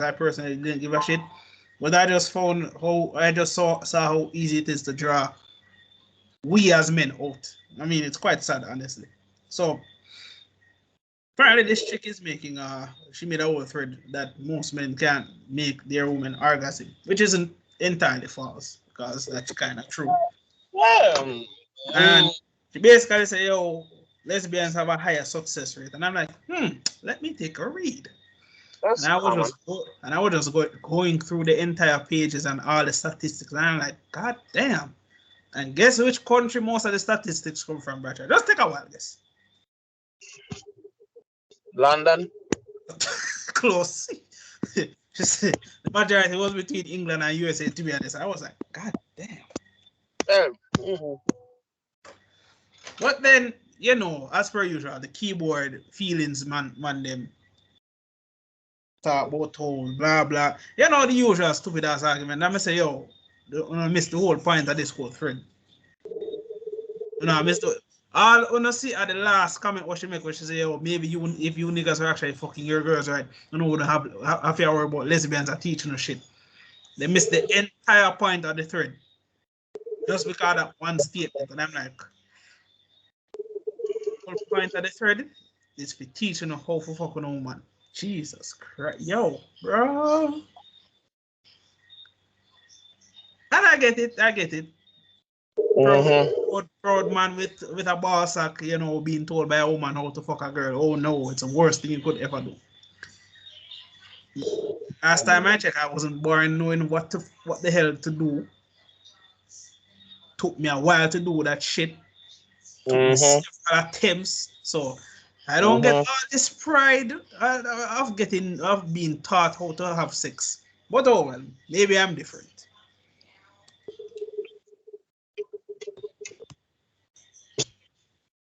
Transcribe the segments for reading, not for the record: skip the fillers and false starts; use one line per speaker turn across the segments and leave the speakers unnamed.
I personally didn't give a shit. But I just saw how easy it is to draw we as men out. I mean, it's quite sad, honestly. So apparently this chick is making she made a whole thread that most men can't make their woman orgasm, which isn't entirely false because that's kind of true.
Yeah.
And she basically say, yo, lesbians have a higher success rate. And I'm like, let me take a read.
That's common.
And I was just going through the entire pages and all the statistics. And I'm like, God damn. And guess which country most of the statistics come from, brother? Just take a while, guess.
London.
Close. Just the majority was between England and USA, to be honest. I was like, God damn. But then, you know, as per usual, the keyboard feelings man them talk about whole blah blah. You know the usual stupid ass argument. I'm gonna say, yo, I missed the whole point of this whole thread. You know, I missed the all when I see at the last comment what she make, where she say, yo, maybe you if you niggas are actually fucking your girls, right? You know, wouldn't have to worry about lesbians are teaching or shit. They missed the entire point of the thread. Just because of one statement. And I'm like, whole point of the thread is for teaching how to fuck with a woman. Jesus Christ. Yo, bro. And I get it. Proud man with a ball sack, you know, being told by a woman how to fuck a girl. Oh no, it's the worst thing you could ever do. Last time I checked, I wasn't born knowing what the hell to do. Took me a while to do that shit. Took me several attempts. So I don't get all this pride of being taught how to have sex. But oh well, maybe I'm different.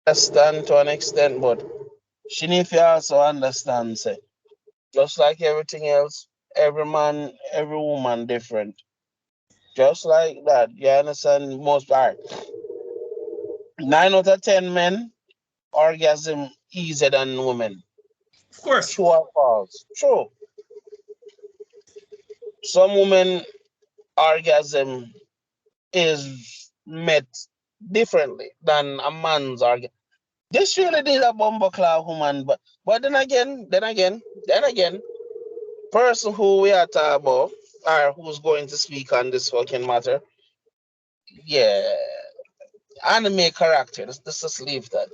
Understand to an extent, but she needs to also understand, say, just like everything else, every man, every woman different. Just like that, you understand most part. 9 out of 10 men orgasm easier than women.
Of course.
True or false? True. Some women orgasm is met differently than a man's orgasm. This really did a bumbleclaw woman, but then again, person who we are talking about or who's going to speak on this fucking matter, yeah, anime character. Let's just leave that.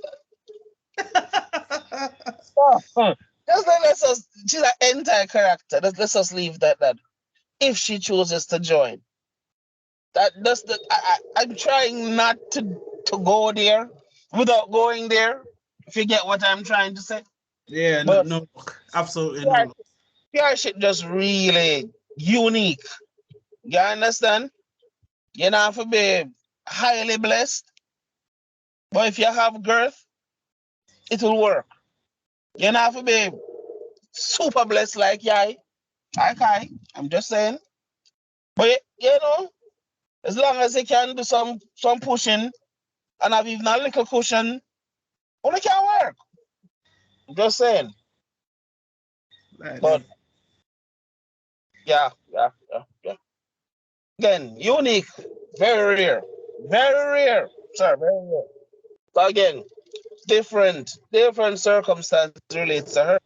Let's just, she's an entire character. Let's just leave that. If she chooses to join, that's the. I'm trying not to go there without going there. If you get what I'm trying to say.
Yeah, no, absolutely no.
Yeah, shit just really unique. You understand? You don't have to be highly blessed, but if you have girth, it will work. You don't have to be super blessed like Yai. Okay, I'm just saying. But you know, as long as you can do some pushing and have even a little cushion, only can work. I'm just saying. But yeah. Again, unique, very rare, sir, very rare. So again, different circumstances relates to her.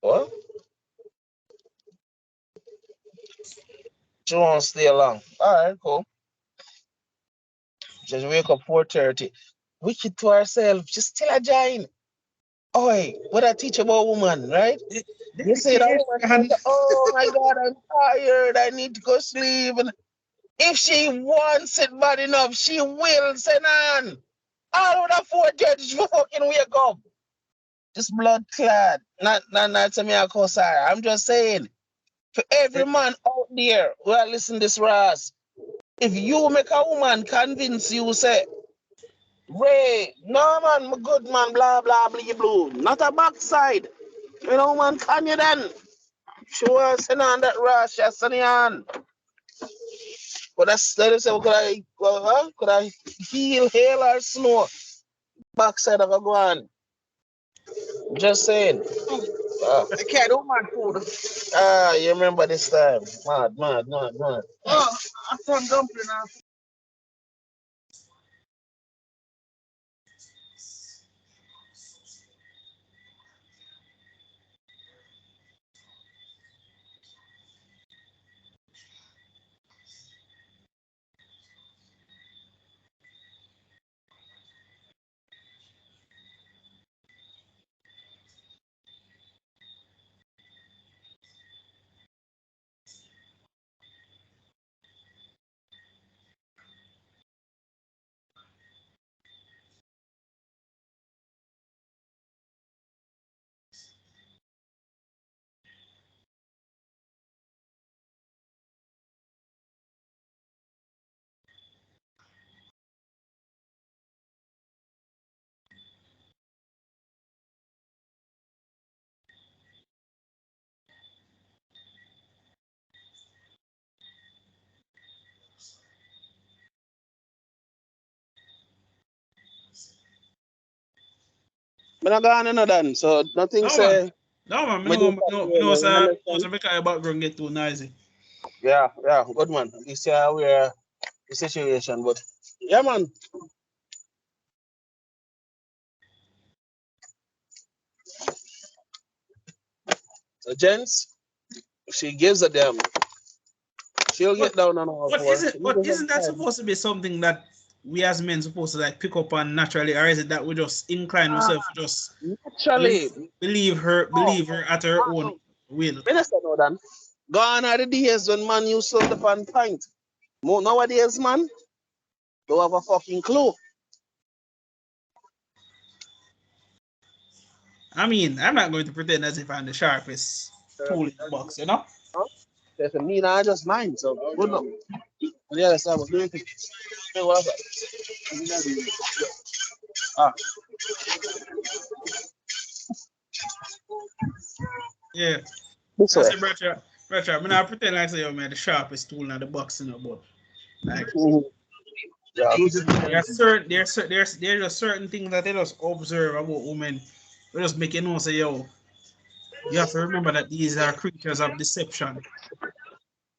Well, she won't stay along. All right, cool. Just wake up 4:30. Wicked to herself. She's still a giant. Oi, what I teach about woman, right? You say that woman, oh my God, I'm tired. I need to go sleep. And if she wants it bad enough, she will send on. All of the 4:30, you fucking wake up. Just blood clad. Not to me, I'm just saying. For every man out there who are listening to this, Ras, if you make a woman convince you, say, Ray, no man, I'm good man, blah, blah, blah, blue. Not a backside. You know, man, can you then? Sure, send on that Ras, just send on. But that's, let us say, could I heal, hail, or snow? Backside of a go on. Just saying. I can't do man food. You remember this time? Mad. Oh, I found dumpling now. But I got another done, so nothing say.
No man, no, sir. No, make your background get too noisy.
Yeah, good man. At least you're aware the situation, but yeah, man. So, gents, if she gives a damn, she'll get down on all fours.
But isn't that supposed to be something that we as men supposed to like pick up on naturally, or is it that we just incline ourselves to just
naturally
believe her at her own will?
Minister know that. Gone are the days when man used to the pan pint. Nowadays, man, don't have a fucking clue.
I mean, I'm not going to pretend as if I'm the sharpest tool in the box, you know?
That's me now, I just mine, so good luck. Yeah, that's what I was doing. Hey, what's that?
Yeah.
This way.
Brother, I'm not pretend like say, man, the sharpest tool in the box, you know, but like there's just certain things that they just observe about women. They just make you know, say, yo, you have to remember that these are creatures of deception.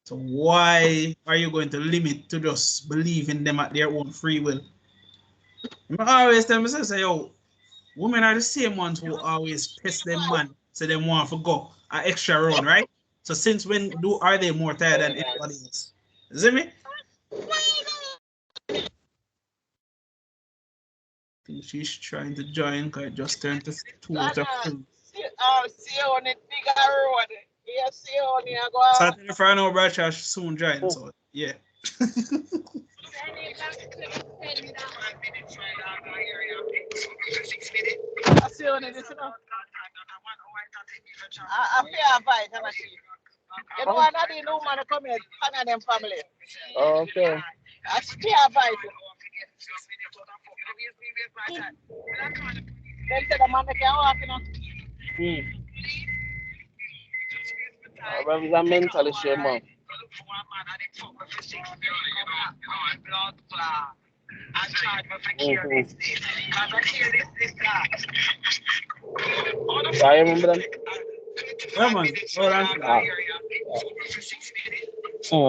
So why are you going to limit to just believe in them at their own free will? I always tell myself, say, yo, women are the same ones who always piss them man, so them want to go an extra round, right? So since when are they more tired than anybody else? You see me? I think she's trying to join because it just turned to 2 o'clock.
See on it, bigger road. Yeah, see on it, go
So I think if I know Bradshaw soon join, so yeah.
I see on it, this enough. I feel advice, and I see. You know, another new man come here, one of them family. Okay. I feel advice. They said the man can walk, you know. I'm mentally sure, man. I remember them.
Yeah, man. Hold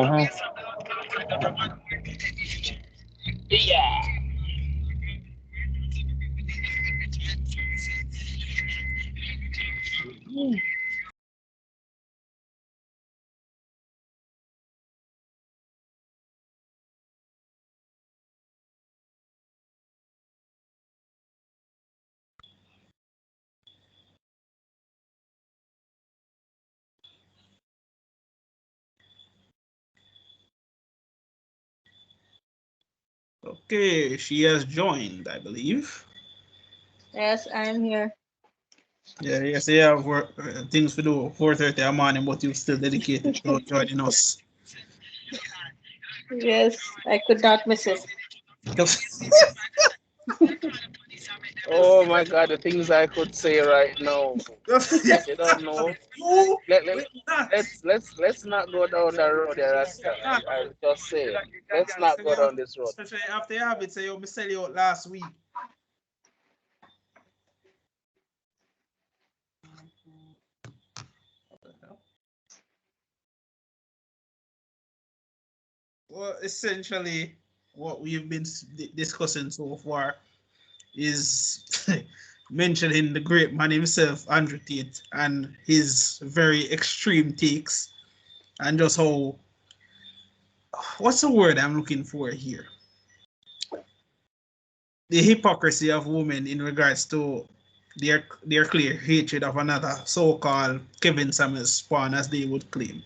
on.
Yeah.
Okay, she has joined, I believe.
Yes, I'm here.
Yeah, yes, you have work, things to do 4:30 in the morning, but you're still dedicated to joining us.
Yes, I could not miss it.
Oh my God, the things I could say right now. You don't know. Let's not go down the road there. I just say, let's not go down this road.
Especially after you have it, say, yo, me sell you out last week. Well, essentially, what we've been discussing so far is mentioning the great man himself, Andrew Tate, and his very extreme takes, and just how, what's the word I'm looking for here? The hypocrisy of women in regards to their clear hatred of another so-called Kevin Samuels spawn, as they would claim.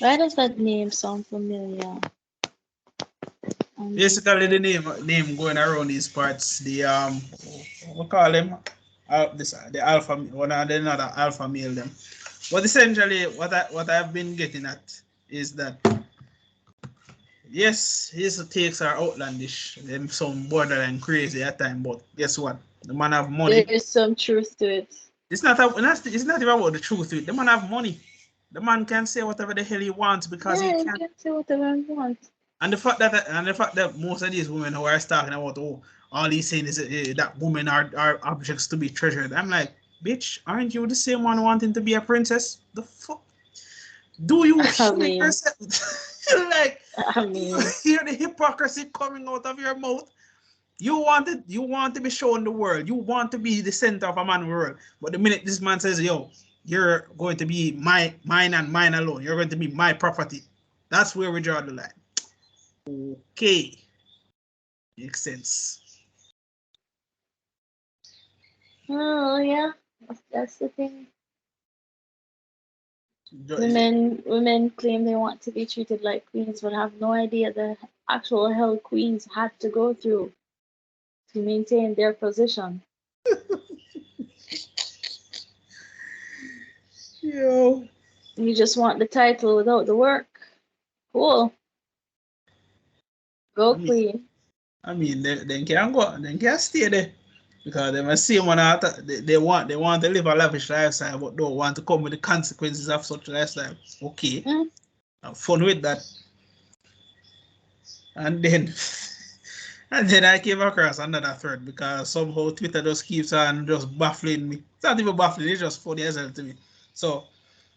Why does that name sound familiar?
Basically, the name going around these parts, the we call them the alpha, one or another alpha male them. But essentially, what I've been getting at is that yes, his takes are outlandish, them some borderline crazy at times. But guess what? The man have money.
There is some truth to it.
It's not even about the truth. The man have money. The man can say whatever the hell he wants because he can.
Can say whatever he wants.
And the fact that most of these women who are talking about, oh, all he's saying is that women are objects to be treasured. I'm like, bitch, aren't you the same one wanting to be a princess? The fuck? Do you hear yourself? Like, you hear the hypocrisy coming out of your mouth? You want to be shown the world. You want to be the center of a man's world. But the minute this man says, yo, you're going to be mine and mine alone. You're going to be my property. That's where we draw the line. Okay. Makes sense.
Oh, yeah. That's the thing. Women claim they want to be treated like queens, but have no idea the actual hell queens had to go through to maintain their position.
Yo.
You just want the title without the work. Cool. Go queen.
I mean, they can go, they can stay there. Because they must see one out. They want to live a lavish lifestyle, but don't want to come with the consequences of such a lifestyle. Okay, have fun with that. And then I came across another thread because somehow Twitter just keeps on just baffling me. It's not even baffling; it's just funny as hell to me. So,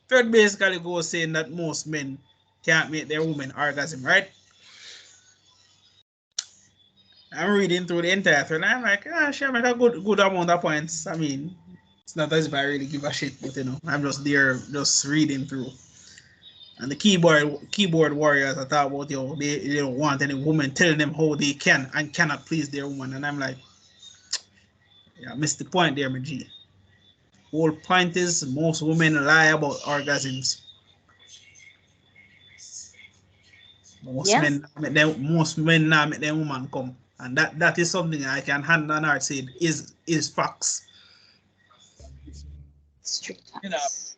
thread basically goes saying that most men can't make their woman orgasm, right? I'm reading through the entire thread and I'm like, she make a good amount of points. I mean, it's not as if I really give a shit, but I'm just there just reading through. And the keyboard warriors are talking about, they don't want any woman telling them how they can and cannot please their woman. And I'm like, yeah, I missed the point there, my G. Whole point is most women lie about orgasms. Most men now make their woman come. And that is something I can hand on heart say is facts.
Strict
facts.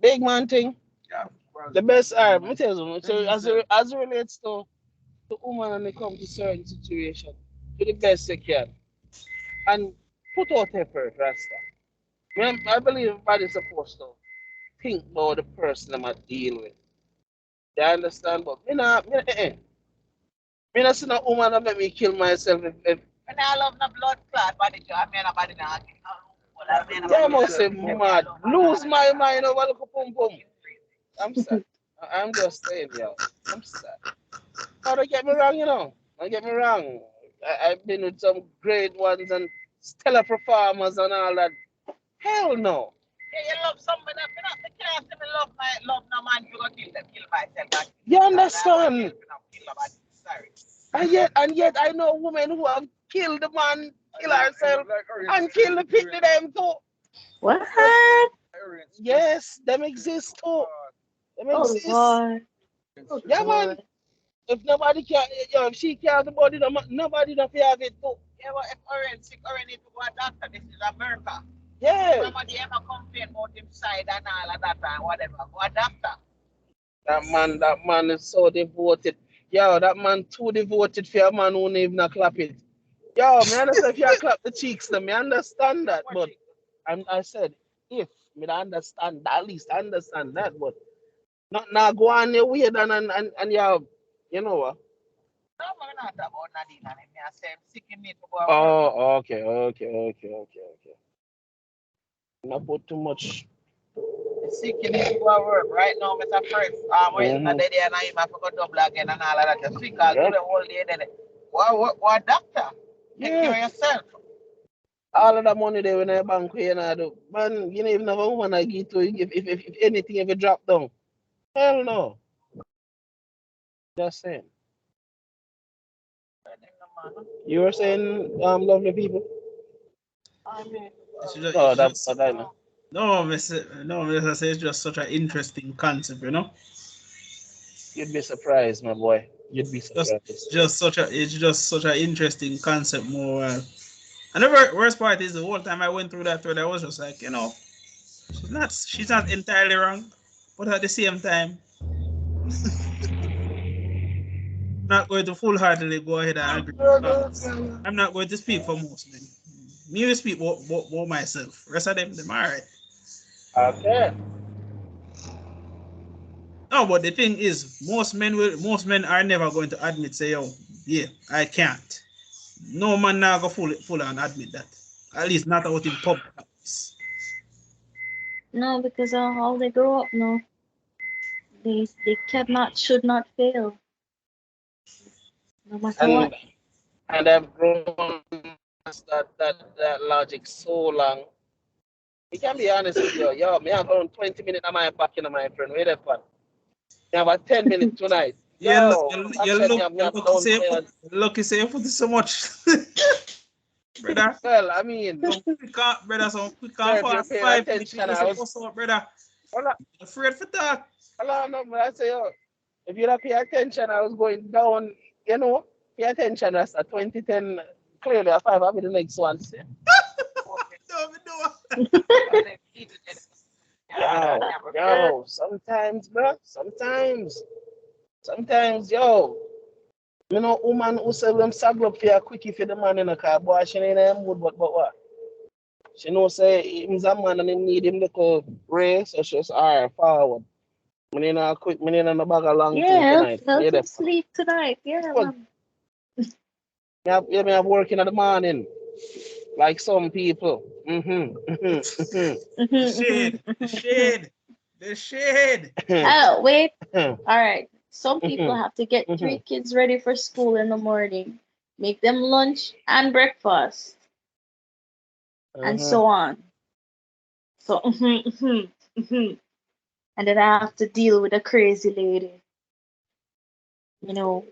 Big man thing. The best let me tell you, so as it relates to woman when they come to certain situation, do the best they can. And put out effort, Rasta. I believe everybody's supposed to think about the person I'm deal with. You understand? But me not see no woman that make me kill myself if
I love no blood clot body I mean nobody now.
Yeah, I must say mad. Lose my mind over the pum pum. I'm sad. I'm just saying, yo. I'm sad. Oh, don't get me wrong, Don't get me wrong. I've been with some great ones and stellar performers and all that. Hell no.
Yeah, you love somebody that you can't say me love no man you go kill myself.
You understand?
Sorry.
And yet I know women who have killed the man, kill herself, and kill the picnic them too.
What?
Yes, them exist too. Them exist.
Oh,
yeah, man. If nobody can, if she can't the body, nobody don't have it too.
Yeah, but if Oren sick, Oren need to go to a doctor. This is America.
Yeah.
Somebody ever complain about him side and all of that and whatever. Go a doctor.
That man is so devoted. Yo, that man too devoted for a man who even clap it. Yo, me understand if you clap the cheeks, then me understand that. But I said if me understand that, at least understand that. But not now go on your way and you know what?
No, I'm not about Nadine and him. I say I'm sick in me to go.
Oh, okay. Not put too much.
Seeking into our work right now, Mr. Fred. Waiting for the day and I forgot double again and all of that. Just sick all do the whole day then. What doctor? Take care of yourself.
All of the money they in the bank, you know, do. Man, you know, even have a woman I give to you, if anything, if it drop down. Hell no. Just saying. You were saying, lovely people?
I mean,
No, that's what I know.
No, Mr. Say it's just such an interesting concept, you know.
You'd be surprised, my boy. You'd be surprised.
It's just such an interesting concept more. And the worst part is the whole time I went through that thread, I was just like, you know, she's not entirely wrong, but at the same time, I'm not going to full-heartedly go ahead and agree. I'm not going to speak for most men. Me will speak about myself. Rest of them all right.
Okay.
No, but the thing is, most men are never going to admit, say, yo, yeah, I can't. No man now go full and admit that. At least not out in public.
No, because how they grow up, no, they should not fail, no matter what.
And I've grown that logic so long. We can be honest with you. Yo, me have around 20 minutes on my back, my friend. Wait there, fun. Me have 10 minutes tonight.
Lucky say you put this so much. Brother.
Well, I mean,
we can't fast 5 minutes. Brother. Afraid for that.
No, I say, yo, if you don't pay attention, I was going down, you know, pay attention as a 2010, clearly a 5, I'll be the next one. Yo, sometimes, bro, sometimes, yo, you know, woman who sell them saddle up for a quickie for the man in the car, boy, she ain't in a mood, but what? She know say he's a man and he need him to race, so she's all forward. Me need a quick, me need a bag of long
tonight. Help him sleep tonight, yeah.
Me have working in the morning, like some people.
The shade.
Oh, wait. All right. Some people have to get 3 kids ready for school in the morning, make them lunch and breakfast, and so on. So, and then I have to deal with a crazy lady. You know.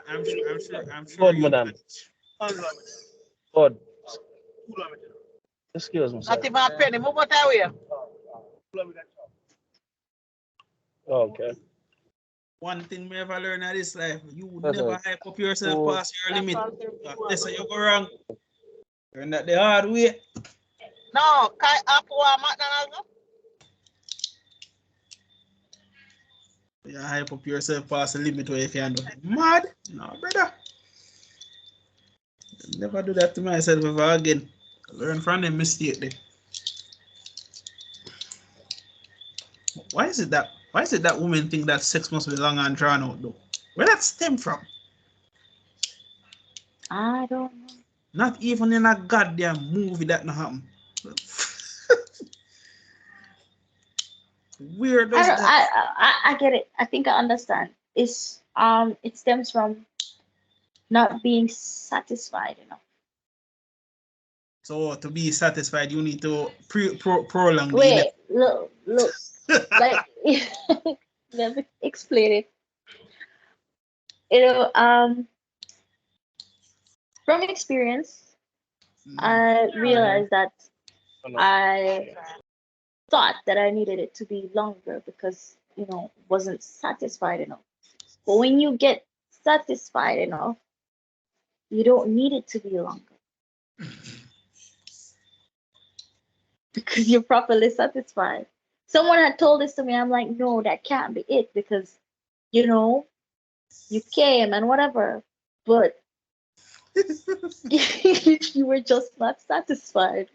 I'm sure.
Good, madam. Good. Excuse me, sir.
Not even a penny. Move out of here.
Okay.
One thing we ever learn in this life, you never hype up yourself past your limit. That's you go wrong. Learn that the hard way.
No, Kai Apple McDonald's.
You hype up yourself past the limit where you can do. Mad? No, brother. I'll never do that to myself ever again. Learn from the mistake there. Why is it that women think that sex must be long and drawn out though? Where that stem from?
I don't know.
Not even in a goddamn movie that not happen. Weird.
I get it. I think I understand. It's it stems from not being satisfied enough.
So to be satisfied, you need to prolong.
Wait, look. Like, let me explain it. You know, from experience, I realized that I thought that I needed it to be longer because, you know, wasn't satisfied enough. But when you get satisfied enough, you don't need it to be longer. Because you're properly satisfied. Someone had told this to me, I'm like, no, that can't be it because, you know, you came and whatever, but you were just not satisfied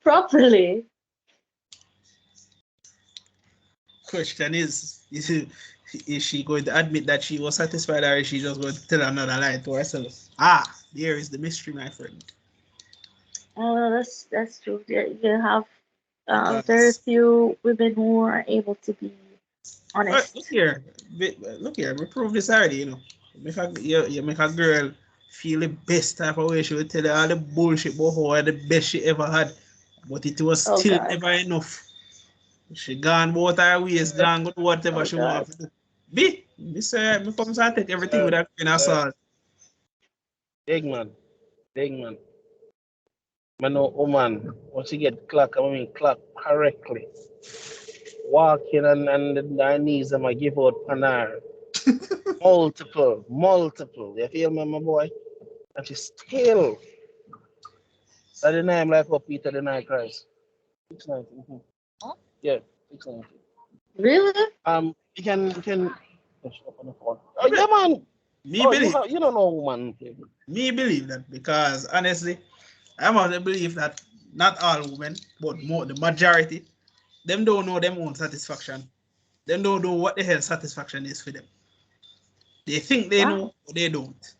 properly.
Question is she going to admit that she was satisfied or is she just going to tell another lie to herself? There is the mystery, my friend.
That's true. You have very few women who are able to be honest.
Look here, we proved this already, you know. You make a girl feel the best type of way. She will tell you all the bullshit about how the best she ever had, but it was
Oh
still
God.
never enough. She gone about her ways, gone go do whatever
Oh
she
God.
want to do. Me say, me come and take everything with a grain of salt.
Big man. Man, no woman, once you get clock, clock correctly. Walking and her knees, and I give out panar. Multiple. You feel me, my boy? And she still. That the name like what Peter the night Christ. 690.
Huh?
Yeah, 690.
Really?
You can push up on the phone. Oh yeah, man.
Me believe.
You don't know woman.
Me believe that because honestly, I'm of the belief that not all women, but more the majority, them don't know them own satisfaction. Them don't know what the hell satisfaction is for them. They think they
Wow.
know, but they don't.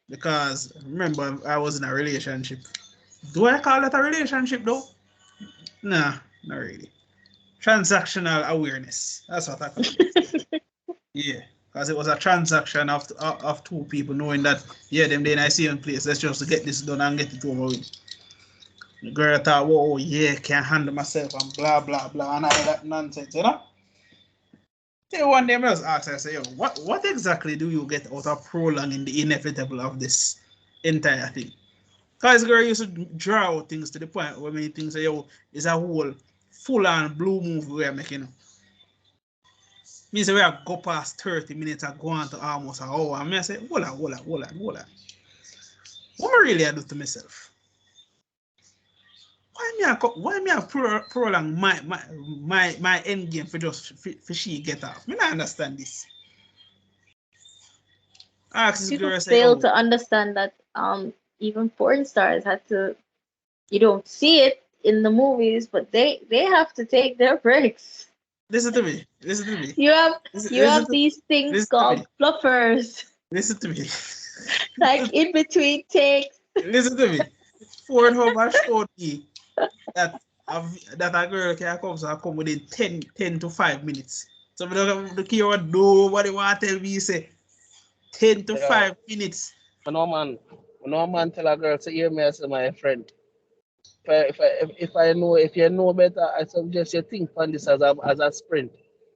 Because remember, I was in a relationship. Do I call it a relationship though? Nah, not really. Transactional awareness. That's what I call it. Yeah, because it was a transaction of two people knowing that, yeah, them they in the same place. Let's just get this done and get it over with. The girl thought, whoa, yeah, can't handle myself and blah, blah, blah, and all that nonsense, you know? Then one day I was asked, I say, yo, what exactly do you get out of prolonging the inevitable of this entire thing? Because the girl used to draw out things to the point where many things say, yo, it's a whole full-on blue movie we're making. Means we have go past 30 minutes and go on to almost an hour. And I say, hold on. What I really do to myself? Why me prolong my end game for just for she get off? Me not understand this. I ask this
People
girl, say,
fail
oh,
to understand that even porn stars had to. You don't see it in the movies, but they have to take their breaks.
listen to me.
You have
Listen to
these things
listen to
called
me.
fluffers,
Listen to me.
like in between takes.
Listen to me. Ford Hub showed me that that a girl can come within 10 to 5 minutes. So we don't care what do what they want to tell me, say 10 to 5 minutes.
No man tell a girl to hear me as my friend. If you know better, I suggest you think on this as a sprint.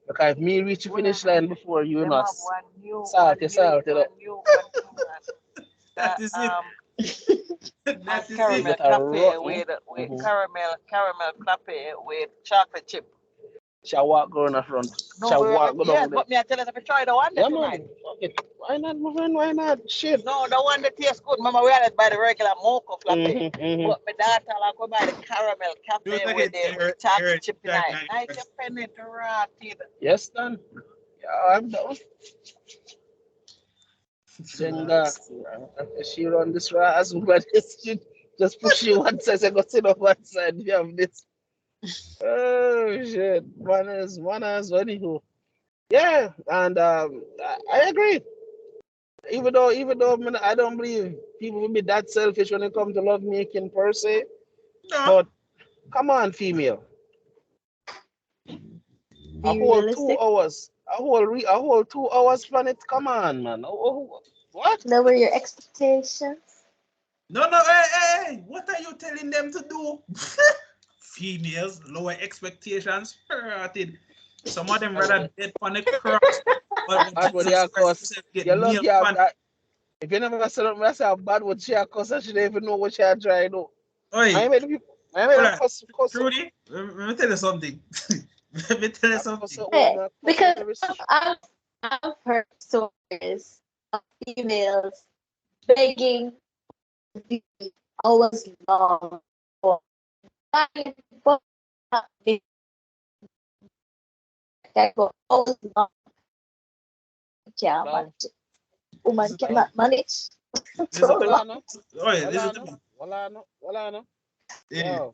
Because if me reach the finish line before you
Them
not
have one new
salt, you know.
That is it. That is
caramel
it.
Get a
cafe
rotten.
with caramel cafe with chocolate chip.
Shall walk go in the front.
No,
Shall walk go
yes,
down there.
but me I tell us if we try the one
Yeah,
that
man.
tonight.
Fuck it. Why not moving? Why not? Shit.
No, the one that tastes good. Mama, we had it by the regular mocha flappy.
Mm-hmm.
But my daughter like go by the caramel
Do it
cafe
again.
with the chocolate chip tonight. I can penetrate it.
Yes, done. Yeah, I'm done. Then she run this ras, but she just push you one side, I go sit on one side. You have this. Oh shit, manners, anywho. Yeah, and I agree. Even though I don't believe people will be that selfish when it comes to love making per se.
No.
But come on, female.
Be realistic.
2 hours. A whole 2 hours planet. Come on, man. What?
Lower your expectations.
No, hey, what are you telling them to do? Females, lower expectations. Some of them rather dead on the cross. But Jesus Christ
you love you that. If you never said something, I say how bad would she cause she don't even know what she trying to do. I made people.
Trudy, let me tell you something. Let me tell you something.
Hey, because I've heard stories of females begging to be hours long for that go hours long. Can't manage it. Woman cannot manage. So long.
Listen to me.
Wala.
Yeah.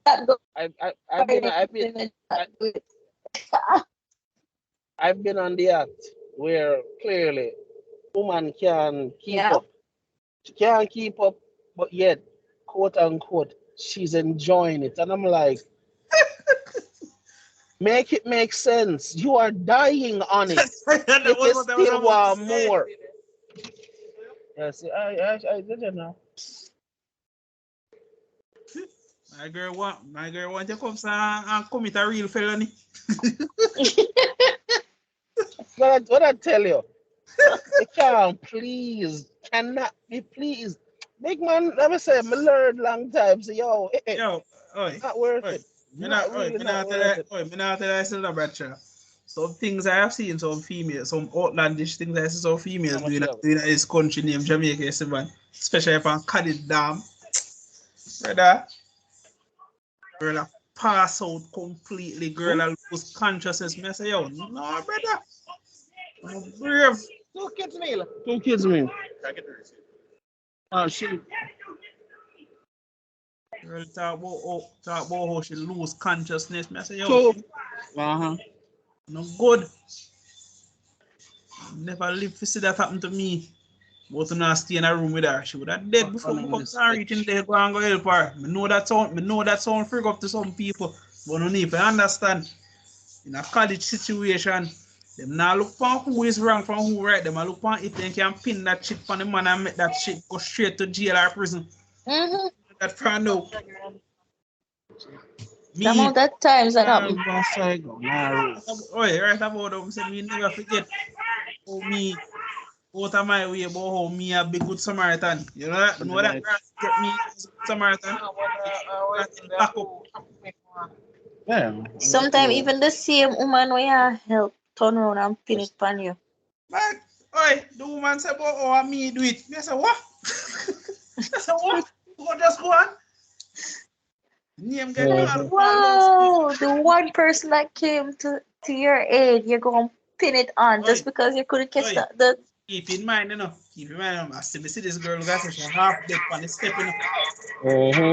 I've been on the act where clearly woman can keep up. She can't keep up, but yet, quote unquote, she's enjoying it. And I'm like, make it make sense. You are dying on it.
That
You
was what I was
still
about to
want
say.
more. Yes, I didn't know.
My girl want to come and commit a real felony.
What I tell you, you can't please, cannot be pleased. Big man, let me say, I learned long time. So yo,
Yo, oi,
not worth
oi.
it. Not really not worth it.
Me not tell you still the brother. Some things I have seen some females, some outlandish things I see some females
How much
doing
you have?
in this country named Jamaica, you see, man. Especially upon Cadiz Dam. Brother, girl a pass out completely, girl a lose consciousness. Me I say, yo, no, brother. I'm brave.
2 kids meal.
2 kids, man. Oh, shit.
Girl talk about how she lose consciousness. Me I say, yo,
2. Uh-huh.
no good. Never live to see that happen to me. But to not stay in a room with her. She would have dead before me come to reach in there go and go help her. Me know that sound freak up to some people. But no need to understand. In a college situation, them now look for who is wrong from who right. Them a look for if they can pin that shit on the man and make that shit go straight to jail or prison.
Mm-hmm.
That for now.
The amount of times that happened.
Right about them, say me never forget how me out of my way about how me a big good Samaritan. You know that? Know that get me as a good Samaritan? Back up.
Yeah.
Sometimes even the same woman where you help turn around and pin it on you.
But, oi, the woman said, oh, me do it. Me say, what? I said, what? What just go on? Name get called.
Wow, the one person that came to your aid, you're going to pin it on just because you couldn't catch the
Keep in mind, you know. Keep in mind, I see this girl, guys, she half dead on the step, you know.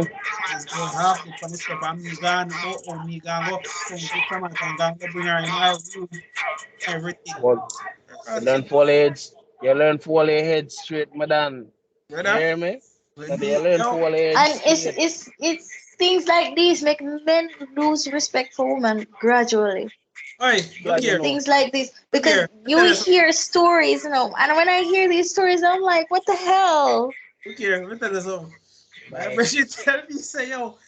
This girl half dead on the step, and me gone, me gone go, come to Samaritan, and go bring her in my room, everything.
You learn fall heads. You learn fall head straight, madam. You hear me? So you learn fall heads.
And it's things like these make men lose respect for women gradually. Things like this because you hear stories, you know, and when I hear these stories, I'm like, what the hell?
Look here, let me tell you something. But she tell me, say, yo,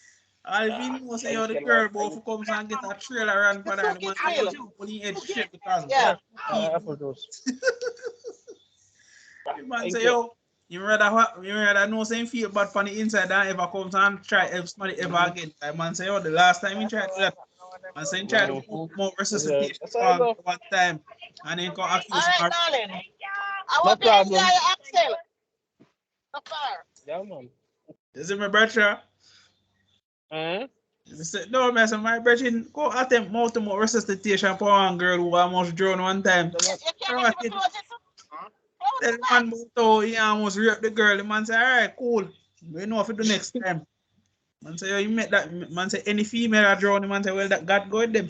I've been know, say, yo, the girl both comes and get a trailer and for that, man, I was only head shit because man say, yo, you rather know saying feel bad from the inside than ever comes and try help somebody ever again. Like man say, yo, the last time he tried to do that, man say he tried to put more resuscitation one time and then come accuse him.
Darling. I want to enjoy your Axel.
Yeah, man.
You see my brother? No, man, so my brother go attempt more resuscitation for one girl who almost drowned one time. Tell man about he almost raped the girl. The man say, alright, cool. We know what to do next time. Man say, yo, you met that. Man say, any female that drown, the man say, well, that God go with them.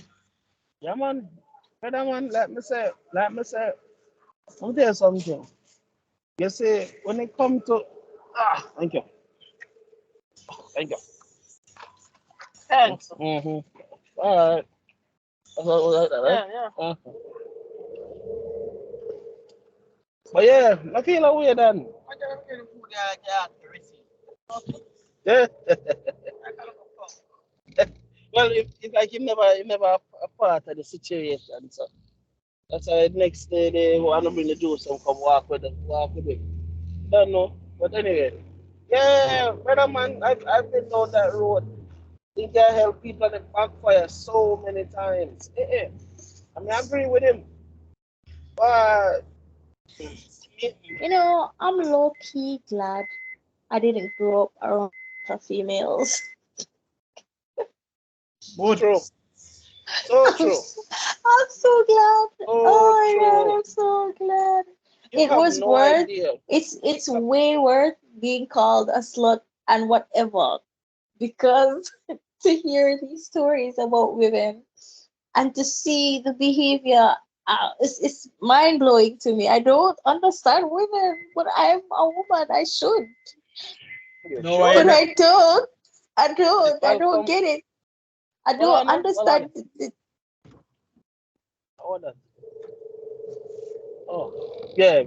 Yeah, man. Brother, man, let me say, let me tell you something. You see, when it comes to, thank you. Thank you.
Thanks.
All right. Right?
Yeah.
But yeah, I feel away then. Yeah. Well, if like you never a part of the situation, so that's why next day they want to bring the juice and come walk with it. Don't know, but anyway, yeah, brother man, I've been down that road. He can help people that backfire so many times. I mean, I agree with him, but
you know, I'm low key glad I didn't grow up around females.
True. So true.
I'm so glad. Oh my
true.
God, I'm so glad.
You
It was
no
worth.
idea.
It's way worth being called a slut and whatever, because to hear these stories about women and to see the behavior It's mind blowing to me. I don't understand women, but I'm a woman. I should.
No,
But I don't. I don't get it. I don't understand.
Oh, yeah.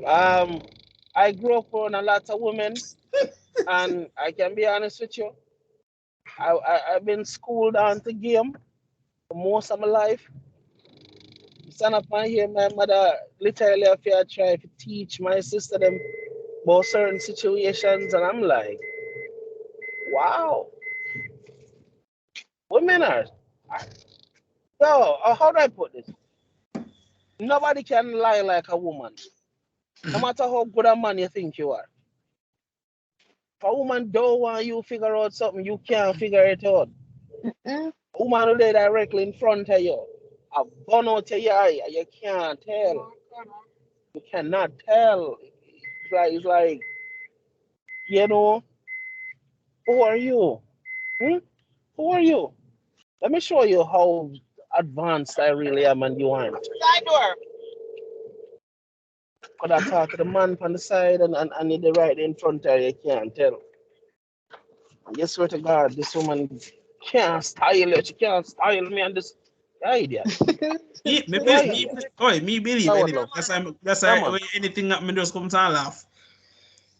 I grew up around a lot of women, and I can be honest with you. I've been schooled on the game for most of my life. Stand up and hear my mother literally have to try to teach my sister them about certain situations, and I'm like, wow, women are. Yo, how do I put this? Nobody can lie like a woman, no matter how good a man you think you are. If a woman don't want you to figure out something, you can't figure it out. A woman will lay directly in front of you. A gun out of your eye, and you can't tell. You cannot tell. It's like, you know, who are you? Hmm? Who are you? Let me show you how advanced I really am and you aren't.
Side door.
Could I talk to the man on the side and the right in front of you? You can't tell. You swear to God, this woman can't style it. She can't style me and this idea.
me believe anything. That's why anything that me just come and laugh.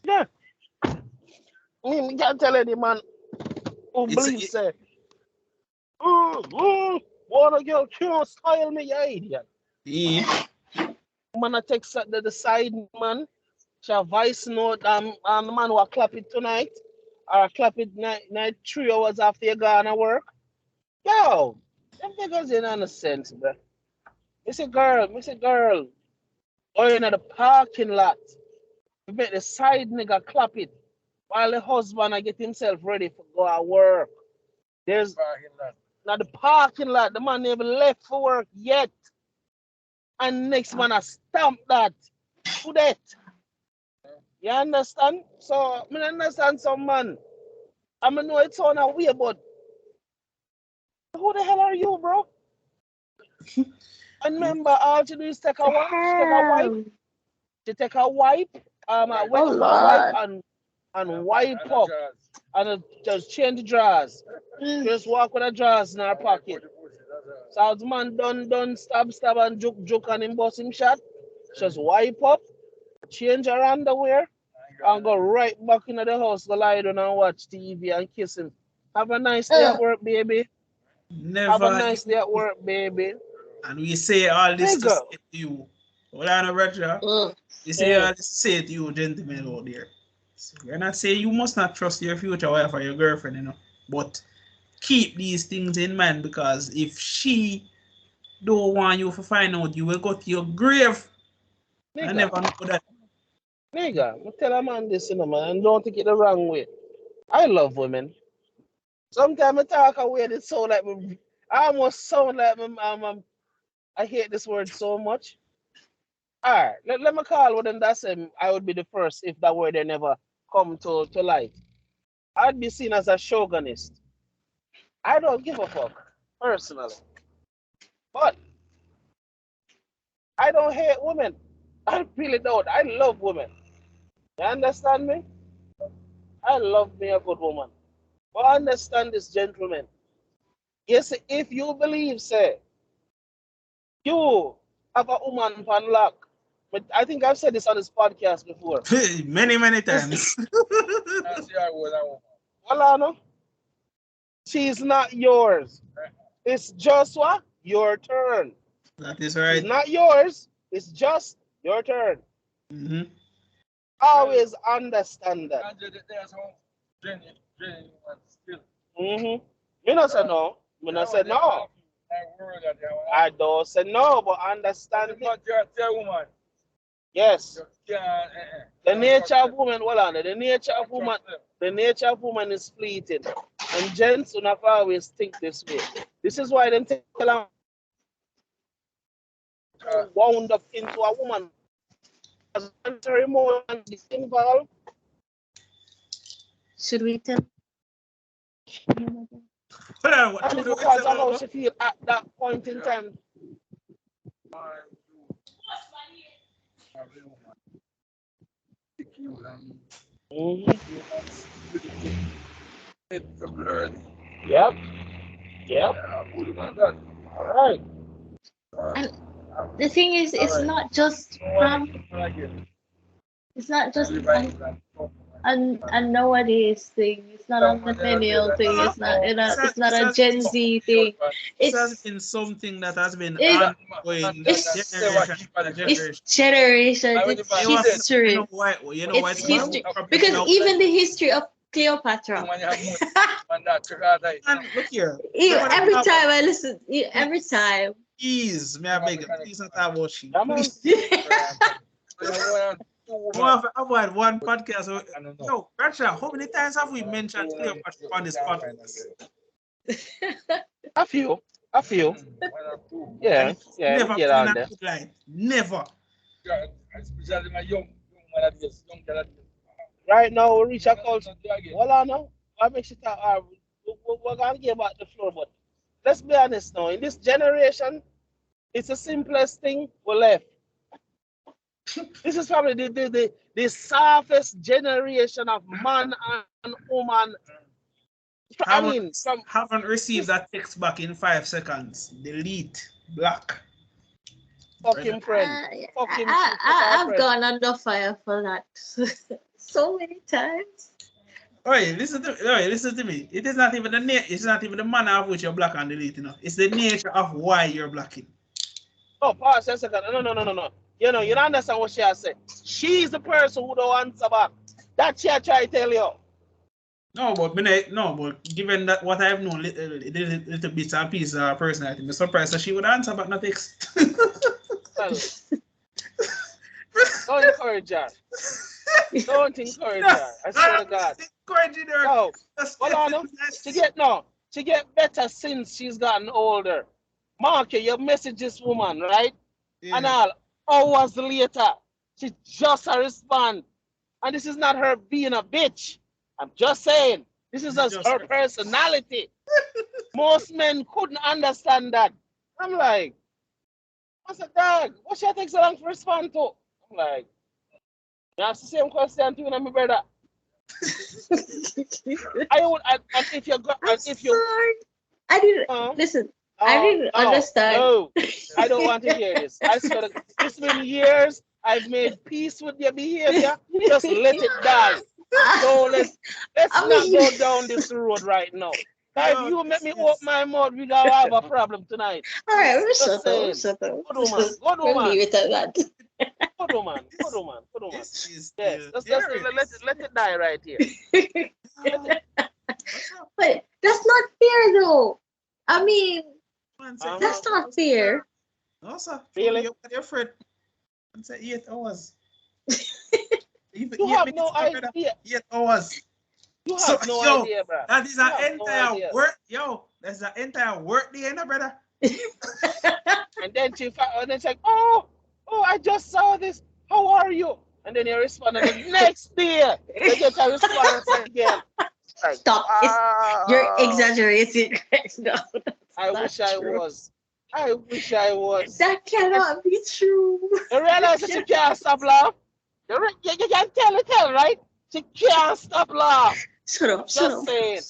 Yeah. Me can't tell any man who believes say, what a girl can't style me, you idiot.
Yeah.
Man, I text the side man. She a voice note and the man will clap it tonight. Or clap it night 3 hours after you gone to work. Yo, them niggas ain't on the sense, bro. Missy girl, going at the parking lot. We make the side nigga clap it while the husband I get himself ready for go to work. There's now the parking lot, the man never left for work yet. And next man I stamp that. Who that? You understand? So I understand some man. I know it's on a way, but who the hell are you, bro? And remember, all you do is take a wipe. To take a wipe, wet up a wipe and wipe up and just change the drawers. Just walk with the drawers in her pocket. So as man done stab and juke and him bust him shot, just wipe up, change her underwear, and go right back into the house, go lie down and watch TV and kiss him. Have a nice day at work, baby.
Never.
Have a nice day at work, baby.
And we say all this to say to you. Hold on, Roger. We say all this to say to you, gentlemen out there. So we're not saying you must not trust your future wife or your girlfriend, you know. But keep these things in mind, because if she don't want you to find out, you will go to your grave.
Nigga.
I never know that.
Nigga, I tell a man this, you know, man, and don't take it the wrong way. I love women. Sometimes I talk away, it sound like me, I almost sound like me, I hate this word so much. All right, let me call one and that's I would be the first if that word never come to light. I'd be seen as a chauvinist. I don't give a fuck, personally. But I don't hate women. I really don't. I love women. You understand me? I love me a good woman. But understand this, gentlemen. Yes, if you believe, say, you have a woman on lock. But I think I've said this on this podcast before.
Many times.
Alano, she's not yours. It's just what? Your turn.
That is right.
It's not yours. It's just your turn.
Mm-hmm.
Always understand that. Mm-hmm. Me not say no. Me not say no. I don't say no, but understand it. Yes. The nature of woman, hold on. The nature of woman is fleeting. And gents do not always think this way. This is why they tell them wound up into a woman. As emotion involved.
Should we tell?
And it's because of how she feel at that point in time. Yep. Yep. All right.
And the thing is, it's not just it's not just a nowadays thing. It's not a millennial thing. It's not it's not a Gen Z thing.
This has been something that has been
It's-
ongoing
it's-
generation after generation.
It's generations. It's
You know
history.
why? You know
It's
what's
history
problem
because
now?
even the history of Cleopatra.
And look here.
Every time I listen, every time.
Please, may I beg you, please not talk about shit.
Come on.
I've had one podcast. Yo, Bradshaw, how many times have we mentioned Cleopatra on this podcast?
A few. Yeah. Yeah.
Never
Get
been
on
in
there.
a good line. Never.
Right now, we reach a culture. Well, I know. What makes it we're gonna give back the floor, but let's be honest now. In this generation, it's the simplest thing we left. This is probably the softest generation of man and woman. I mean,
Haven't received that text back in 5 seconds. Delete. Block.
fucking friend.
I've gone under fire for that so many times.
Alright, listen to me. It is not even it's not even the manner of which you're block and delete, you know. It's the nature of why you're blocking.
Oh, pause a second. No. You know, you don't understand what she has said. She's the person who don't answer back. That she try to tell you.
No, but given that what I've known little bits and pieces of her personality, I'm surprised that she would answer back no text.
Well, don't encourage her. Don't encourage her. I swear to God.
Encouraging her.
No. Hold on. She get better since she's gotten older. Mark, you message this woman, right?
Yeah.
And all hours later, she just a respond. And this is not her being a bitch. I'm just saying, this is just her personality. Most men couldn't understand that. I'm like, what's a dog? What should I take so long to respond to? I'm like, you ask the same question to my brother. I would, and if you got, and if you,
Sorry. I didn't listen. I didn't understand.
No, I don't want to hear this. I swear to God, it's been years. I've made peace with your behavior. Just let it die. So let's not go down this road right now. If you make me open my mouth, we gonna have a problem tonight.
All right, we're shut up.
Good woman.
Leave it at that.
Good woman.
Yes,
Let it die right here.
But that's not fair, though. I mean, that's not fair.
No, sir.
Really?
You're afraid. I'm saying 8 hours.
You have no idea.
8 hours.
You have no idea, bro.
That is an entire work. That's an entire work day, brother.
And then she's like, oh, I just saw this. How are you? And then you respond, and the next day you get a response again. Like,
Stop. You're exaggerating. No,
I wish I was.
That cannot be true.
You realize that she can't stop laugh? You can tell, right? She can't stop laugh.
Shut up.
Just saying.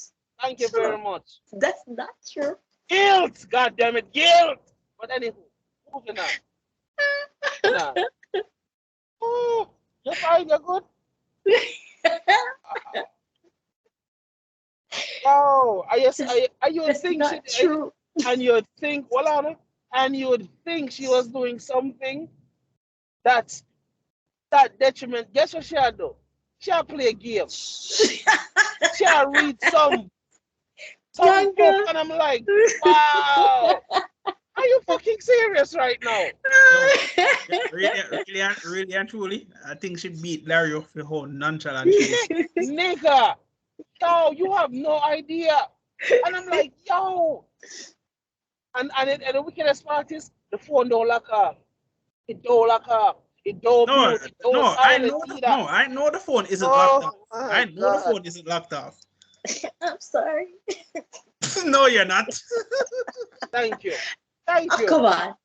Thank you very much.
That's not true.
Guilt! God damn it, guilt! But anywho, moving on. Oh, you're fine, you're good? Oh, you would think
true.
And you would think, and you would think she was doing something that detriment. Guess what she had do? She had play a game. She had read some book, and I'm like, wow. Are you fucking serious right now?
Really and truly, I think she beat Larry off the whole nonchalant.
Nigga, yo, you have no idea. And I'm like, yo. And the wickedest part is the phone don't lock up. It don't lock up. It don't mute. It don't silent either.
I know the phone isn't locked off. I know the phone isn't locked off.
I'm sorry.
No, you're not.
Thank you.
Come on.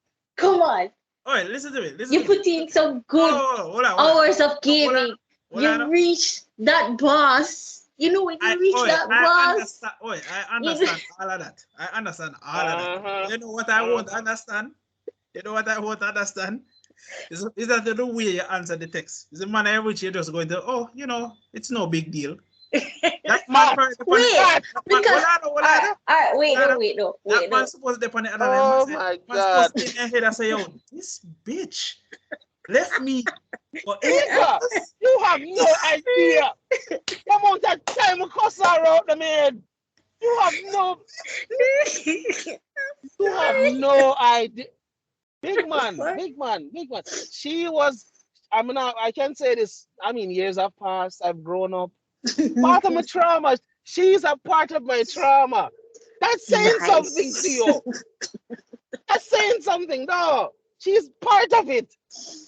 All right, listen to me.
You put in some good hours of gaming. You reach that boss. You know when you reach that boss.
I understand all of that. I understand all of that. You know what I won't understand? You know what I won't understand? Is that the way you answer the text? Is the manner in which you're just going to, oh, you know, it's no big deal. That man
wait, because wait, no.
That man supposed to depend on the
oh my God.
supposed to in their head and say, yo, this bitch left me for
Nigga, you have no idea. The amount of time cuss her out the man. You have no idea. Big man. She was, I can say this, I mean, years have passed, I've grown up. Part of my trauma, she's a part of my trauma. That's saying something to you. That's saying something, no. She's part of it.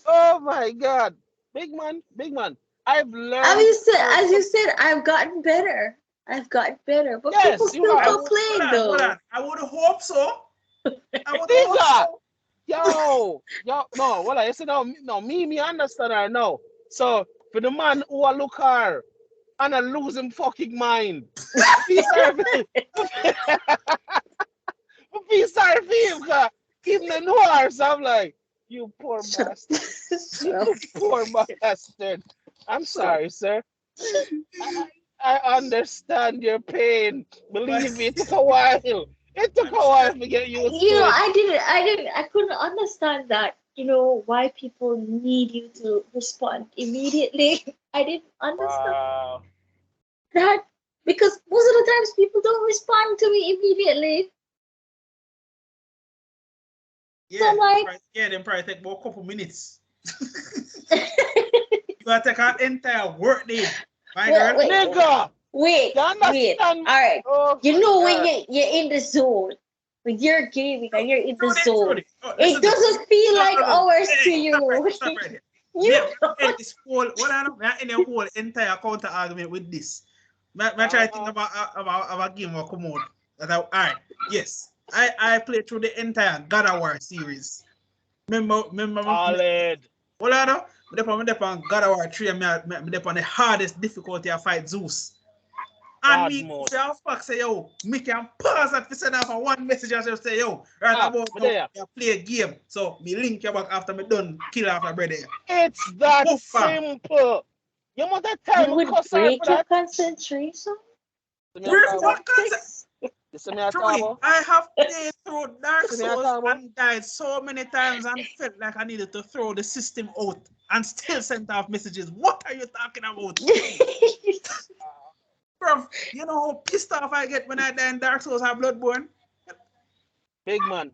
Oh my God. Big man. I've learned.
As you said, I've gotten better. But
yes,
people still complain though.
I would hope so.
Yo, no, well, I said no, me understand her now. So for the man who will look her and I lose him fucking mind. Be sorry for him. Be sorry for him, because even the know her, so I'm like, you poor bastard. You poor bastard. I'm sorry, sir. I understand your pain. Believe me, it took a while. It took a while to get used to it.
I couldn't understand that, why people need you to respond immediately. I didn't understand that, because most of the times people don't respond to me immediately.
Yeah,
so like,
them probably take about a couple minutes. You gotta take an entire work day.
Nigga!
Wait. All right.
Oh,
when you're in the zone, when you're gaming and you're in the zone, it doesn't feel like hours to you.
Stop right here. In this whole, in a whole entire counter argument with this. I try to think about a game will come out. All right. Yes. I played through the entire God of War series. Remember?
Solid.
Hold on. I'm on God of War 3, I'm on the hardest difficulty I fight Zeus. And me say, yo, me can pause that to send off one message and say, yo, right about now, you play a game. So me link you back after me done kill off my brother.
It's that simple. You want that time
you would break your concentration?
I have played through Dark Souls and died so many times and felt like I needed to throw the system out and still sent off messages. What are you talking about? Bro, you know how pissed off I get when I die in Dark Souls or Bloodborne?
Big man.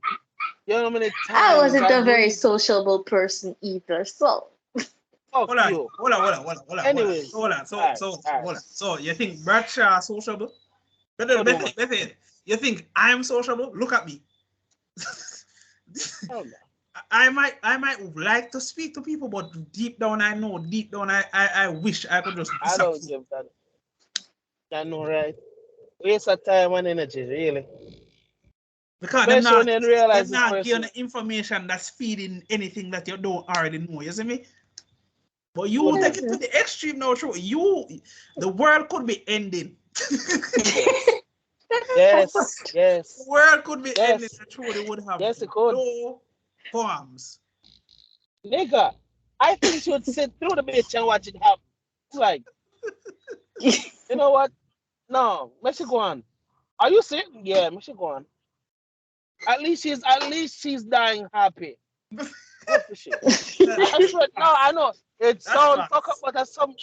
You know how many times
I wasn't a very sociable person either, so.
Hold on.
Anyways.
Hold on. So you think Bradshaw sociable? You think I'm sociable? Look at me. I might like to speak to people, but deep down I wish I could just
I don't give that. I know, right? Waste of time and energy, really.
Because they're not giving the information that's feeding anything that you don't already know, you see me? But you take it to the extreme now, true. The world could be ending.
Yes.
The world could be ending. True, they would have no forms.
Nigga, I think she would sit through the bitch and watch it happen. Like, you know what? No, let she go on. Are you serious? Yeah, let she go on. At least she's dying happy. Good for shit. I know. It sounds fuck up, but that's some.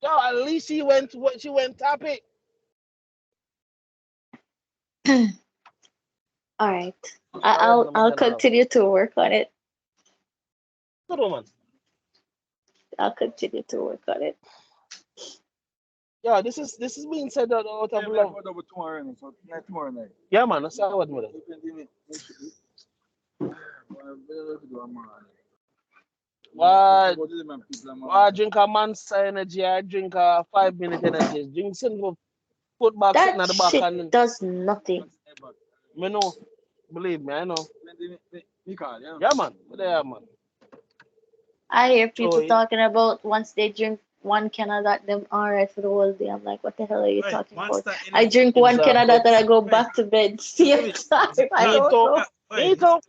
Yo, at least she went happy.
All right. I'll continue to work on it.
Good woman.
I'll continue to work on it.
Yeah, this is being said out of love. Tomorrow night. Yeah, man, that's how I would do I drink a Monster energy, I drink a 5-minute energy. Drink simple put back sitting at the back
shit
and
does nothing.
Me know. Believe me, I know. Yeah, man. Yeah, man.
I hear people
So,
talking about once they drink one can of that, them alright for the whole day. I'm like, what the hell are you talking about?
Monster
I
Energy.
drink one can of that and I go
Wait.
back to bed. Same time. I don't know.
Me too.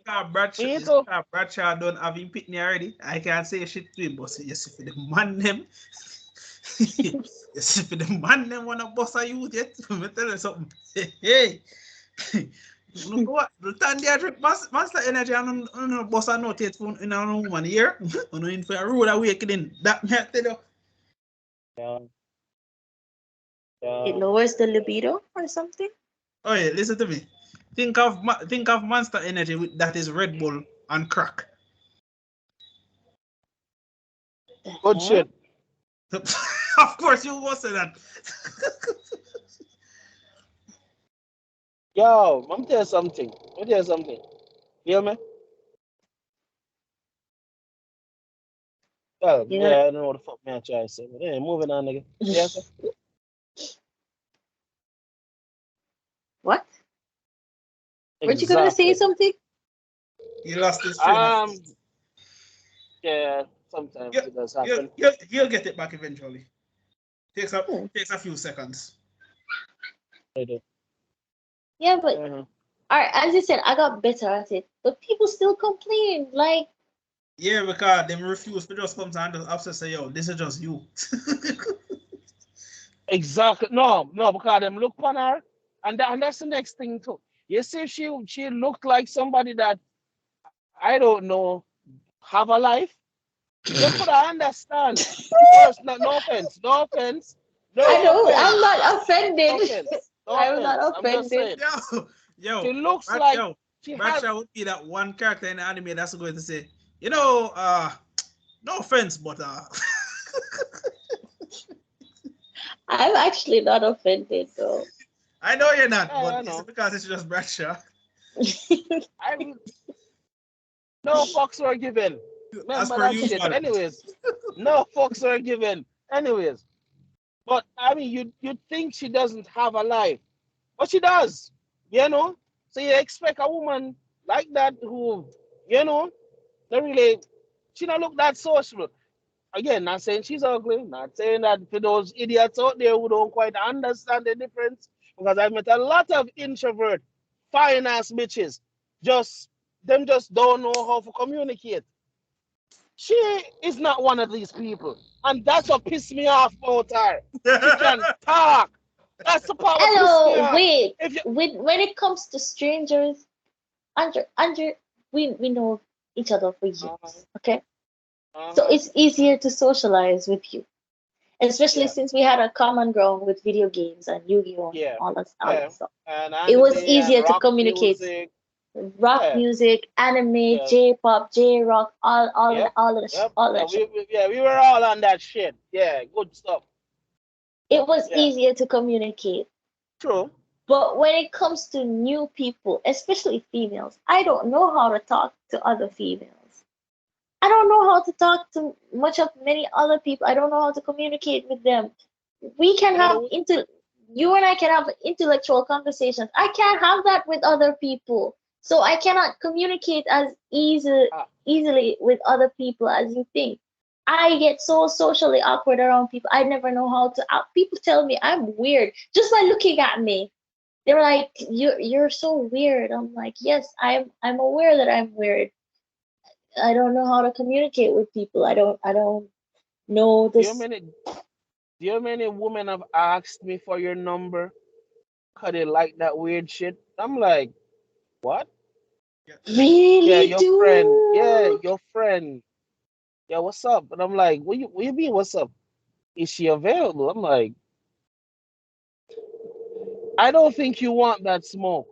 Bradshaw don't have him pitney already. I can't say shit to him, but say, you see for the man them. You see for the man them wanna boss a youth yet. Let me tell you something. Hey. You know what? The time they drink Monster Energy and boss a note yet in a woman here. You know, in for a rude awakening. That me I tell you.
It lowers the libido or something.
Oh yeah, listen to me. Think of Monster Energy that is Red Bull and crack.
Good shit.
Of course you will say that.
Yo, I'm tell you something. You hear me? Well,
Yeah.
yeah, I don't know what the fuck me I try to say. But hey, moving on, nigga. Yes, sir.
What? Weren't you gonna say something?
He lost his train.
Yeah, sometimes it does happen.
He'll get it back eventually. Takes a few seconds.
I do.
Yeah, but all right, as you said, I got better at it, but people still complain. Like,
yeah, because them refuse to just come and just upset say, yo, this is just you.
Exactly. No, because them look on her, and that's the next thing too. You see, she looked like somebody that I don't know have a life. You could understand. First, no offense.
I don't. I'm not offended. I'm not offended.
Yo,
she looks like she
Bradshaw would be that one character in the anime that's going to say, you know, no offense, but
I'm actually not offended though.
I know you're not, but it's because it's just Bradshaw.
No fucks were given. Remember that shit. Anyways, no fucks were given. Anyways, but I mean, you think she doesn't have a life, but she does. You know, so you expect a woman like that who, you know, not really, she don't look that social. Again, not saying she's ugly, not saying that for those idiots out there who don't quite understand the difference, because I've met a lot of introvert, fine ass bitches, just don't know how to communicate. She is not one of these people, and that's what pissed me off about her. She can talk. That's the part that pissed me off.
Wait. When it comes to strangers, Andrew, we know each other for years, okay? So it's easier to socialize with you, especially since we had a common ground with video games and Yu-Gi-Oh! And all that stuff. It was easier to communicate.
Music.
Rock music, anime, J-pop, J-rock, all of that shit.
We were all on that shit. Yeah, good stuff.
It was easier to communicate.
True.
But when it comes to new people, especially females, I don't know how to talk to other females. I don't know how to talk to much of many other people. I don't know how to communicate with them. We can have you and I can have intellectual conversations. I can't have that with other people. So I cannot communicate as easily with other people as you think. I get so socially awkward around people. I never know how to. People tell me I'm weird just by looking at me. They're like, "You're so weird." I'm like, "Yes, I'm aware that I'm weird. I don't know how to communicate with people. I don't know this."
Do you know many women have asked me for your number because they like that weird shit? I'm like, what?
Really?
Yeah, your friend. Yeah, your friend. Yeah, what's up? And I'm like, what you mean, what's up? Is she available? I'm like, I don't think you want that smoke.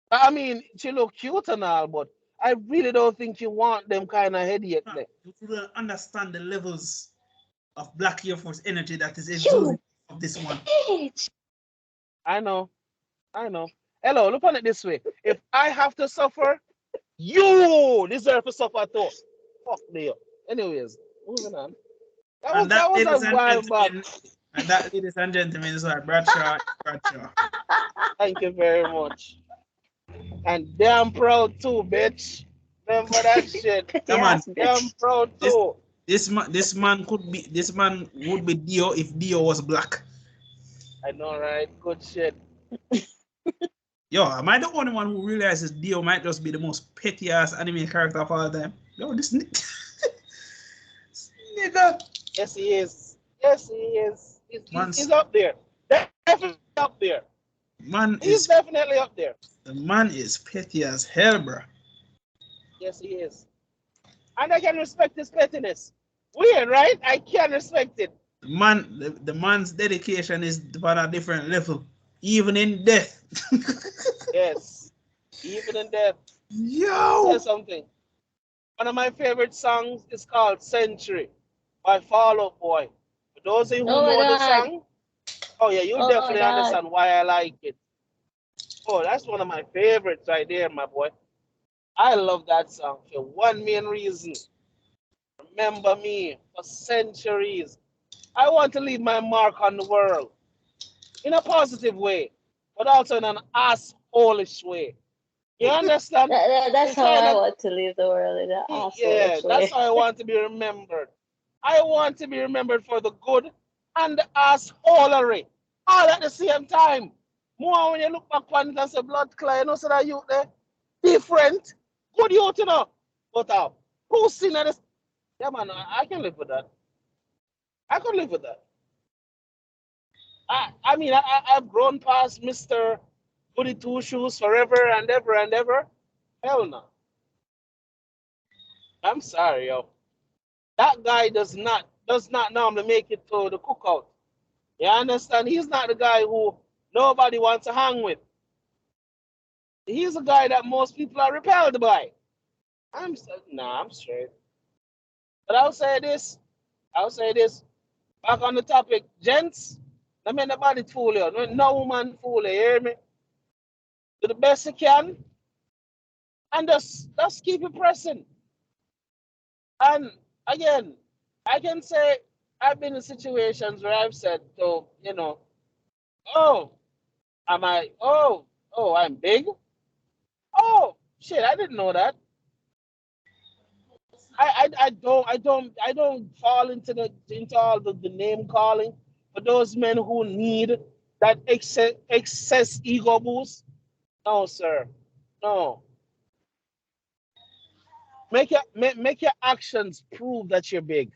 I mean, she look cute and all, but I really don't think you want them kind of headache there.
You don't understand the levels of Black Air Force energy that is exuding of this one.
I know. Hello, look on it this way. If I have to suffer, you deserve to suffer too. Fuck you. Anyways, moving on. That was a wild man.
And that, ladies and gentlemen, is like Bradshaw.
Thank you very much. And damn proud too, bitch. Remember that shit?
Come on.
Yeah, I'm proud too.
This man would be Dio if Dio was black.
I know, right? Good shit.
Yo, am I the only one who realizes Dio might just be the most petty ass anime character of all time? Yo, this nigga.
Yes, he is. Yes, he is. He's up there. Definitely up there. He's definitely up there.
The man is petty as hell, bro.
Yes, he is. And I can respect his pettiness. Weird, right? I can respect it.
The man's dedication is on a different level, even in death.
Yes, even in death.
Yo,
Say something. One of my favorite songs is called "Century" by Fall Out Boy. For those of you who know the song, oh yeah, you definitely understand why I like it. Oh, that's one of my favorites right there, my boy. I love that song for one main reason. Remember me for centuries. I want to leave my mark on the world in a positive way, but also in an asshole-ish way. You understand?
That's how I want to leave the world, in an asshole-ish way.
That's how I want to be remembered. I want to be remembered for the good and the assholery all at the same time. More when you look back on it and say blood clot, you know, so that you there different. Good youth, you know. But who's seen this? Yeah, man, I can live with that. I can live with that. I mean, I've grown past Mr. Goody Two Shoes forever and ever and ever. Hell no. I'm sorry, yo. That guy does not normally make it to the cookout. You understand? He's not the guy who nobody wants to hang with. He's a guy that most people are repelled by. I'm straight. But I'll say this. Back on the topic, gents. Don't make nobody fool you. No woman fool you. Hear me? Do the best you can, and just keep it pressing. And again, I can say I've been in situations where I've said, so you know, oh, I'm big. Oh shit, I didn't know that. I don't fall into all the name calling for those men who need that excess ego boost. No, sir. No. Make your actions prove that you're big.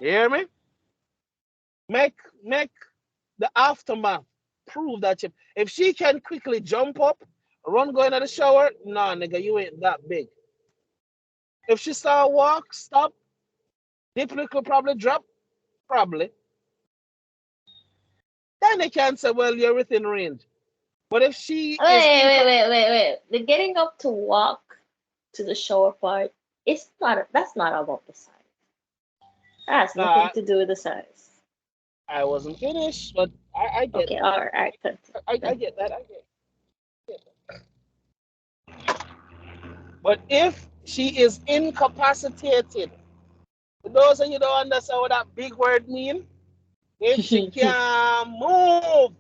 You hear me? Make the aftermath prove that you. If she can quickly jump up, run going to the shower, nah, nigga, you ain't that big. If she start walk, stop, nipple could probably drop, probably. Then they can say, well, you're within range. But if she
wait. The getting up to walk to the shower part, that's not about the size. That has nothing to do with the size.
I wasn't finished, but I get
okay, all right.
I get that. I get that. But if she is incapacitated, for those of you don't understand what that big word means, if she can't move,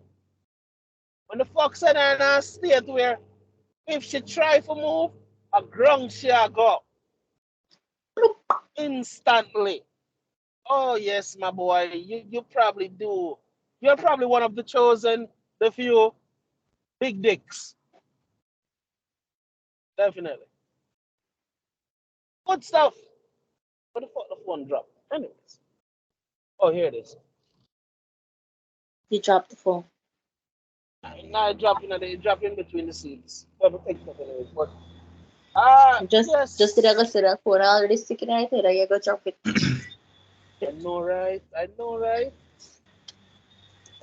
when the fox in a state where if she try to move, a ground she'll go instantly. Oh yes, my boy, you probably do. You're probably one of the chosen, the few big dicks. Definitely. Good stuff. Where the fuck the phone dropped? Anyways. Oh, here it is.
You dropped the phone.
Now it dropped in between the seats. Whoever takes it anyways. But
just did I go to the phone already sticking right there, you go drop it.
I know, right?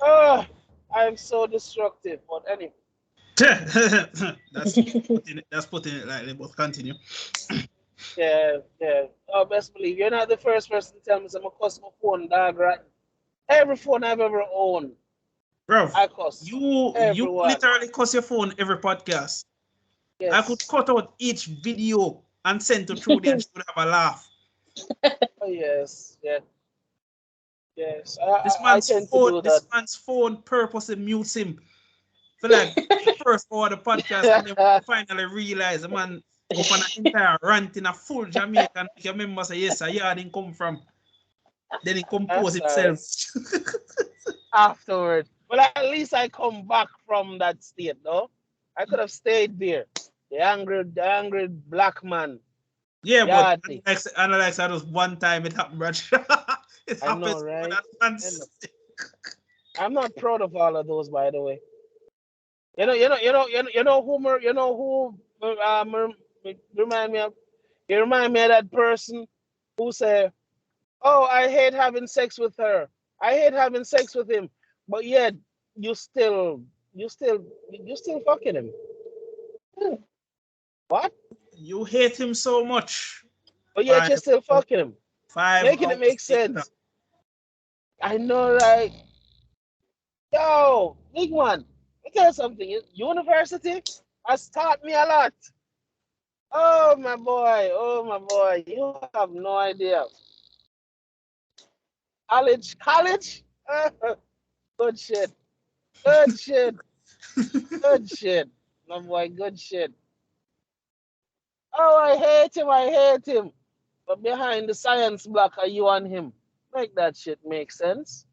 Oh, I'm so destructive, but anyway.
that's putting it lightly, but continue.
Yeah. Oh, best believe you're not the first person to tell me I'm a cuss my phone, dog, right? Every phone I've ever owned,
bro,
I cuss.
You literally cuss your phone every podcast.
Yes.
I could cut out each video and send to Trudy and she would have a laugh.
Oh, yes.
This man's phone purposely mutes him. For like the first hour of the podcast and then finally realize the man Up on an entire rant in a full Jamaican. If you remember, say, yes, sir, yeah, didn't come from. Then he composed himself.
Afterward. Well, at least I come back from that state, though. I could have stayed there. The angry black man.
Yeah, but analyze that was one time it happened, bro. It
I
happens
know, right?
once.
I'm not proud of all of those, by the way. You know who remind me of? You remind me of that person who said, "Oh, I hate having sex with her. I hate having sex with him," but yet you still fucking him. What?
You hate him so much.
But yet you're still fucking him.
5
Making it make sense. I know, right? Yo, big one. Let me tell you something. University has taught me a lot. Oh my boy. You have no idea. College? Good shit. Good shit. My boy, good shit. Oh, I hate him. But behind the science block are you and him? Make that shit make sense.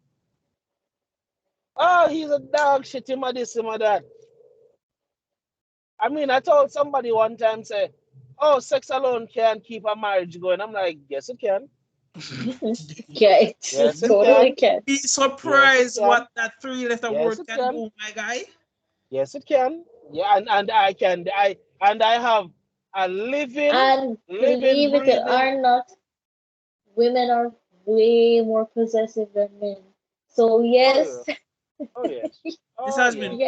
Oh, he's a dog shit, him or this, him or that. I mean, I told somebody one time, say, oh, sex alone can't keep a marriage going. I'm like, yes, it can.
Okay, yes, totally can.
Be surprised what that 3-letter word can do, my guy.
Yes, it can. Yeah, and I can. I have a living.
And believe
breathing.
it or not, women are way more possessive than men. So yes.
Oh yes.
This has been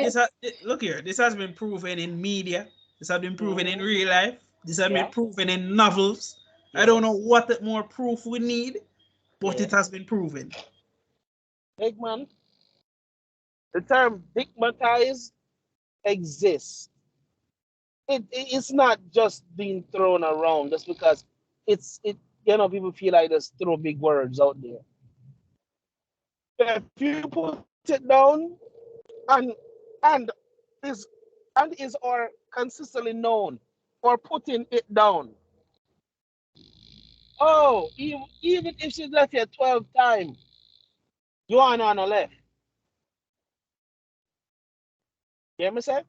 look here. This has been proven in media. This has been proven in real life. This has been proven in novels. Yes. I don't know what more proof we need, but it has been proven.
Big man. The term stigmatized exists. It's not just being thrown around just because people feel like just throw big words out there. If you put it down and is or consistently known for putting it down. Oh, even if she left you 12 times, you are on a left. You hear me say?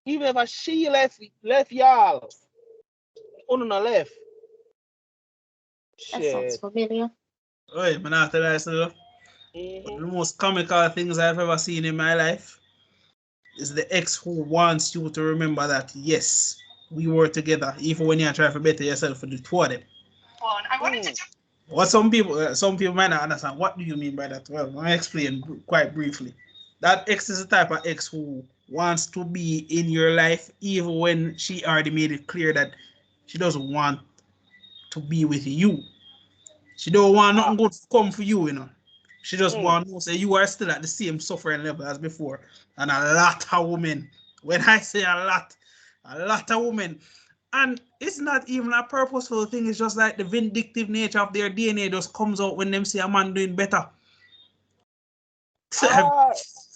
Even if she left y'all on the left.
That sounds familiar.
Wait, man, after that, so the most comical things I've ever seen in my life is the ex who wants you to remember that, yes, we were together, even when you're trying to better yourself for the two of them. What some people might not understand. What do you mean by that? Well, let me explain quite briefly. That ex is the type of ex who wants to be in your life even when she already made it clear that she doesn't want to be with you. She don't want nothing good to come for you, you know. She just want to say you are still at the same suffering level as before. And a lot of women, when I say a lot of women, and it's not even a purposeful thing, it's just like the vindictive nature of their DNA just comes out when them see a man doing better.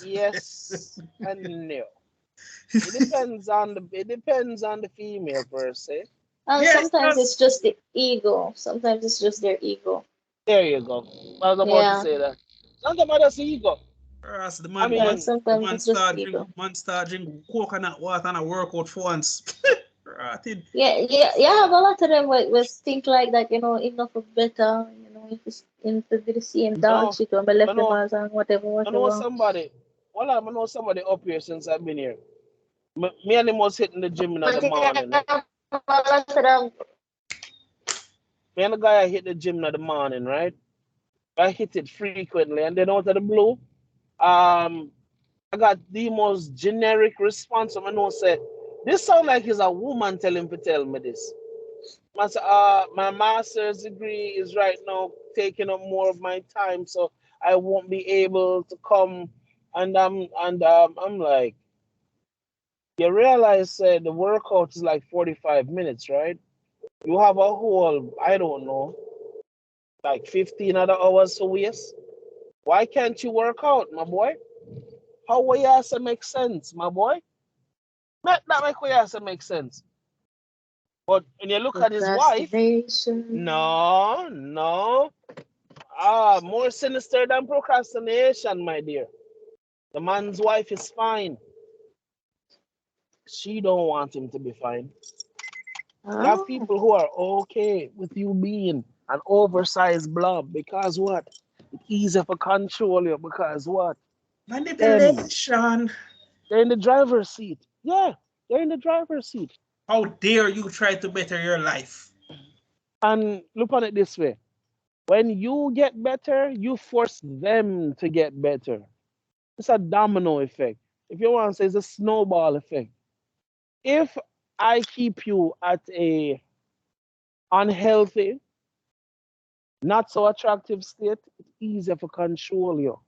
Yes and no. It depends on the female per se.
Sometimes it's just the ego. Sometimes it's just their ego.
There you go. I was about to say that. Sometimes it's ego.
The man, sometimes man start drinking coconut water and a workout for once.
Yeah, I have a lot of them with think like that, enough of better, if it's be the same dog shit or my left them and whatever.
I know somebody up here since I've been here. Me and him was hitting the gym in the morning. Me and the guy I hit the gym in the morning, right? I hit it frequently, and then out of the blue, I got the most generic response. I know say, this sound like he's a woman telling to tell me this. My master's degree is right now taking up more of my time, so I won't be able to come. And I'm like, you realize the workout is like 45 minutes, right? You have a whole, I don't know, like 15 other hours to waste. Why can't you work out, my boy? How will you make sense, my boy? That make sense. But when you look at his wife, no. More sinister than procrastination, my dear. The man's wife is fine. She don't want him to be fine. You have people who are okay with you being an oversized blob because what? It's easier for control you because what?
Manipulation.
They're in the driver's seat. Yeah, they're in the driver's seat.
How dare you try to better your life?
And look on it this way. When you get better, you force them to get better. It's a domino effect. If you want to say it's a snowball effect. If I keep you at a unhealthy, not so attractive state, it's easier to control you.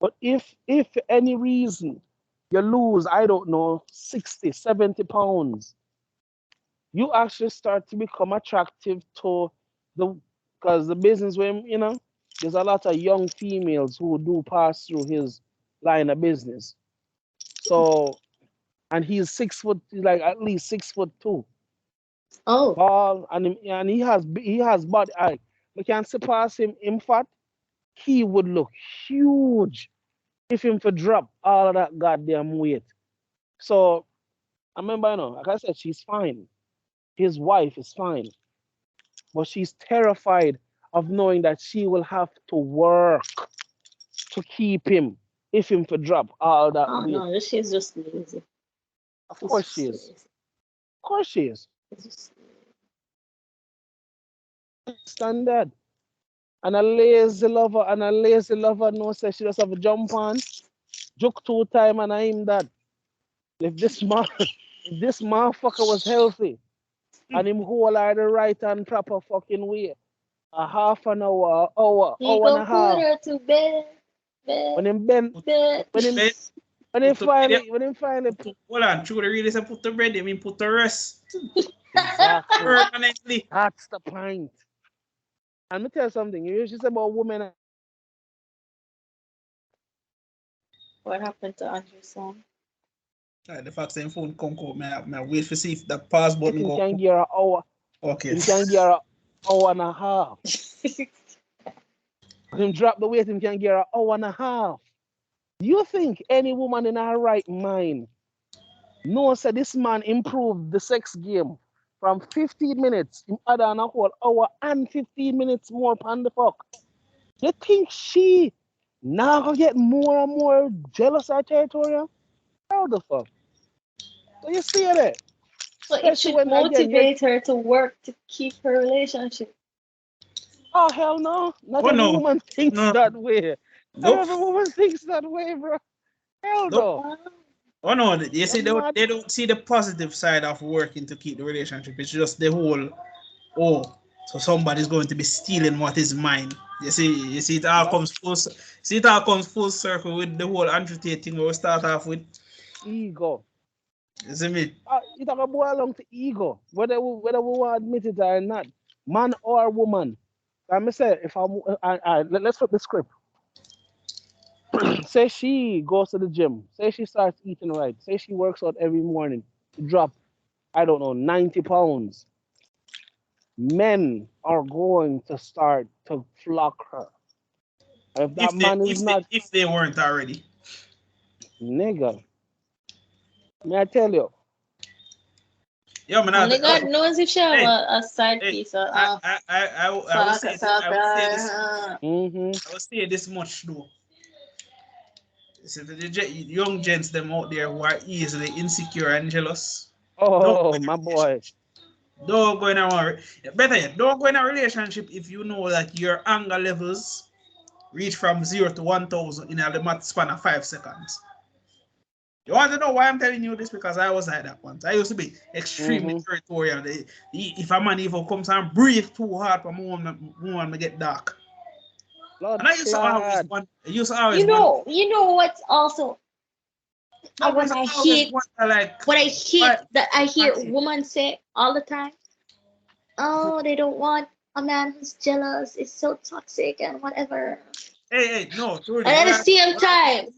But if for any reason you lose, I don't know, 60, 70 pounds, you actually start to become attractive to because the business where, there's a lot of young females who do pass through his line of business. So, and he's 6 foot, like at least 6'2".
Oh.
Ball, and he has body. We can surpass him in fat. He would look huge if him for drop all of that goddamn weight. So I remember, like I said, she's fine. His wife is fine, but she's terrified of knowing that she will have to work to keep him if him for drop all that weight.
No, she's just lazy.
Of course she is. Of course she is. Standard. And a lazy lover knows that she just have a jump on, joke 2 times, and I'm that. If this motherfucker was healthy and him hold her the right and proper fucking way, a half an hour and a half.
Put her to bed.
When him finally
hold on, true the really say put the bread, I mean put the rest.
Exactly.
Permanently.
That's the point. And me tell you something, you usually say about women.
What happened to Andrew's son?
The fact saying phone come out, may wait to see if the pause button
You
go.
can get an hour.
Okay.
You can get an hour and a half. When him drop the weight, you can get an hour and a half. Do you think any woman in her right mind knows that this man improved the sex game from 15 minutes in other than a whole hour and 15 minutes more on the fuck? You think she now gonna get more and more jealous or territorial? How the fuck? So you see that?
So it should motivate her to work to keep her relationship.
Oh hell no! Not every woman thinks that way. Not every woman thinks that way, bro. Hell no.
Oh no, you see, they don't see the positive side of working to keep the relationship. It's just the whole, so somebody's going to be stealing what is mine. You see, it all comes full circle with the whole Andrew Tate thing we start off with.
Ego.
You see me?
It all boil along to ego, whether we want to admit it or not, man or woman. I say let's flip the script. Say she goes to the gym. Say she starts eating right. Say she works out every morning to drop, I don't know, 90 pounds. Men are going to start to flock her.
If they weren't already.
Nigga. May I tell you?
Yeah, man. Only God knows if she have a side piece.
I would say this much though. So the young gents them out there who are easily insecure and jealous.
Oh, my boy.
Don't go in a relationship if you know that your anger levels reach from 0 to 1,000 in the span of 5 seconds. You want to know why I'm telling you this? Because I was like that once. I used to be extremely territorial. If a man even comes and breathe too hard for me want to get dark.
Lord,
and I used to always want.
You know what's also. What I hate that I hear women say all the time. Oh, they don't want a man who's jealous. It's so toxic and whatever.
Hey, no.
And at the same time,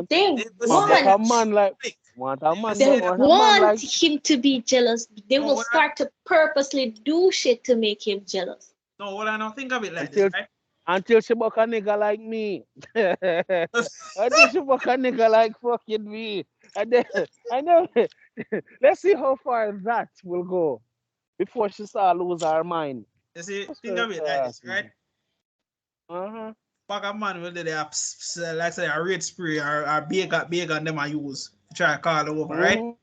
they want.
A man like Want a man,
They
want a man
want
like
him to be jealous. They
No,
will
what
start to purposely do shit to make him jealous.
no, what I don't think of it like
until
this, right?
until she buck a nigga like me. Until she buck a nigga like fucking me. And then I know let's see how far that will go before she start lose her mind.
You see,
What's
think
her
of it like
ass,
this, right?
man? Uh-huh.
Fuck a man will do the like say a red spray or bacon them I use to try to call her over, right?
Mhm.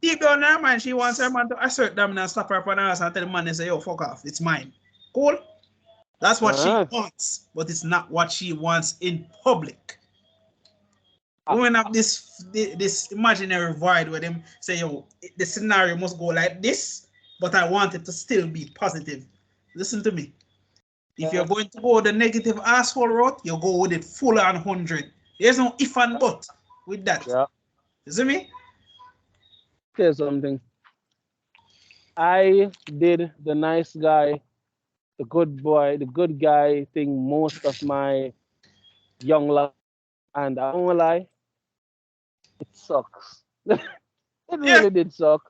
Deep down in her mind, she wants her man to assert dominance and slap her upon her ass and tell the man and say, yo, fuck off, it's mine. Cool? That's what she
Uh-huh.
wants, but it's not what she wants in public.
Ah.
Women have this imaginary void where them say, yo, the scenario must go like this, but I want it to still be positive. Listen to me. If you're going to go the negative asshole route, you go with it full on 100. There's no if and but with that.
Yeah.
You see me?
Tell you something. I did the nice guy, the good boy, the good guy thing most of my young life. And I won't lie, it sucks. It
Yeah.
really did suck.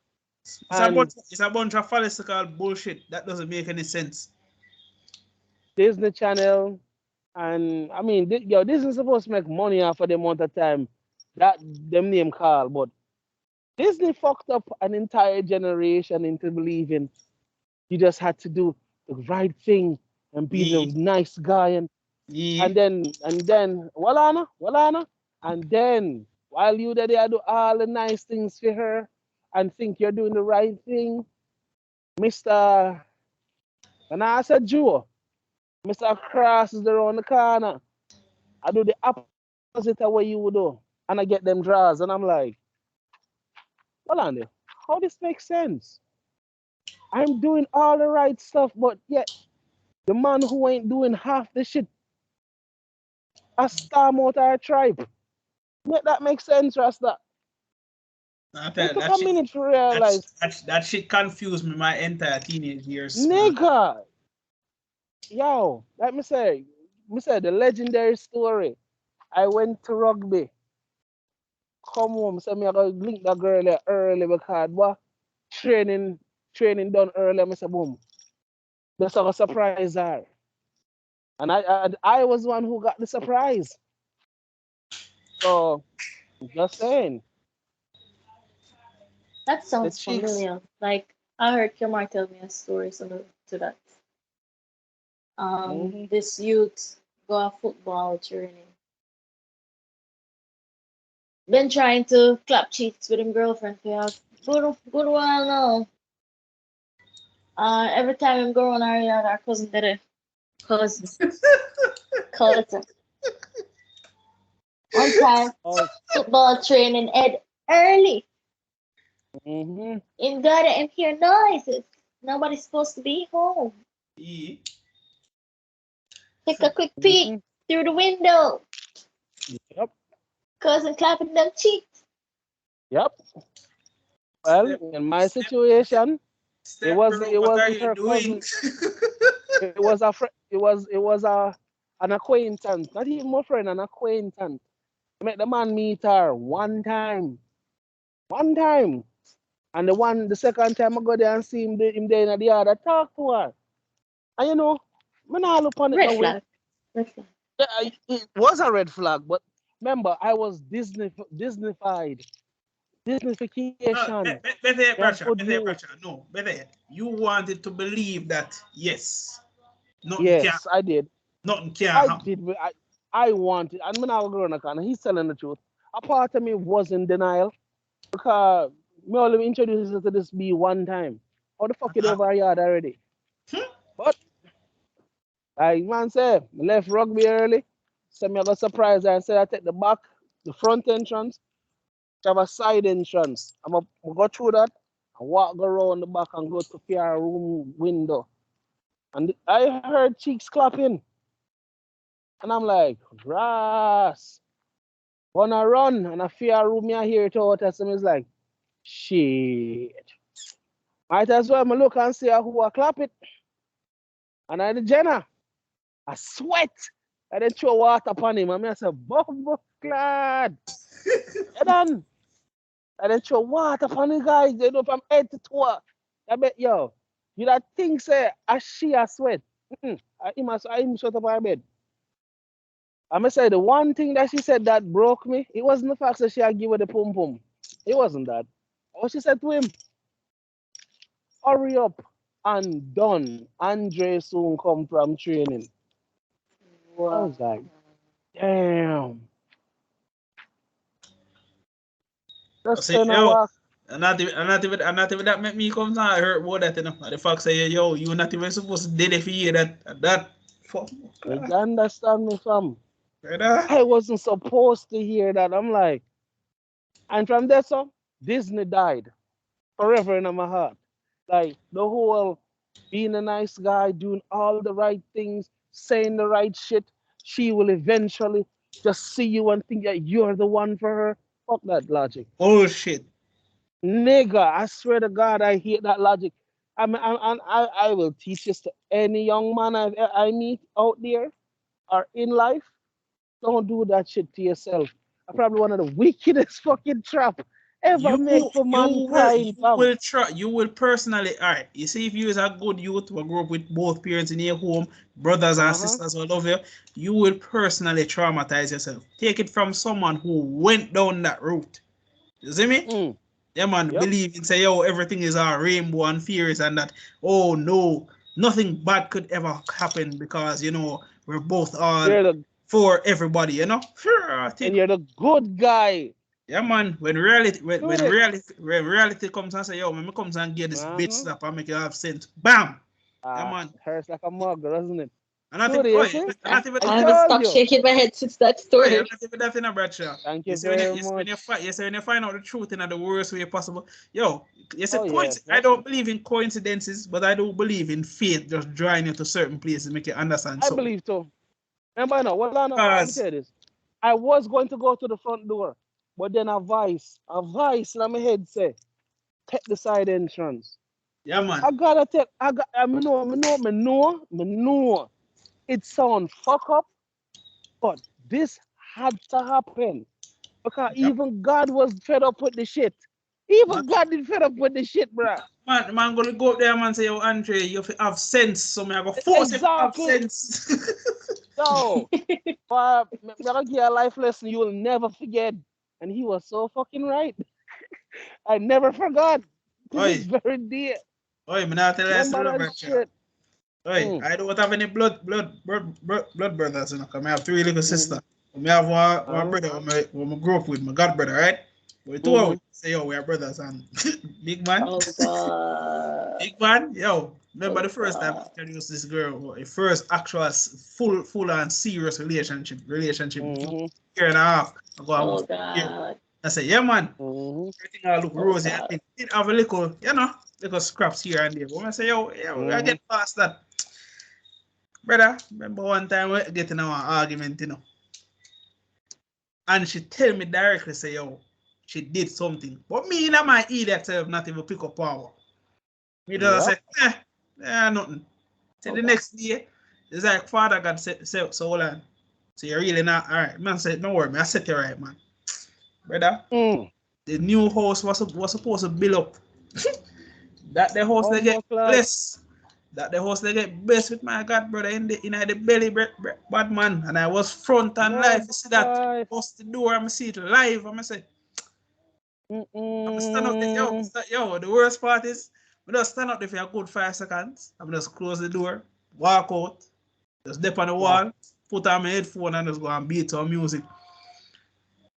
And
It's a bunch of fallacical bullshit. That doesn't make any sense.
Disney Channel, and I mean, Disney supposed to make money off of the amount of time that them name call, but Disney fucked up an entire generation into believing you just had to do the right thing and be the
Yeah.
nice guy and then Walana, and then while you there they do all the nice things for her and think you're doing the right thing, Mr. And I said Joe, Mr. Cross is around the corner. I do the opposite of what you would do. And I get them draws and I'm like, Walana, how this makes sense? I'm doing all the right stuff, but yet the man who ain't doing half the shit a storm out our tribe. Make that make sense, Rasta? It took a minute to realize,
that shit confused me my entire teenage years, man.
nigga, yo, let me say the legendary story. I went to rugby, come home, so me I go link that girl there early because what training done early. I say boom, just a surprise her, and I was the one who got the surprise. So just saying,
That
the
sounds
cheeks.
familiar. Like I heard Kamar tell me a story similar to that.
Mhm.
This youth go a football training. Been trying to clap cheeks with him girlfriend for a good while now. Every time him go on our yard, our cousin did it. Cousin. One time,
Oh,
football training ed early.
mhm.
Him got it and hear noises. Nobody's supposed to be home.
Yeah.
Take a quick peek
Mhm.
through the window.
Yep.
Cousin clapping them cheeks.
Yep. Well,
Step,
in my
step,
situation,
step, bro.
it
What are
wasn't
you
her
doing?
cousin. It was a it was a an acquaintance, not even my friend, an acquaintance. I met the man meet her one time, and the second time I go there and see him there in the yard, I talk to her, and you know, me not look on it
Red
no way.
flag. Red flag.
Yeah, it was a red flag, but remember, I was Disneyfied, Disneyfication.
Better yet,
Me have
Bracha.
good
Better yet,
youth.
Bracha. No, better yet. You wanted to believe that, yes, nothing can,
Yes, I did.
nothing can
I
happen.
did. I wanted, and when I was growing up, and he's telling the truth. A part of me was in denial because me only introduced her to this bee one time. How the fuck it
Uh-huh.
over a yard already? But like man said, I left rugby early. So me I got surprised and said I take the front entrance, to have a side entrance. I'm going go through that and walk around the back and go to PR room window. And I heard cheeks clapping. And I'm like, Ras, wanna run? And I fear room I hear it out. And it's like, shit. Might as well me look and see who I clap it. And I the Jenna, I sweat. And then throw water upon him. And I say, Buff, glad. You done. And then throw water upon the guys, they know from head to toe. I bet yo, you that think say as she a sweat. I him shut up her bed. I'm gonna say the one thing that she said that broke me, it wasn't the fact that she had give her the pum pum. It wasn't that. What she said to him, hurry up and done. Andre soon come from training. I was like, damn. Just
say,
turn and
yo,
walk.
and not even that make me come down hurt about that, you know. The fact say, yo, you not even supposed to did it for you that fuck.
You understand me, fam?
Brother.
I wasn't supposed to hear that. I'm like, and from there, so Disney died forever in my heart. Like the whole being a nice guy, doing all the right things, saying the right shit. She will eventually just see you and think that you're the one for her. Fuck that logic.
Bullshit.
Nigga, I swear to God, I hate that logic. I will teach this to any young man I meet out there or in life. Don't do that shit to yourself. I'm probably one of the wickedest fucking trap ever made for mankind, fam.
You will personally, all right. You see, if you is a good youth who grew up with both parents in your home, brothers and sisters who love you, you will personally traumatize yourself. Take it from someone who went down that route. You see me? Yeah, man. Believe and say, yo, everything is a rainbow and fairies and that. Oh no, nothing bad could ever happen because you know we're both all for everybody. You know.
And you're the good guy.
Yeah, man. When reality comes and say, yo, when me comes and get this bitch slap and make you have sense, bam. Yeah, man.
Hurts like a mug, doesn't it?
I haven't stopped shaking my head since that story.
I'm not even that in a Bradshaw.
Thank you very much.
When you find out the truth in the worst way possible. Yo, I don't believe in coincidences, but I do believe in fate just drawing you to certain places, make you understand something.
I believe so. Remember now, well, let me tell you this. I was going to go to the front door, but then a voice in my head say, take the side entrance.
Yeah, man.
I know. It sound fuck up, but this had to happen. Because even God was fed up with the shit. Even God did fed up with the shit, bro.
Man, gonna go up there, man, say, yo, Andre, you have sense, so me I go force him to have sense.
No. I'm gonna give you a life lesson you will never forget. And he was so fucking right. I never forgot. This is very dear.
Oi, me not tell you that shit. Oi, I don't have any blood brothers, you know, because I have 3 little sisters. I have one brother who I grew up with, my god brother, right? We 2 of us say, yo, we are brothers, and big man.
Oh, God.
Big man, yo, remember the first time I introduced this girl, the first actual full and serious relationship, 1.5 years and a half.
Oh, God.
I said, yeah, man. Everything I look rosy. I did have a little, you know, little scraps here and there. But when I say, yo, I get past that. Brother, remember one time we get in our argument, you know. And she tell me directly, say, yo, she did something. But me and my idiot self not even pick up power. Me just say, nothing. So the next day, it's like Father God said, so hold on. So you're really not, all right. Man said, don't worry, I set you right, man. Brother, the new house was supposed to build up. That the house they get blessed. That the house they get blessed with my God, brother, in the belly, bad man. And I was front and live. You see that? Bust the door, I'm see it live. I'm say, I'm stand up there, yo, the worst part is, we just stand up there for a good 5 seconds. I'm just close the door, walk out, just dip on the wall, put on my headphone and just go and beat some music.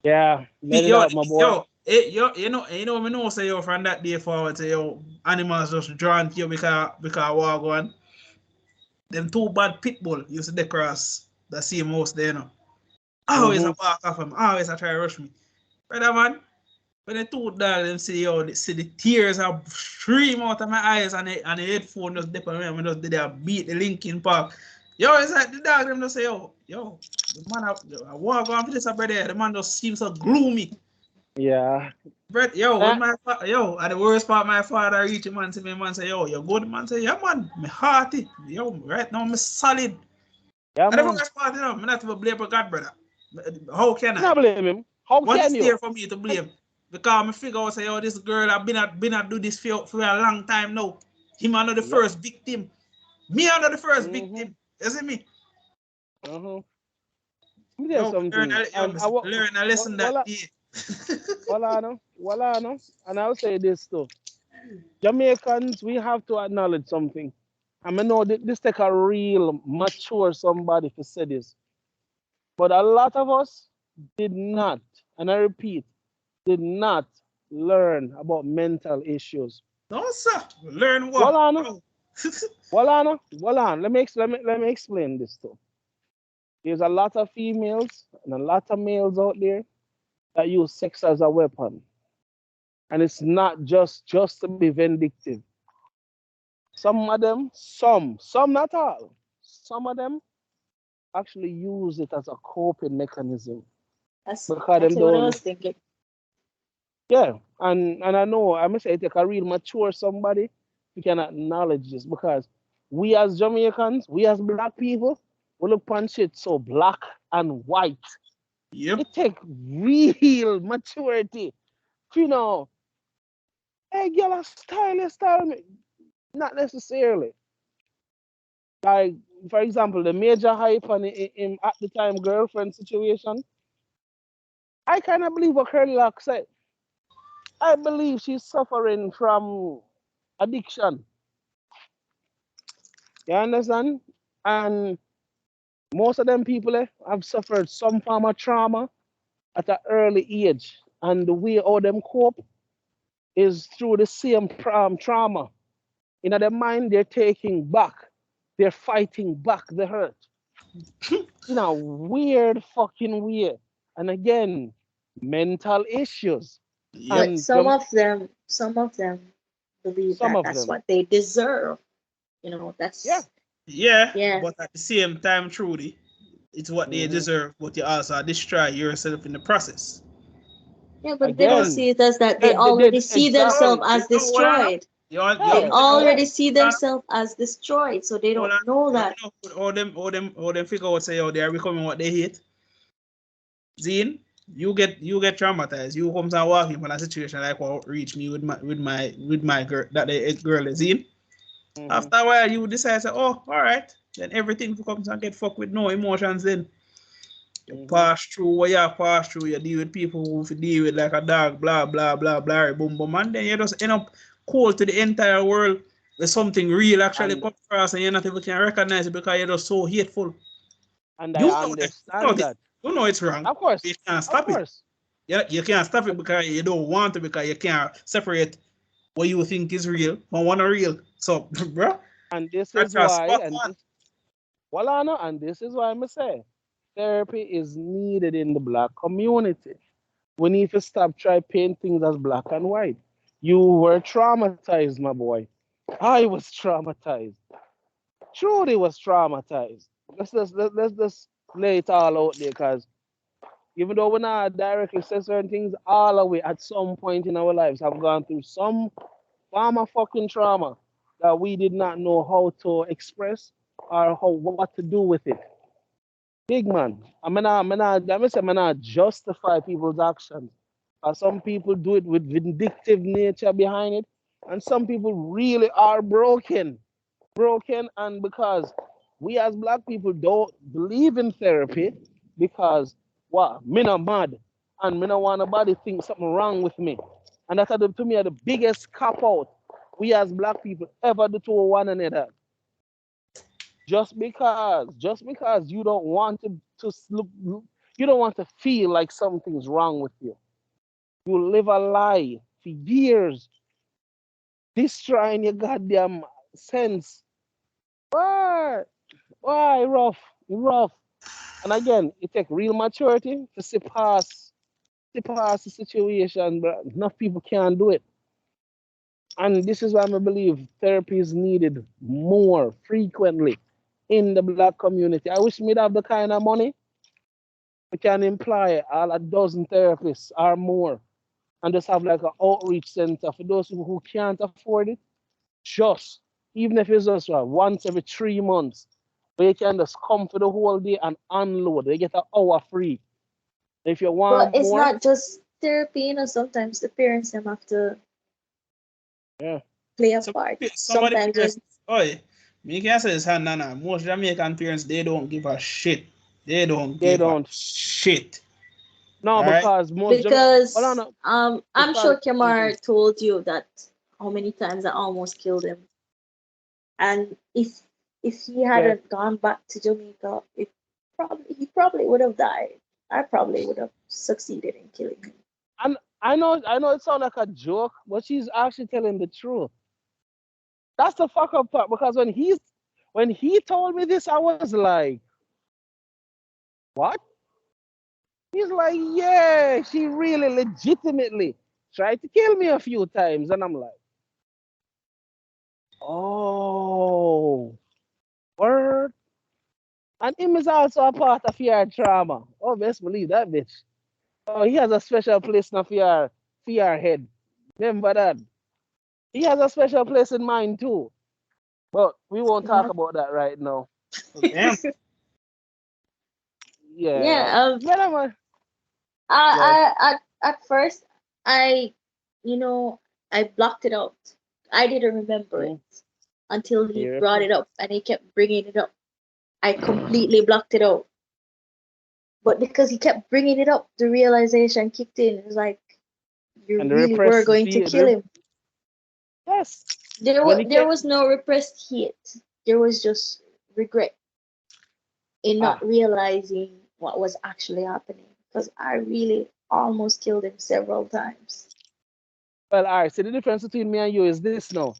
Yeah, let it out, my boy.
You know, say yo from that day forward, say yo, animals just drawn to you because walk on. Them 2 bad pit bull used to cross the same house there, you know. Always a walk off him, always a try to rush me. Brother man, when the 2 dogs them see the tears are stream out of my eyes and the headphone just dip on me and just did they beat the Linkin Park. Yo, it's like the dog them just say, yo, the man I walk on for this brother, the man just seems so gloomy.
Yeah.
Brett, when and the worst part my father reach him man to me, man say, yo, you good? Man say, yeah man, me hearty. Yo, right now me solid.
Yeah,
and the worst part, I'm not even blame God, brother. How can I?
Not blame him. How
what
can
is
you?
there for me to blame? because I figure out say, oh, this girl I've been at do this for a long time now. Him not the first victim. Me not the first victim. You see me?
Something.
Learn a lesson that day.
And I'll say this too. Jamaicans, we have to acknowledge something. I mean, know this take a real mature somebody to say this. But a lot of us did not, and I repeat, did not learn about mental issues.
No, sir. Learn what?
Let me explain this too. There's a lot of females and a lot of males out there that use sex as a weapon. And it's not just to be vindictive. Some of them, some not all, some of them actually use it as a coping mechanism.
That's what I was thinking.
Yeah, and I know, I must say, take a real mature somebody who can acknowledge this, because we as Jamaicans, we as black people, we look upon shit so black and white.
Yep.
It take real maturity. You know, hey, girl, style me. Not necessarily. Like, for example, the major hype on him at the time girlfriend situation, I kind of believe what Curly Lock said. I believe she's suffering from addiction. You understand? And most of them people have suffered some form of trauma at an early age. And the way how them cope is through the same trauma. In their mind, they're taking back. They're fighting back the hurt. In a weird fucking way. And again, mental issues.
Yep.
And some of them believe that's what they deserve. You know, that's
yeah. But at the same time, truly, it's what they deserve, but you also destroy yourself in the process.
Yeah, but they don't see it as that. They already see themselves as destroyed. They already see themselves as destroyed, so they don't know that.
All them figure out say, oh, they are becoming what they hate. Zine, you get traumatized. You come and walk in a situation like what reached me with my girl, that the girl is in. After a while, you decide, say, oh, all right. Then everything comes and get fucked with no emotions. Then you pass through what you pass through. You deal with people who deal with like a dog, blah blah blah blah, boom boom, and then you just end up cold to the entire world. There's something real actually come across, and you not even can recognize it because you're just so hateful.
And I understand that.
You know it's wrong.
Of course.
You can't stop it. You can't stop it because you don't want to, because you can't separate what you think is real from what not real. So, bro.
And this is why, and this is why I'm say therapy is needed in the black community. We need to stop trying to paint things as black and white. You were traumatized, my boy. I was traumatized. Trudy was traumatized. Let's just lay it all out there, because even though we're not directly say certain things, all of we at some point in our lives have gone through some form of fucking trauma that we did not know how to express or what to do with it. Big man, I'm not justify people's actions. Some people do it with vindictive nature behind it, and some people really are broken, and because we as black people don't believe in therapy, because me not mad, and me not want nobody think something wrong with me, and that's to me the biggest cop out we as black people ever do to one another. Just because you don't want to look, you don't want to feel like something's wrong with you. You live a lie for years, destroying your goddamn sense. Why rough? And again, it takes real maturity to see past the situation, but enough people can't do it. And this is why I believe therapy is needed more frequently in the black community. I wish we'd have the kind of money we can employ all a dozen therapists or more, and just have like an outreach center for those who can't afford it. Just, even if it's just once every 3 months, where you can just come for the whole day and unload. They get an hour free. If you want
it's
more,
not just therapy, you know, sometimes the parents them have to play a part.
Somebody
Sometimes
parents, oi, me can say this, Nana. Most Jamaican parents, they don't give a shit. They don't give a shit.
No,
right?
because
because I'm
because-
sure Kamar told you that how many times I almost killed him. And if he hadn't gone back to Jamaica, he probably would have died. I probably would have succeeded in killing him.
And I know it sounds like a joke, but she's actually telling the truth. That's the fuck up part, because when he told me this, I was like, what? He's like, yeah, she really legitimately tried to kill me a few times. And I'm like, oh, word. And him is also a part of your trauma. Oh, best believe that bitch. Oh, he has a special place in your head. Remember that. He has a special place in mine too. But we won't talk about that right now.
Damn.
Yeah.
At first I blocked it out. I didn't remember it until he brought it up and he kept bringing it up. I completely blocked it out. But because he kept bringing it up, the realization kicked in. It was like, you really were going to kill him.
Yes.
There was no repressed hate. There was just regret in not realizing what was actually happening. Because I really almost killed him several times.
Well, all right. So the difference between me and you is this now.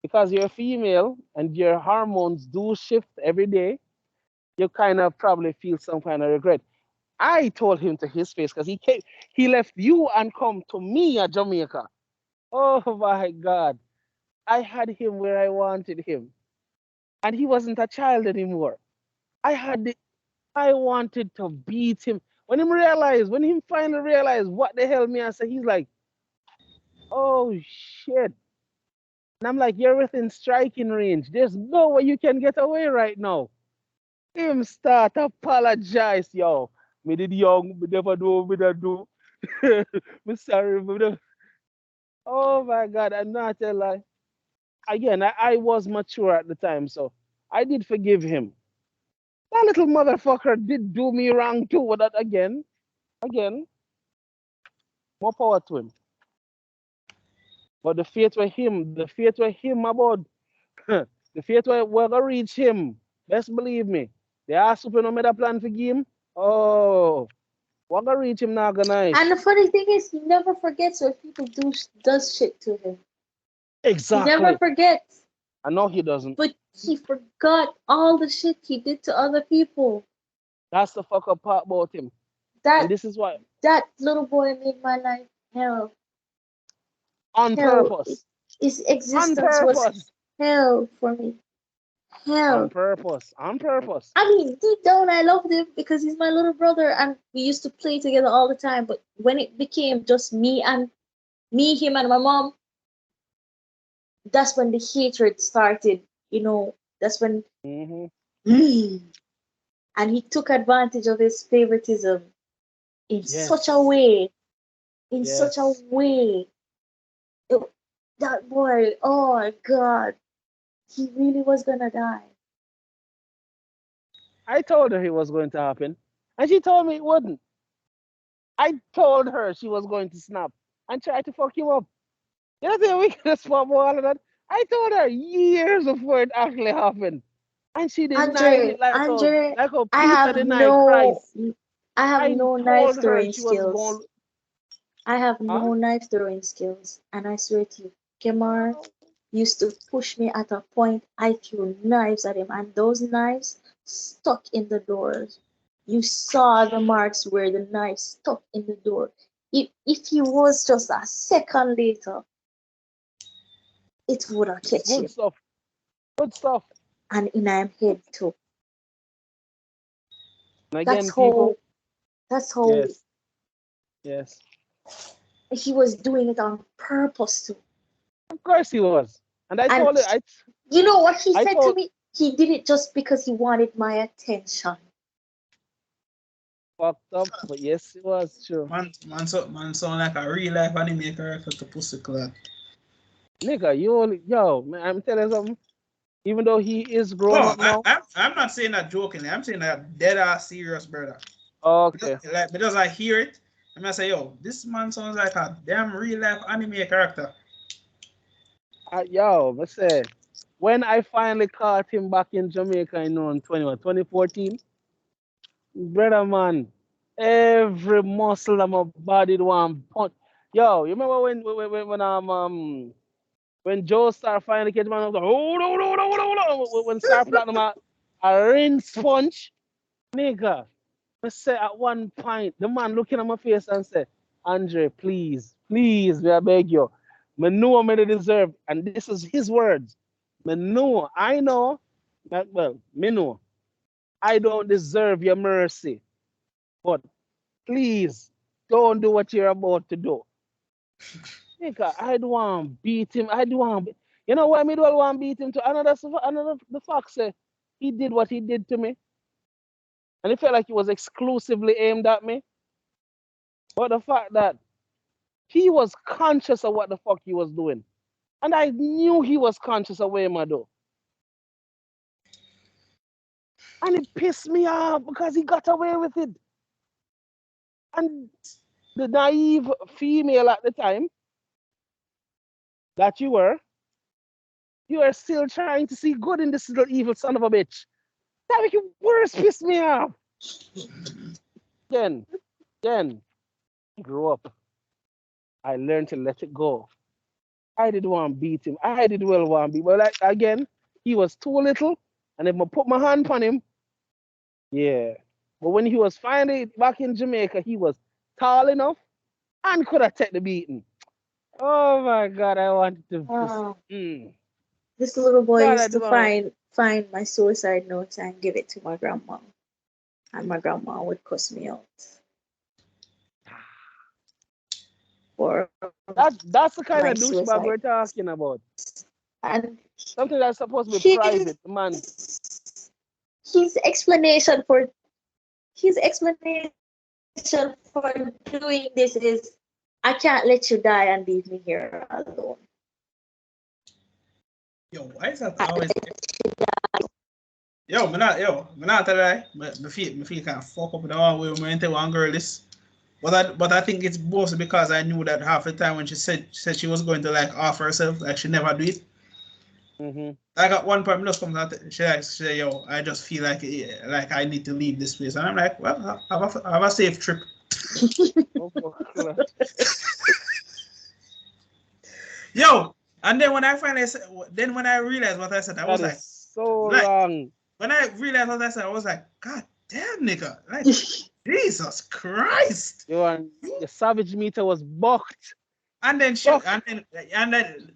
Because you're female and your hormones do shift every day, you kind of probably feel some kind of regret. I told him to his face because he left you and come to me at Jamaica. Oh my God. I had him where I wanted him. And he wasn't a child anymore. I wanted to beat him. When he finally realized what the hell me I said, he's like, oh shit. And I'm like, you're within striking range. There's no way you can get away right now. Him start apologize, yo. Me did young, me never do, me don't do. Me sorry, me never. Oh my God, I'm not a lie. Again, I was mature at the time, so I did forgive him. That little motherfucker did do me wrong too, but that again, more power to him. But the fate were him about, the fate were gonna reach him. Best believe me. They asked if no made a plan for him. Oh, we're gonna reach him now, nice.
And the funny thing is, he never forgets when people does shit to him.
Exactly.
He never forgets.
I know he doesn't.
But he forgot all the shit he did to other people.
That's the fuck up part about him.
And
this is why
that little boy made my life hell.
On purpose.
His existence was hell for me. Hell.
On purpose.
I mean, deep down, I loved him because he's my little brother, and we used to play together all the time. But when it became just him, and my mom, that's when the hatred started. You know, that's when. And he took advantage of his favoritism in such a way. Such a way. That boy, oh my God, he really was gonna die.
I told her it was going to happen, and she told me it wouldn't. I told her she was going to snap and try to fuck you up. You know the weakness for all of that? I told her years before it actually happened. And she denied it like a Peter denied Christ.
I have no knife throwing skills. I have no knife throwing skills. And I swear to you, Kemar used to push me at a point. I threw knives at him, and those knives stuck in the doors. You saw the marks where the knife stuck in the door. If he was just a second later, it would have catch him.
Good stuff.
And in him head too.
And again,
that's how.
Yes.
He was doing it on purpose too.
Of course he was. And I told her.
You know what he said to me? He did it just because he wanted my attention.
fucked up, but yes, it was true.
Man sound like a real life anime character to Pussy Cloud.
Nigga, man, I'm telling you something. Even though he is grown
Oh,
up now.
I'm not saying that jokingly. I'm saying that dead ass serious, brother.
Okay.
Because I hear it, I'm gonna say, yo, this man sounds like a damn real life anime character.
I say, when I finally caught him back in Jamaica in 2014, brother man, every muscle of my body one punch. Yo, you remember when Joe Star finally came man, I was like, hold on. When Star Platinum a rinse sponge, nigga. I say at one point, the man looking at my face and said, Andre, please, may I beg you. Me know me deserve, and this is his words. I know, me know, I don't deserve your mercy, but please don't do what you're about to do. Nigga, I don't want to beat him. You know why me don't want to beat him to another the fact say he did what he did to me. And it felt like he was exclusively aimed at me. But the fact that he was conscious of what the fuck he was doing. And I knew he was conscious of what he do. And it pissed me off because he got away with it. And the naive female at the time that you were still trying to see good in this little evil son of a bitch. That make you worse, piss me off. Then, grew up. I learned to let it go. I didn't want to beat him. I did well want to beat him. But again, he was too little. And if I put my hand on him, yeah. But when he was finally back in Jamaica, he was tall enough and could have taken the beating. Oh my God, I wanted to.
This little boy used to find my suicide notes and give it to my grandma. And my grandma would cuss me out. Or
that's the kind of douchebag we're talking about.
And
something that's supposed to be private, man.
His explanation for doing this is, I can't let you die and leave me here alone.
Yo, why is that always? Yo, me not tell you, me feel kind of fuck up with the one way me tell one girl this. But I think it's mostly because I knew that half the time when she said she was going to like offer herself, like she never do it.
Mm-hmm.
Like at one point, just comes out, she say, yo, I just feel like I need to leave this place, and I'm like, well, have a safe trip. Yo, and then when I realized what I said, I was like,
so long.
When I realized what I said, I was like, God damn, nigga, like Jesus Christ.
Yo, the savage meter was bucked.
And then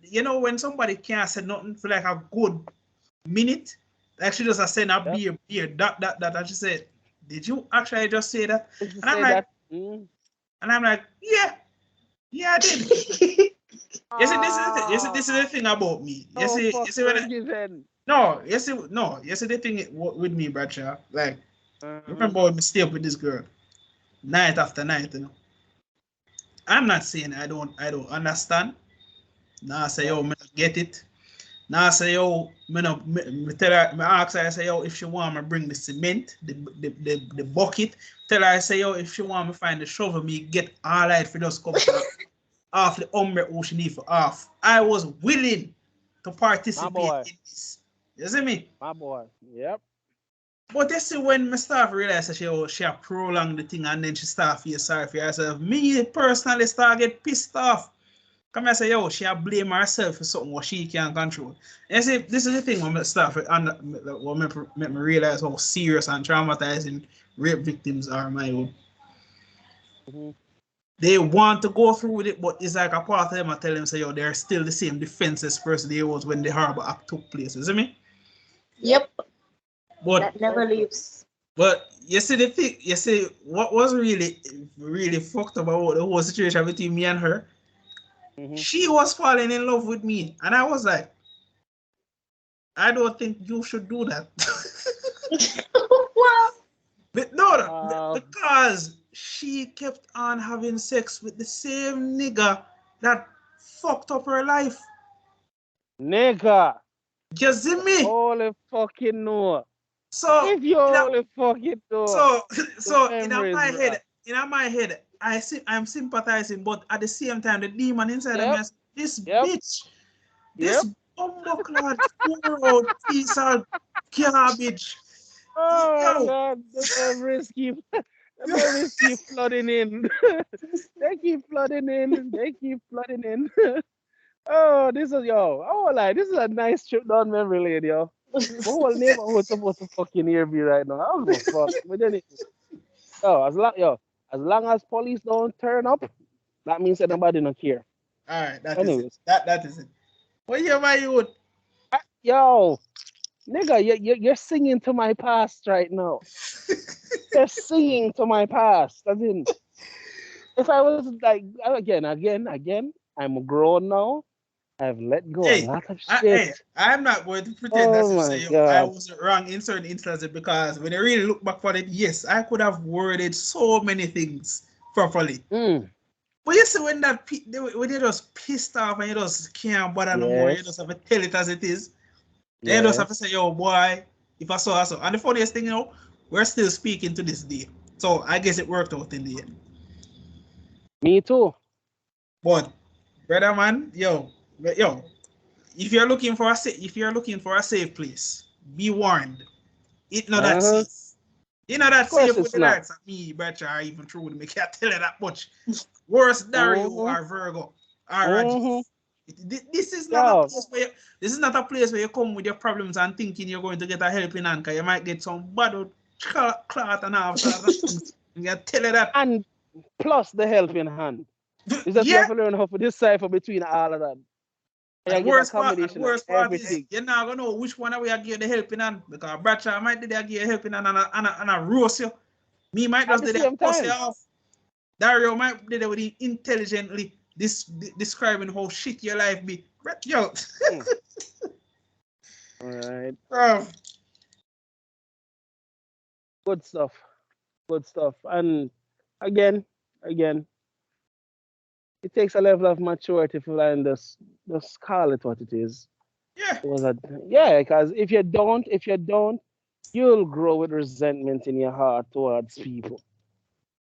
you know when somebody can't say nothing for like a good minute, like she just said a beer, that and she said, did you actually just say that? And I'm like, and I'm like, yeah, I did. You see, this is the thing about me. You see the thing with me, Bradshaw. Like, remember when we stay up with this girl, night after night, you know. I'm not saying I don't understand. Nah, say yo, me not get it. Nah, say yo, me tell her, me ask her, I say yo, if she want me bring the cement, the bucket. Tell her, I say yo, if she want me find the shovel, me get all right for just come off the umbre ocean need for off. I was willing to participate in this. You see me?
My boy. Yep.
But you see when my staff realize that she prolonged the thing and then she start feel sorry for herself. Me personally start get pissed off. Come and say, yo, she blame herself for something what she can't control. And you see, this is the thing when my staff what make me realize how serious and traumatizing rape victims are, my own.
Mm-hmm.
They want to go through with it, but it's like a part of them I tell them, say, yo, they're still the same defenseless person they was when the horrible act took place. You see me?
Yep.
But
that never leaves.
But you see the thing, what was really, really fucked up about the whole situation between me and her? Mm-hmm. She was falling in love with me. And I was like, I don't think you should do that.
Wow.
But no, because she kept on having sex with the same nigga that fucked up her life.
Nigga.
You see me?
Holy fucking no.
So
if you only fucking know.
So in my head, I'm sympathizing, but at the same time, the demon inside of me is this bitch, this bumbleclad 4-year-old piece of garbage.
Oh God, the memories keep flooding in. They keep flooding in. Oh, this is this is a nice trip down memory lane, yo. My whole neighborhood supposed to fucking hear me right now. I don't give a fuck. But then as long as police don't turn up, that means that nobody don't care.
All right, is it. That is it. What year my youth?
Yo, nigga, you're singing to my past right now. You're singing to my past. As in, if I was like again, I'm grown now. I've let go a lot of shit.
I'm not going to pretend I wasn't wrong in certain instances, because when I really look back for it, yes, I could have worded so many things properly. But you see, when you're just pissed off and you just can't bother no more, you just have to tell it as it is. Then you just have to say, yo, boy, if I saw. And the funniest thing, we're still speaking to this day. So I guess it worked out in the end.
Me too.
But, brother man, yo, if you're looking for a safe place, be warned. It's not that safe. You know that safe with the likes of me, Betcha, or even true with me. Can't tell you that much. Worse Dario or Virgo or Raji. This is not a place where you come with your problems and thinking you're going to get a helping hand, because you might get some bad clot and all things. You can tell you that.
And plus the helping hand. Is that you have to learn how to decipher between all of that.
And worst part is you're not gonna know which one we are giving the helping hand, because Bradshaw might give you a helping hand and a roast you. Me might just do that pussy off. Dario might do that with it intelligently describing how shit your life be. Yo.
Alright.
Bro.
Good stuff. And again, it takes a level of maturity for and just call it what it is. Because if you don't, you'll grow with resentment in your heart towards people.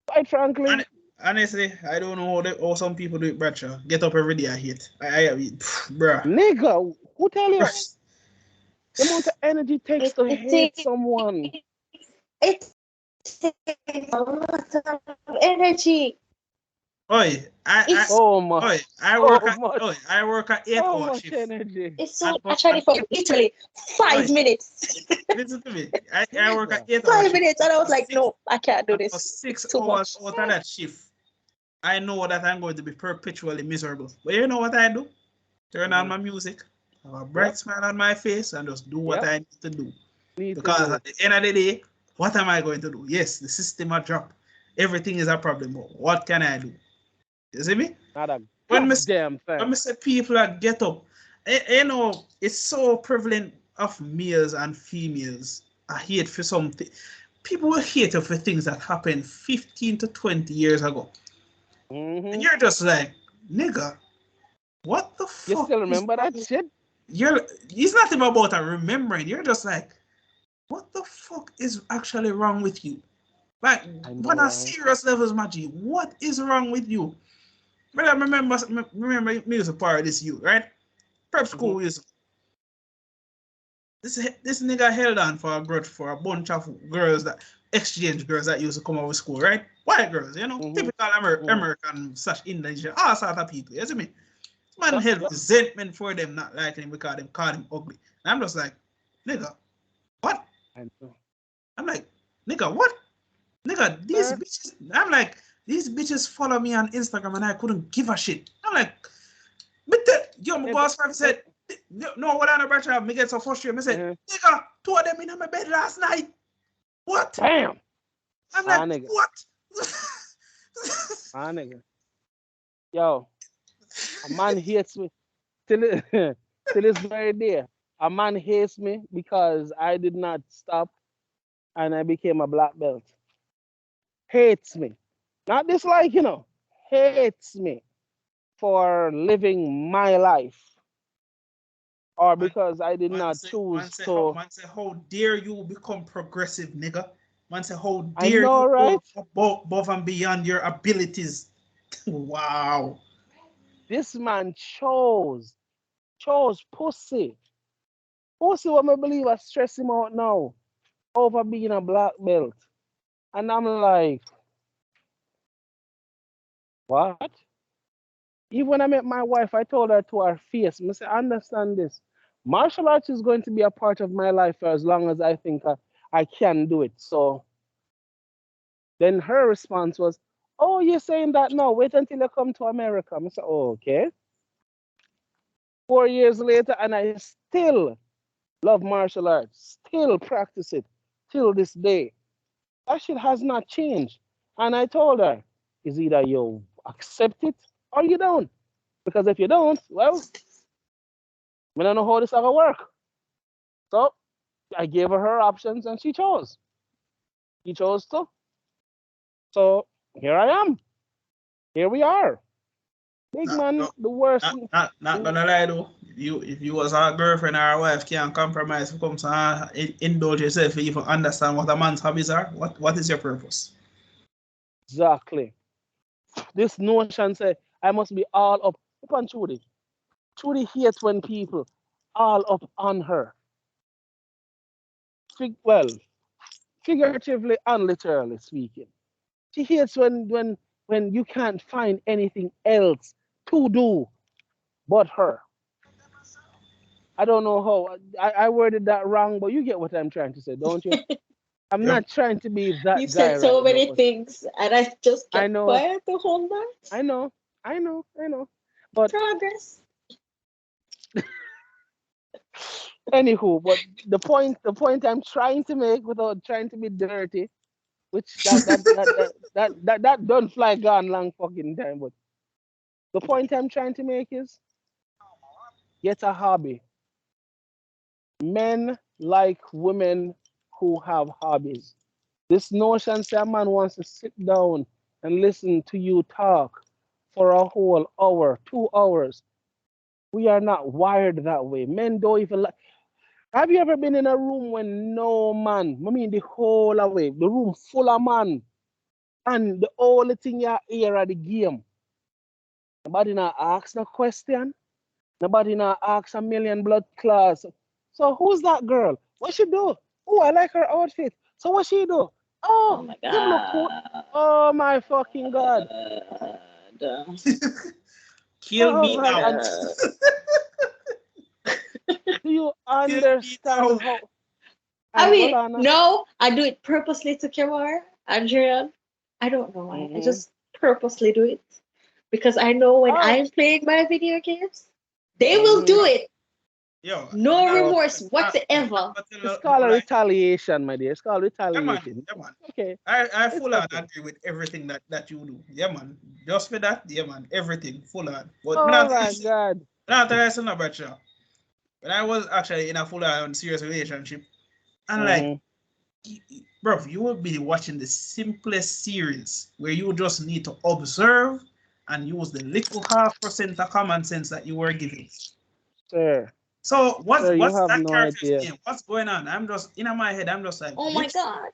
Quite frankly.
Honestly, I don't know how some people do it, Bradshaw. Get up every day, I hate. Bruh.
Nigga, who tell you? The amount of energy it takes to hate someone.
It takes a lot of energy.
I work at 8-hour shift.
Energy. It's so actually for literally 5 minutes.
Listen to me. I work at 8 hours.
5 minutes, and I was like, no, I can't do this.
For 6 hours out of that shift, I know that I'm going to be perpetually miserable. But you know what I do? Turn on my music, have a bright smile on my face, and just do what I need to do. Because at the end of the day, what am I going to do? Yes, the system has dropped. Everything is a problem, but what can I do? You see me? When I say people that get up, it's so prevalent of males and females. I hate for something. People will hate for things that happened 15 to 20 years ago. And you're just like, nigga, what the fuck?
You still remember that shit?
It's not even about remembering. You're just like, what the fuck is actually wrong with you? Like, on a serious levels, Maggie, what is wrong with you? But I remember music part of this youth, right? Prep school is this nigga held on for a grudge for a bunch of girls, that exchange girls that used to come over school, right? White girls, typical American / Indonesian, all sort of people. You see me? Man held resentment for them not liking him because them called him ugly. And I'm just like, nigga, what? I'm like, nigga, what? Nigga, these bitches. I'm like, these bitches follow me on Instagram and I couldn't give a shit. I'm like, but my boss friend said, no, what I know about you, me get so frustrated. I said, nigga, 2 of them in my bed last night. What?
Damn.
I'm like, what?
Nigga. Yo, a man hates me till this very day. A man hates me because I did not stop and I became a black belt. hates me. Not dislike, hates me for living my life. Or because I did not choose to.
Man say, how dare you become progressive, nigga? Man say, how
I
dare
know,
you
right?
go above and beyond your abilities? Wow.
This man chose pussy. Pussy, what I believe I stress him out now over being a black belt. And I'm like, what? Even when I met my wife, I told her to her face, I said, understand this. Martial arts is going to be a part of my life for as long as I think I can do it. So then her response was, oh, you're saying that now? Wait until you come to America. I said, oh, okay. 4 years later, and I still love martial arts, still practice it till this day. That shit has not changed. And I told her, is either you accept it or you don't. Because if you don't, well, I don't know how this ever work. So I gave her options and she chose. She chose to. So here I am. Here we are. Big man, the worst.
Not gonna lie though. If you was a girlfriend or a wife can't compromise to come to indulge yourself if you even understand what a man's hobbies are. What is your purpose?
Exactly. This notion say I must be all up on Trudy. Trudy hates when people all up on her. Well, figuratively and literally speaking. She hates when you can't find anything else to do but her. I don't know how I worded that wrong, but you get what I'm trying to say, don't you? I'm
Yep.
not trying to be that
You
guy
said so
right
many
now.
things, and I just
I
kept
know.
quiet the whole night.
I know. But
Progress.
anywho, but the point I'm trying to make without trying to be dirty, which that don't fly gone long fucking time, but the point I'm trying to make is get a hobby. Men like women who have hobbies. This notion say a man wants to sit down and listen to you talk for a whole hour, 2 hours. We are not wired that way. Men don't even like. Have you ever been in a room when no man, I mean the whole away, the room full of man, and the only thing you hear are the game? Nobody not ask no question. Nobody not ask a million blood class. So who's that girl? What she do? Oh, I like her outfit. So what she do?
Oh
Oh,
my
him look cool.
god.
Oh my fucking god.
Kill
Oh
me
my
now.
god. Do you understand how?
I mean,
hold on.
no, I do it purposely to Kemar, Andrea. I don't know why. I just purposely do it because I know when
Oh.
I'm playing my video games, they will do it.
Yo,
No remorse whatsoever.
It's called a retaliation, my dear. It's called retaliation.
Yeah, man.
Okay.
I full on
okay.
agree with everything that you do. Yeah, man. Just for that, yeah, man. Everything full on. But
Oh my god.
not tell you about you. When I was actually in a full on serious relationship, and like, bro, you will be watching the simplest series where you just need to observe and use the little 0.5% of common sense that you were given.
Sir.
So what's that
no
character's
idea.
name? What's going on? I'm just in my head. I'm just like,
Oh my god.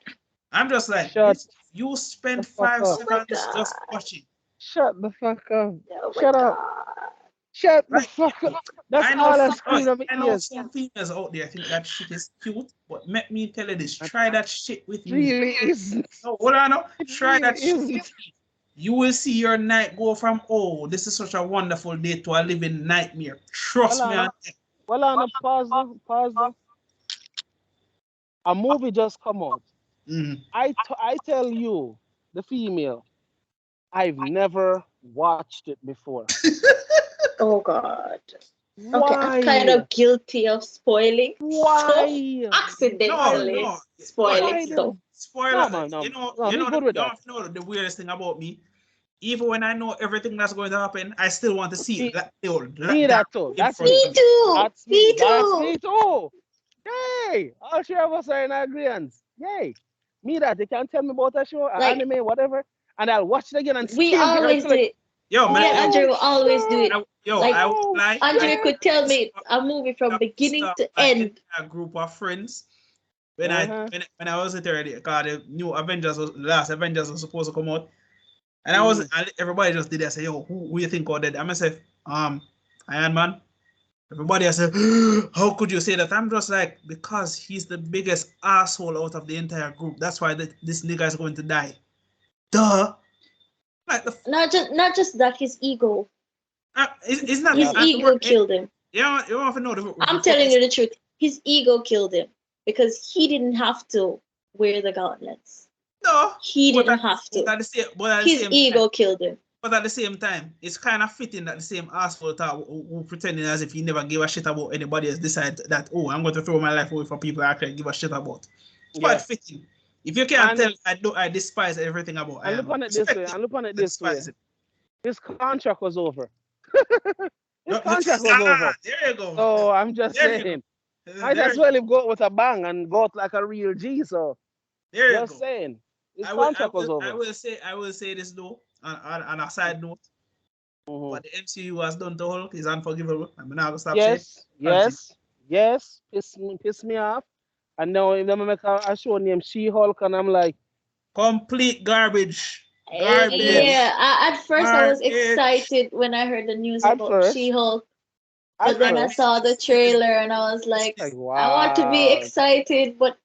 I'm just like,
Shut
you spend
the fuck
5
up.
seconds just watching.
Shut the fuck up.
Oh my
Shut up.
god.
Shut the
Like,
fuck up. That's all I screamed at my
I know
ears.
some females out there think that shit is cute, but let me tell you this: try that shit with me.
Really isn't.
No, hold on, no. Try that shit.
Isn't.
You will see your night go from, oh, this is such a wonderful day, to a living nightmare. Trust me.
Well, on pause. A movie just come out. I tell you, the female, I've never watched it before.
Oh god.
Why?
Okay, I'm kind of guilty of spoiling.
Why?
Stuff. Accidentally spoiling stuff.
Spoiler.
No,
you know the weirdest thing about me? Even when I know everything that's going to happen, I still want to see it.
Me too. That's me.
Me too.
That's
me too.
That's me too. Yay! All three of us are in agreement. Yay! Me that they can tell me about a show, an
Like,
anime, whatever, and I'll watch it again and
we
still get
always do
like,
it.
Yo,
Me
man,
and Andrew will always do it. Like,
I won't lie.
Andrew could tell
used
me a movie from beginning
start
to
my
end.
entire group of friends when I was there already, because the new Avengers was, the last Avengers was supposed to come out, and and everybody just did that. Say, yo, who you think got dead? I'm say, Iron Man. Everybody said, how could you say that? I'm just like, because he's the biggest asshole out of the entire group. That's why this nigga is going to die. Duh. Like
not just that, his ego.
It's not
his ego killed him.
Yeah, you want to know
I'm telling you the truth. His ego killed him because he didn't have to wear the gauntlets.
No,
he didn't have to. His ego killed him.
But at the same time, it's kind of fitting that the same asshole who pretending as if he never gave a shit about anybody else decide that, oh, I'm going to throw my life away for people I actually give a shit about. It's quite fitting. If you can't tell, I despise everything about
I look on it this way. I look on it this way. His contract was over. His contract was over.
There you go.
So I'm just saying. Might as well have got with a bang and got like a real G. So
there you
just
go.
Saying. His contract was over.
I will say this though, on a side note. What the MCU has done to Hulk is unforgivable. I'm not gonna stop saying.
Yes. Piss me off. And now if they make a show named She-Hulk, and I'm like,
complete garbage.
Yeah, at first I was excited when I heard the news about She-Hulk. But then I saw the trailer and I was like, wow. I want to be excited, but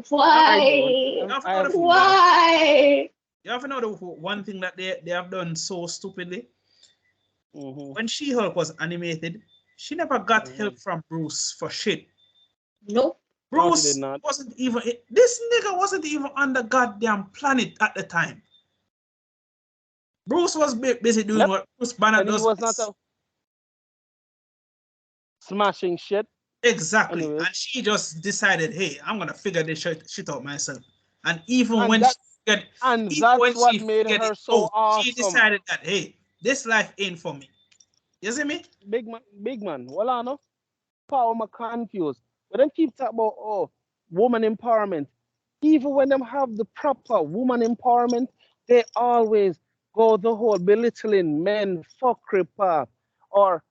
why? Why?
You have to know the one thing that they have done so stupidly. When She-Hulk was animated, she never got help from Bruce for shit.
Nope.
Bruce wasn't even, this nigga wasn't even on the goddamn planet at the time. Bruce was busy doing what Bruce Banner does.
He was not smashing shit.
Exactly. Anyways. And she just decided, hey, I'm gonna figure this shit out myself. And even when she figured, awesome. She decided that, hey, this life ain't for me. You see me?
Big man. Well, I know. I'm confused. But then keep talking about woman empowerment. Even when them have the proper woman empowerment, they always go the whole belittling men, fuckery path, or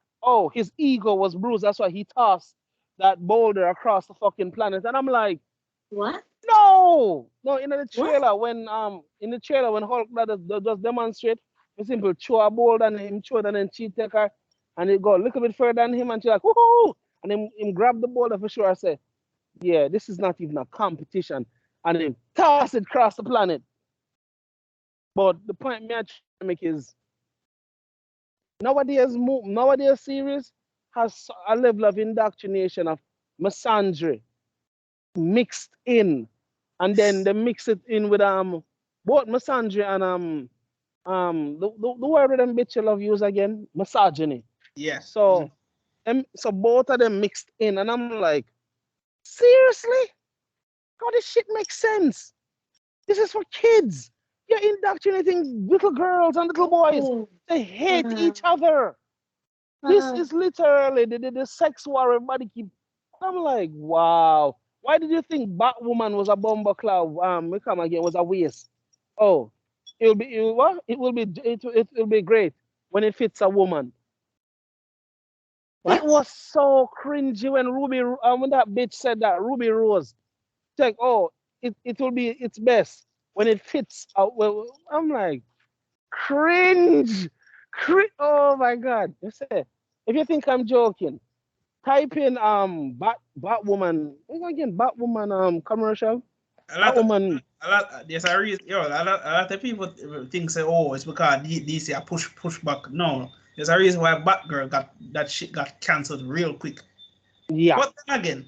his ego was bruised. That's why he tossed that boulder across the fucking planet. And I'm like,
what?
No, in the trailer when Hulk does demonstrate, he simply throw a boulder and him throw it and then she take her and it go a little bit further than him and she's like, woohoo! And then him grab the boulder for sure. I say, yeah, this is not even a competition. And then toss it across the planet. But the point me I try to make is nowadays series has a level of indoctrination of misandry mixed in, and then they mix it in with both misandry and the word them bitch love use again, misogyny.
Yeah.
So so both of them mixed in, and I'm like, seriously? How this shit makes sense? This is for kids. You're indoctrinating little girls and little boys. They hate each other. This is literally the sex war everybody keep. I'm like, wow. Why did you think Batwoman was a bomber cloud? We come again, was a waste. Oh, it will be great when it fits a woman. What? It was so cringy when when that bitch said that, Ruby Rose. It's like, it will be its best when it fits out. Well, I'm like, cringe. Oh my God. You say, if you think I'm joking, type in Batwoman. Again, Batwoman commercial.
There's a reason. A lot of people think say, oh, it's because DC are push back. No, there's a reason why Batgirl got cancelled real quick.
Yeah.
But then again,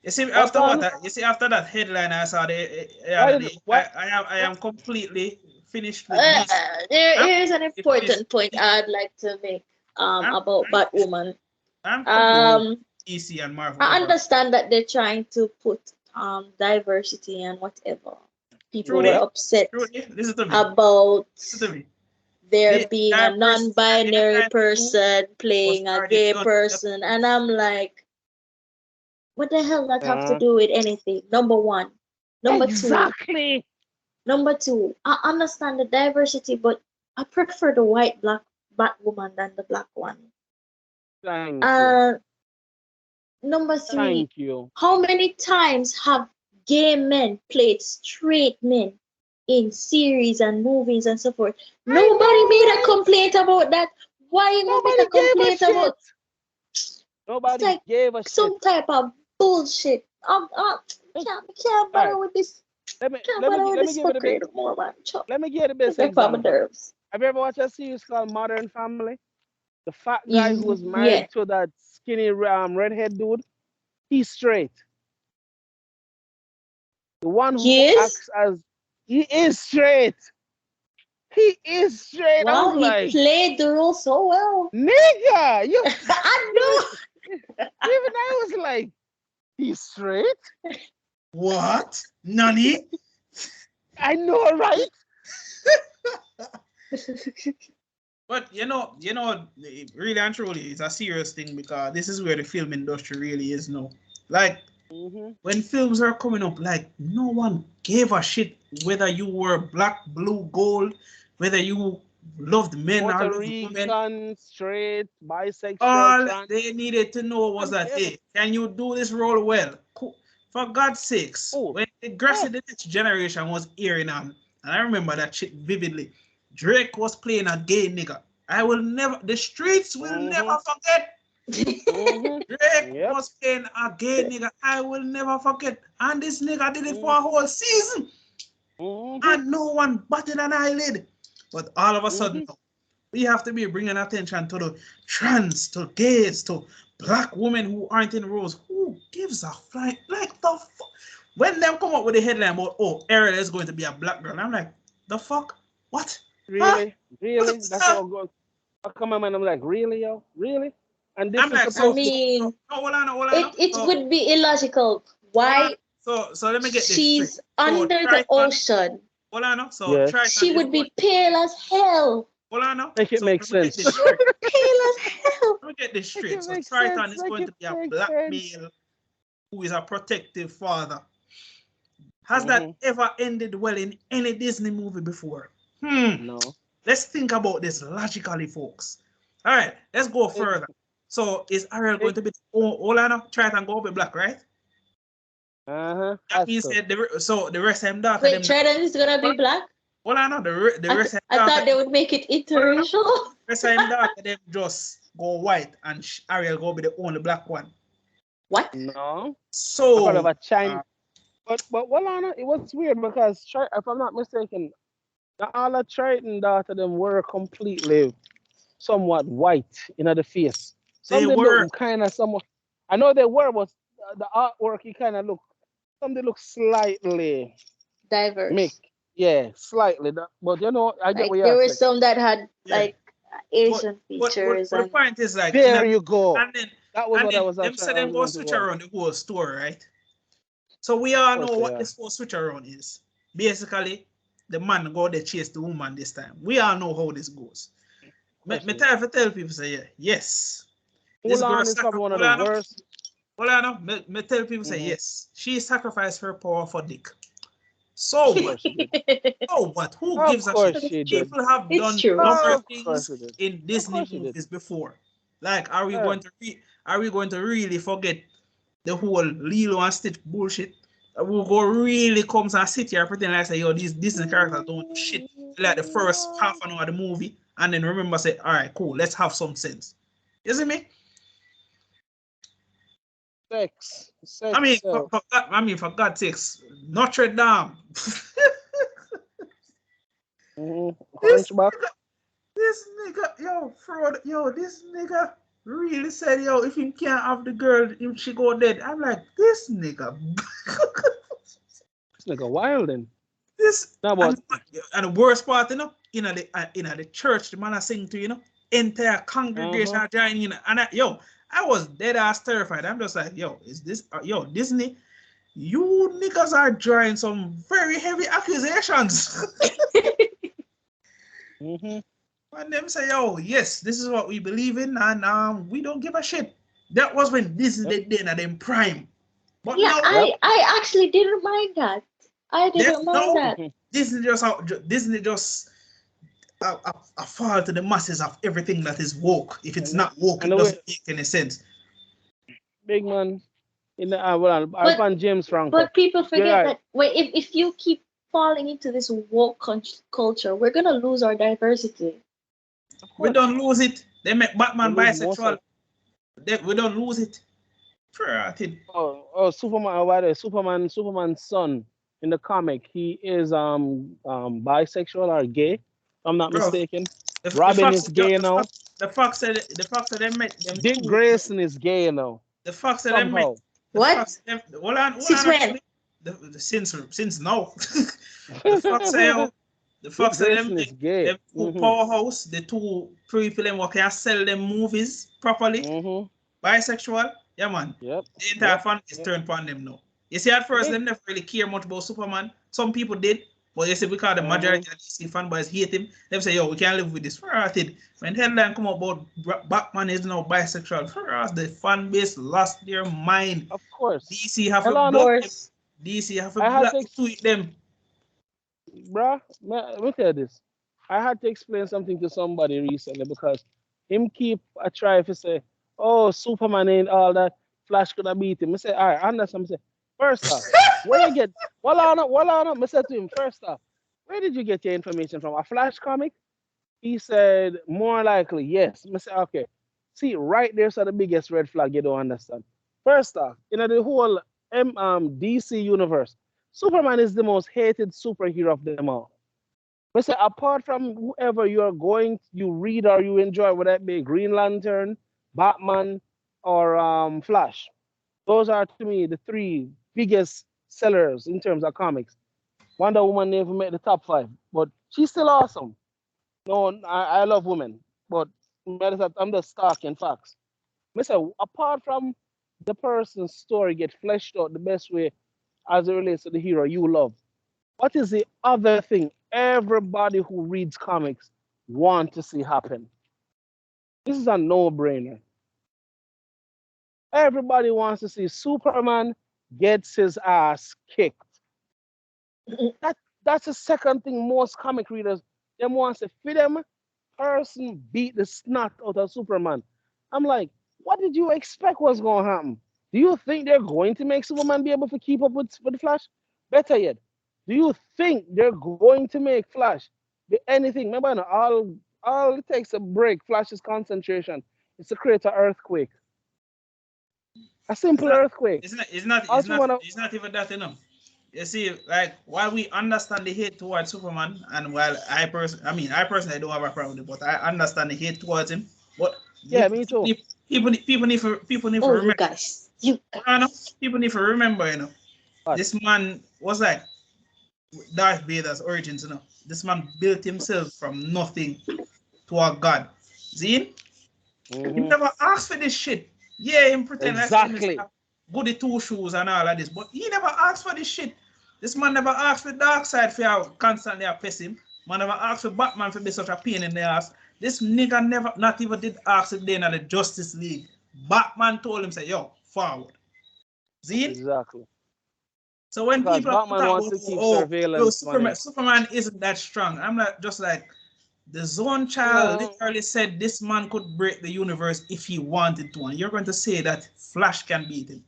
you see after that headline I saw I am completely finished with this.
There is an important point I'd like to make about Batwoman.
DC and Marvel.
I understand that they're trying to put diversity and whatever. People were upset about there being a non-binary person playing a gay person, and I'm like, what the hell that have to do with anything? Number one. Number two, Number two, I understand the diversity, but I prefer the white black woman than the black one.
Thank you.
Number three,
Thank you.
how many times have gay men played straight men in series and movies and so forth? Nobody made a complaint about that. Why you
Nobody
make a
gave a
complaint
shit.
about?
Nobody
like
gave a shit.
some type of bullshit. Can't bother
Alright.
with this.
Let me
Can't bother with this
give it a bit.
fuckery no more, man.
Let me give you the best
Get on my
example.
nerves.
Have you ever watched a series called Modern Family? The fat guy who was
Yeah.
married to that skinny redhead dude, he's straight. The one who
He is?
acts as he is straight. He is straight. I
Wow,
was
he
like,
played the role so well.
nigga, you
I know.
even I was like, he's straight?
What? Nani?
I know, right?
But you know, really and truly, it's a serious thing because this is where the film industry really is now. Like when films are coming up, like no one gave a shit whether you were black, blue, gold, whether you loved men or
Puerto
loved women.
Rican, straight, bisexual,
All
trans.
they needed to know was that, hey, can you do this role well? Cool. For God's sakes, when the Grassy the Next Generation was airing on, and I remember that shit vividly, Drake was playing a gay nigga. I will never, the streets will never forget. Drake was playing a gay nigga. I will never forget. And this nigga did it for a whole season. And no one batted an eyelid. But all of a sudden, we have to be bringing attention to the trans, to gays, to black women who aren't in roles. Who gives a flying? Like the fuck? When them come up with the headline about, oh, Ariel is going to be a black girl, I'm like, the fuck? What?
Really?
Huh?
Really? That's all good. I come on, man. I'm like, really, yo? Really? And this
I'm like,
is supposed
it would be illogical. Why?
So let me get this
She's
straight.
under the ocean.
Hold on. So
she would be pale as hell.
Hold on.
Make it make sense.
She would be pale as hell.
Let me get this straight. So Triton is going to be a black male who is a protective father. Has that ever ended well in any Disney movie before?
No.
Let's think about this logically, folks. All right, let's go further. So is Ariel going to be Triton go be black, right? That means that the rest of them daughter.
Wait, Triton is gonna be black?
Hold on, the rest of
I thought they would make it interracial.
The rest of them daughter them just go white and Ariel go be the only black one.
What?
No.
So
of a Chinese. But it was weird because if I'm not mistaken, all the Triton daughter them were completely somewhat white in the face. Some they were kind of somewhat. I know they were, but the artwork you kind of look. Some they look slightly
diverse.
Yeah, slightly. But you know, I get what you're
saying. There were some that had like Asian features.
But the point is like
there you go.
And then
that was what I was.
Them said them go switch around the whole story, right? So we all know what this whole switch around is. Basically, the man go there chase the woman this time. We all know how this goes. Me tell people say yes. This girl is probably one of the worst. Me tell people say yes. She sacrificed her power for dick. So what? Who gives a shit? People have done other things in Disney movies before. Like, are we going to really forget the whole Lilo and Stitch bullshit? We'll go really comes and sit here and pretend like say, yo, these Disney characters don't do shit like the first half an hour of the movie, and then remember say, all right, cool, let's have some sense. You see me?
Sex.
I mean, for God's sakes, Notre Dame. This nigga, this nigga really said, yo, if you can't have the girl, if she go dead. I'm like, this nigga.
This nigga wilding.
And the worst part, in the church, the man I sing to, entire congregation joining, and I was dead ass terrified. I'm just like, yo, is this, Disney? You niggas are drawing some very heavy accusations. And them say, yo, yes, this is what we believe in, and we don't give a shit. That was when Disney did them prime. But
I actually didn't mind that. I didn't mind that.
Disney just a fall to the masses of everything that is woke. If it's not woke, it doesn't make any sense.
Big man, in the I found James Franco.
But people forget that if you keep falling into this woke culture, we're gonna lose our diversity.
We don't lose it. They make Batman bisexual. We don't lose it.
Superman. By the way, Superman's son in the comic, he is bisexual or gay. If I'm not mistaken. Robin is gay now.
The fact that they met them.
Dick Grayson is gay now.
The fact that they met.
What?
Since when? Since now. The fact that them two powerhouse, the two people who can sell them movies properly, bisexual, yeah man.
Yep.
The entire fan is turned upon them now. You see, at first they never really care much about Superman. Some people did, but you see, because the majority of DC fanboys hate him, they say, yo, we can't live with this. For us, when headline come about Batman is now bisexual, for us, the fan base lost their mind.
Of course.
DC have to block them. DC have to block tweet them.
Bruh, let me tell you this. I had to explain something to somebody recently because him keep a try to say, oh, Superman ain't all that. Flash could have beat him. I say, all right, I understand. I say, first off, where you get, well on, I said to him, first off, where did you get your information from? A Flash comic? He said, more likely, yes. I said, okay. See, right there's the biggest red flag you don't understand. First off, the whole DC universe, Superman is the most hated superhero of them all. I say, apart from whoever you read or you enjoy, whether it be Green Lantern, Batman, or Flash, those are to me the three biggest sellers in terms of comics. Wonder Woman never made the top 5, but she's still awesome. No, I love women, but I'm just talking facts. I say, apart from the person's story get fleshed out the best way as it relates to the hero you love, what is the other thing everybody who reads comics want to see happen? This is a no-brainer. Everybody wants to see Superman gets his ass kicked. That's the second thing most comic readers them wants to fit them person beat the snot out of Superman. I'm like, what did you expect was going to happen? Do you think they're going to make Superman be able to keep up with the Flash? Better yet, do you think they're going to make Flash be anything? Remember, all it takes to break Flash's concentration is to create an earthquake. A simple earthquake.
It's not even that enough. You see, like, while we understand the hate towards Superman, and while I personally don't have a problem with it, but I understand the hate towards him. But
yeah, me too.
People need to remember. People need to remember, what? This man was like Darth Vader's origins, This man built himself from nothing to a god. See? He never asked for this shit. Yeah, him pretend
exactly.
like goody two shoes and all of this, but he never asked for this shit. This man never asked for Darkseid for constantly oppress him. Man never asked for Batman for be such a pain in the ass. This nigga never, not even did ask if they in the Justice League. Batman told him, say, yo, forward. See?
Exactly.
So when
because
people
Batman wants to keep surveillance,
Superman isn't that strong. I'm not just like, the Zone Child literally said this man could break the universe if he wanted to, and you're going to say that Flash can beat him?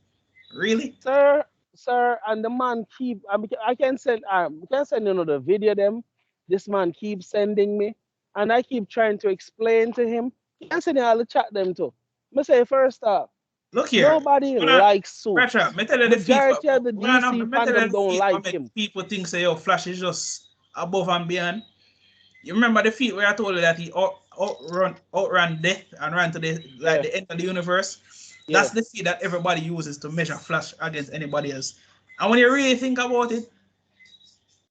Really,
sir? And the man I can send the video them. This man keeps sending me, and I keep trying to explain to him. You can send all the chat them too. I say first off,
look here.
Nobody likes Super.
The
majority of the DC fandom don't like him.
People think say, yo, Flash is just above and beyond. You remember the feat where I told you that he outran death and ran to the end of the universe? Yeah. That's the feat that everybody uses to measure Flash against anybody else. And when you really think about it,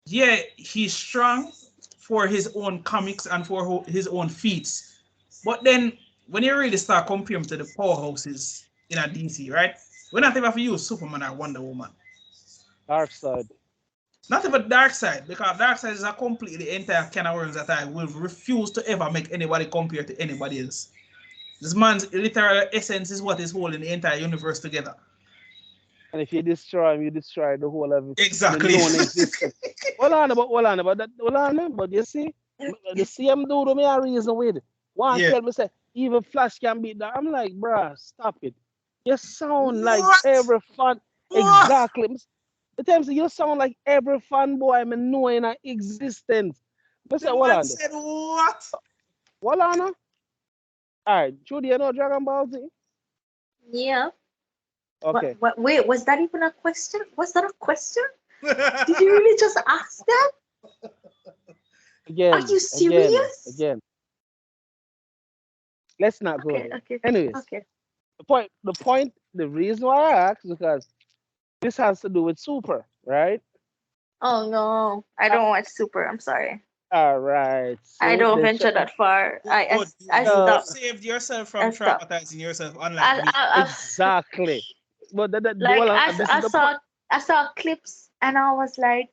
yeah, he's strong for his own comics and for his own feats. But then when you really start comparing to the powerhouses in a DC, right? We're not even use Superman or Wonder Woman.
Darkseid.
Not even Darkseid, because Darkseid is a completely entire can of worms that I will refuse to ever make anybody compare to anybody else. This man's literal essence is what is holding the entire universe together.
And if you destroy him, you destroy the whole of it.
Exactly.
The known existence. Hold on about that. Hold on, but you see, the same dude me a reason with. One tell me say even Flash can beat that. I'm like, bruh, stop it. You sound like every fan. Exactly. The time you sound like every fanboy I know in existence. I say, hold on.
Said what?
Hold on. All right, Judy, you know Dragon Ball Z?
Yeah.
Okay.
Wait, was that even a question? Was that a question? Did you really just ask that?
Again.
Are you serious?
Again. Let's not go there.
Okay.
Anyways.
Okay.
The reason why I asked is because this has to do with Super, right?
Oh no, I don't watch Super. I'm sorry.
All right.
I don't venture that far. I stopped.
Saved yourself from traumatizing yourself, unlike me.
Exactly. But
I saw clips and I was like,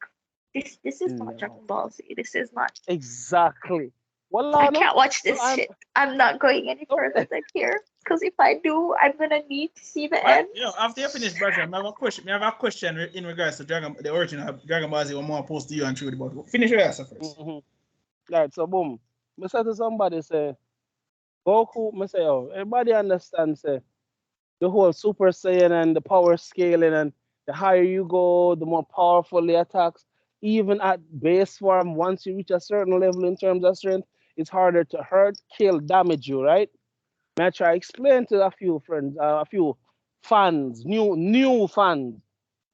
this is not Dragon Ball Z. This is not.
Exactly. Well,
I can't watch this shit. I'm not going any further than here. Because if I do, I'm gonna need to see the end.
You know, after you finish, brother, I have a question in regards to the origin of Dragon Ball Z. One more post to you and Trudy, but finish your answer first.
Right, so boom. I said to somebody, say, Goku, I say, oh, everybody understands, say, the whole Super Saiyan and the power scaling, and the higher you go, the more powerful the attacks. Even at base form, once you reach a certain level in terms of strength, it's harder to hurt, kill, damage you, right? I try to explain to a few friends, a few fans, new fans,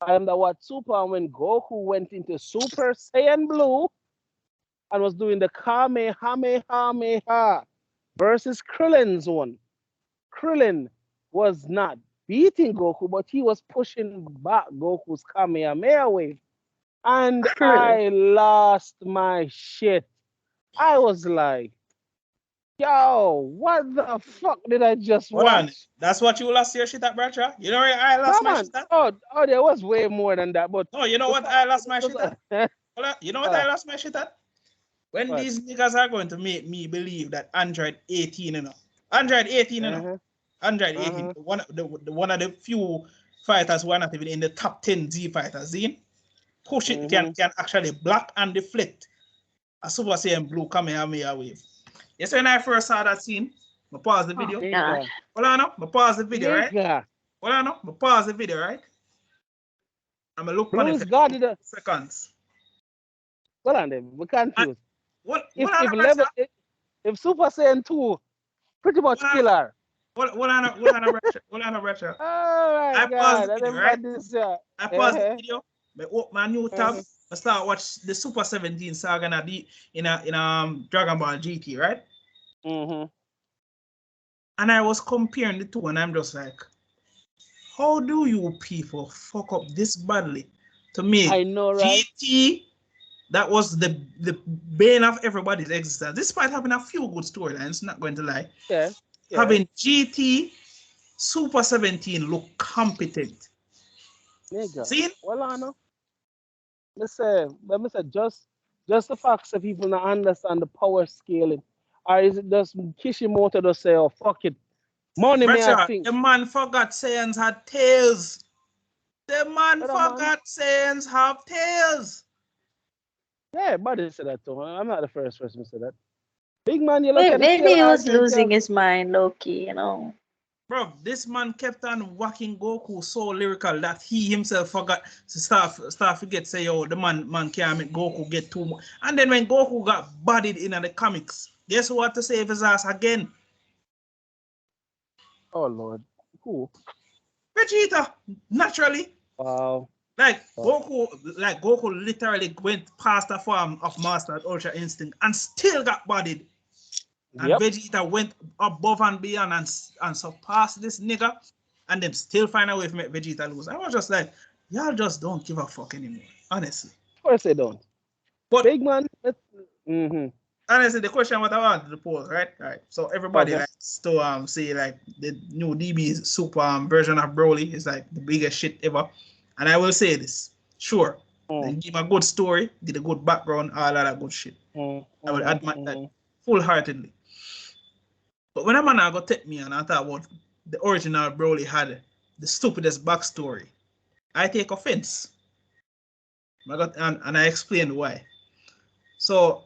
that what Super, when Goku went into Super Saiyan Blue and was doing the Kamehameha versus Krillin's one. Krillin was not beating Goku, but he was pushing back Goku's Kamehameha wave. And I lost my shit. I was like, yo, what the fuck did I just watch?
On. That's what you lost your shit at, brother? You know where I lost my shit at?
Oh, there was way more than that. But
no, you know what I lost my shit at? You know what I lost my shit at? When these niggas are going to make me believe that Android 18, you know. Android 18, you know. Android 18, one of the few fighters who are not even in the top 10 Z fighters, push it, can actually block and deflect a Super Saiyan Blue Kamehameha wave. Yes, when I first saw that scene, I pause the video. Hold on up, I pause the video, right? Hold on up, I pause the video, right? I'm going to look on it for seconds.
Hold on then, we're confused. If Super Saiyan 2 pretty much killer.
Hold on, Russia.
Oh my God,
the video, right? I pause the video, I open my new tab, I start watch the Super 17 saga in Dragon Ball GT, right? And I was comparing the two, and I'm just like, how do you people fuck up this badly to make GT that was the bane of everybody's existence, despite having a few good storylines, not going to lie. Having GT Super 17 look competent.
Nigga.
See?
Well, I know. Let me say, just the facts that people not understand the power scaling. Or is it just Kishimoto to say, oh, fuck it. Money, I think.
The man forgot Saiyans had tails. The man forgot Saiyans have tails.
Yeah, everybody said that too. I'm not the first person to say that. Big man, you
maybe he was losing his mind, low-key, you know.
Bro, this man kept on whacking Goku so lyrical that he himself forgot to start forget, say, yo, the man can't make Goku get too much. And then when Goku got bodied in the comics, guess who had to save his ass again?
Oh, Lord. Who?
Vegeta, naturally.
Wow.
Goku literally went past the form of Master Ultra Instinct and still got bodied. And Vegeta went above and beyond and surpassed this nigga, and then still find a way to make Vegeta lose. I was just like, y'all just don't give a fuck anymore, honestly.
Of course they don't. But big man.
Honestly, the question what I wanted to pose, right? So everybody likes to say like the new DB Super version of Broly is like the biggest shit ever. And I will say this, sure, they give a good story, did a good background, all of that good shit. I will admit that full-heartedly. But when a man got take me and I thought about the original Broly had the stupidest backstory I take offense. And I explained why. So,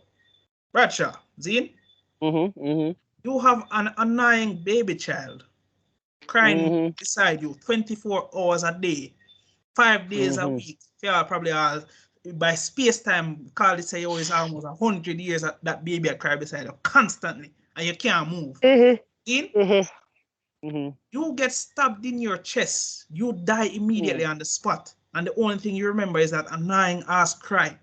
Bradshaw, Zine, you have an annoying baby child crying beside you 24 hours a day, 5 days a week. Yeah, probably by space time, call it say, oh, it's almost 100 years that baby I cry beside you constantly, and you can't move. You get stabbed in your chest, you die immediately on the spot, and the only thing you remember is that annoying ass cry.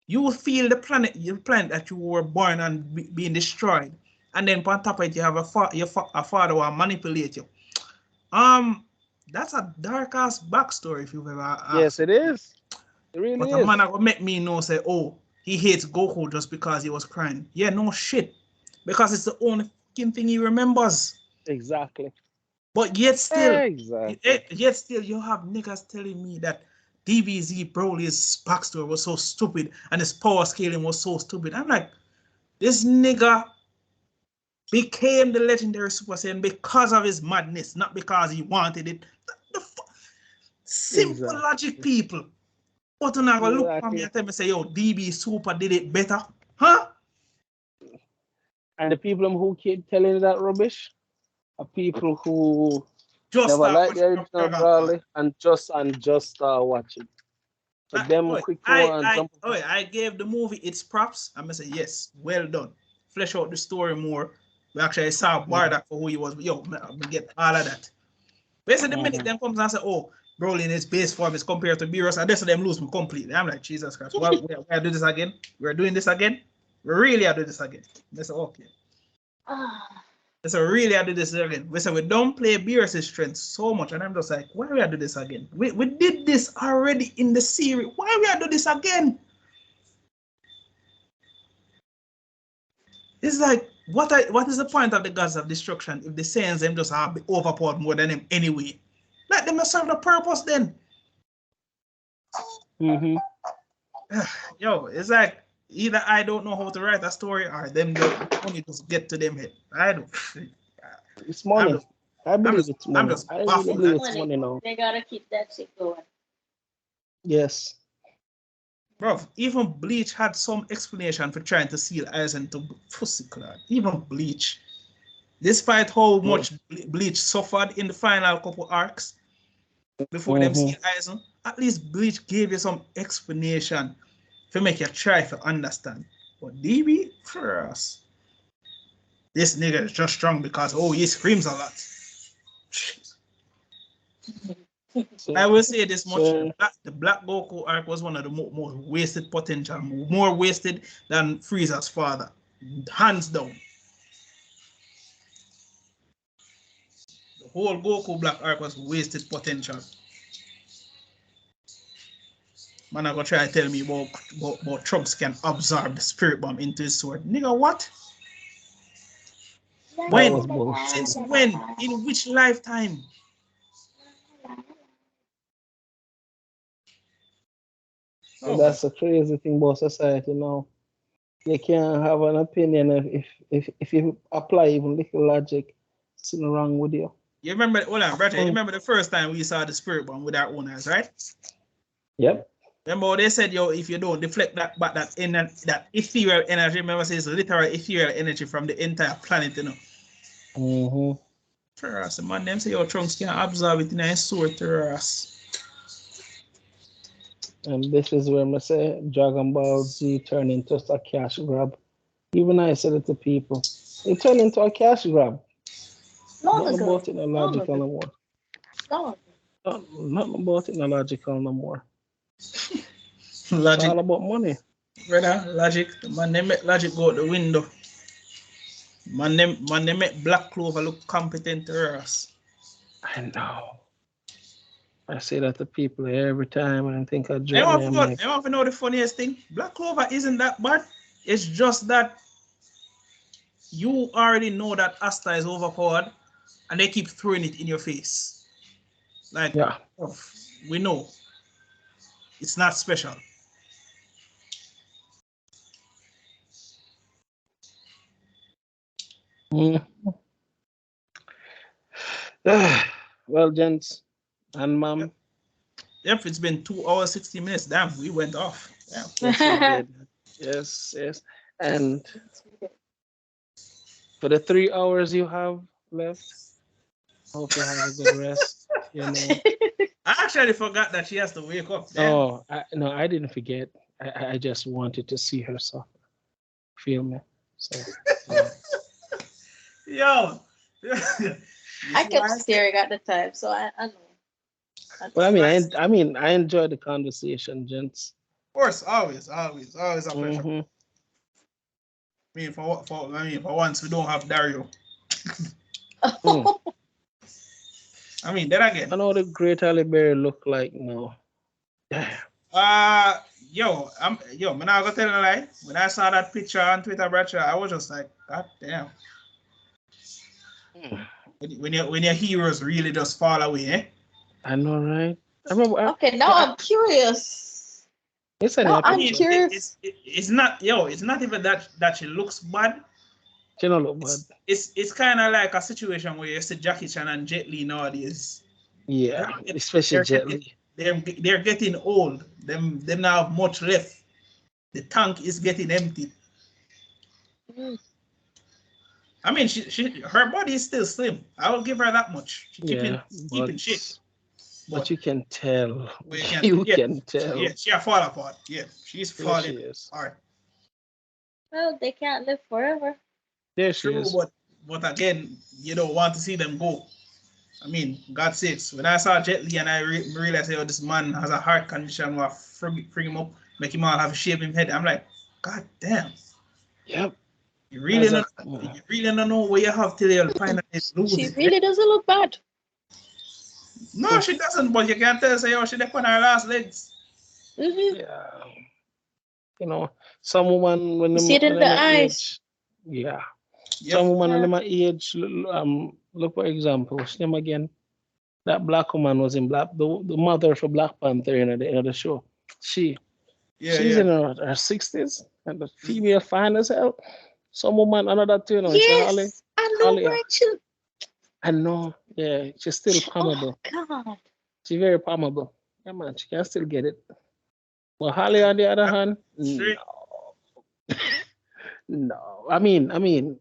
You will feel the planet that you were born and being destroyed, and then on top of it, you have a father who will manipulate you. That's a dark ass backstory if you've ever asked.
Yes, it is. It really
but
is.
a man that will make me know say, oh, he hates Goku just because he was crying. Yeah, no shit. Because it's the only fucking thing he remembers.
Exactly.
But yet still, you have niggas telling me that DBZ Broly's backstory was so stupid and his power scaling was so stupid. I'm like, this nigga became the legendary Super Saiyan because of his madness, not because he wanted it. Simple logic, people. But you're not gonna look at me and tell me say, yo, DB Super did it better, huh?
And the people who keep telling that rubbish are people who
just
never liked the original Broly and just watch it. So them quick
I gave the movie its props. I'm gonna say yes, well done. Flesh out the story more. We actually saw Bardock for who he was. Yo, I'm gonna get all of that. Basically, the minute them comes and say, oh, Broly in his base form is compared to Beerus, and this of them lose me completely. I'm like, Jesus Christ, we're do this again? We're doing this again? We really are doing this again. They say, okay. They say, really are doing this again. We say, we don't play Beerus' strength so much, and I'm just like, why we are do this again? We did this already in the series. Why we are do this again? It's like, what is the point of the gods of destruction if the Saiyans them just have overpowered more than them anyway? Let them serve the purpose then. Yo, it's like either I don't know how to write a story or them don't only just get to them head. I don't.
It's money. I believe it's money.
I'm just
I really believe it's money now.
They gotta keep that shit going.
Yes.
Bro, even Bleach had some explanation for trying to seal Aizen to pussy clad. Even Bleach. Despite how much Bleach suffered in the final couple arcs before them seal Aizen, at least Bleach gave you some explanation to make you try to understand. But DB, for us, this nigga is just strong because, oh, he screams a lot. I will say this much, the Black Goku arc was one of the most wasted potential, more wasted than Frieza's father, hands down. The whole Goku Black arc was wasted potential. Man, I'm gonna try to tell me about Trunks can absorb the spirit bomb into his sword. Nigga, what? When? Since when? In which lifetime?
Oh. That's a crazy thing about society now. You can't have an opinion if you apply even little logic, something wrong with you.
You remember, hold on, brother. You remember the first time we saw the spirit bomb with our own eyes, right?
Yep.
Remember what they said, yo, if you don't deflect that ethereal energy, remember it's literal ethereal energy from the entire planet, you know. For us, man, them say your Trunks can absorb it in a sword to us.
And this is where I say Dragon Ball Z turned into a cash grab. Even I said it to people. It turned into a cash grab. Nothing about it no logical no more. Nothing about it no logical no more.
Logic.
It's all about money.
Brother, logic. Man, they make logic go out the window. Man, they make Black Clover look competent to us.
I know. I say that to people every time and I think I
joke. I want to know the funniest thing. Black Clover isn't that bad. It's just that you already know that Asta is overpowered and they keep throwing it in your face. Like, yeah. We know. It's not special.
Well, gents and ma'am,
Yep, it's been 2 hours, 60 minutes. Damn, we went off. Yeah.
Yes, we did. Yes, yes. And for the 3 hours you have left, hope you have a good rest. You know.
I actually forgot that she has to wake up. Damn.
Oh, no, I didn't forget. I just wanted to see her suffer. Feel me? So,
Yo.
I kept staring at the time, so I know.
well, I enjoyed the conversation, gents.
Of course, always a pleasure.
Mm-hmm.
For once we don't have Dario.
Mm.
Then again.
I know the great Halle Berry look like now.
Yo, I'm not gonna tell you a lie. When I saw that picture on Twitter, brother, I was just like, God damn. When your heroes really just fall away, eh?
I know, right? I remember.
Okay, now I'm curious.
I'm
curious.
It's not even that she looks bad.
She don't look bad.
It's kind of like a situation where you see Jackie Chan and Jet Li nowadays.
Yeah, especially Jet Li.
They're getting old. Them now have much left. The tank is getting empty. Her body is still slim. I will give her that much. She's keeping shape.
But you can tell. You can tell.
Yeah, she fall apart. Yeah, she's falling apart.
Well, they can't live forever.
There she is.
But again, you don't want to see them go. God sakes, when I saw Jet Li and I realized, this man has a heart condition, where bring him up, make him all have a shave in his head. I'm like, God damn.
Yep.
You really don't know where you have till you'll find out it's losing.
She really doesn't look bad.
No, she doesn't, but you can't tell, she left on her last legs.
Mm-hmm.
Yeah. Some woman when
see it in the eyes.
Yeah. Some woman when my age, look for example, what's name again? That black woman was in Black, the mother for Black Panther in the end of the show. She's in her 60s and the female fine as hell. Some woman, another too,
Yes, I know, Rachel.
I know, yeah, she's still palmable.
Oh, God.
She's very palmable. Yeah, man, she can still get it. But Holly, on the other hand, no. No.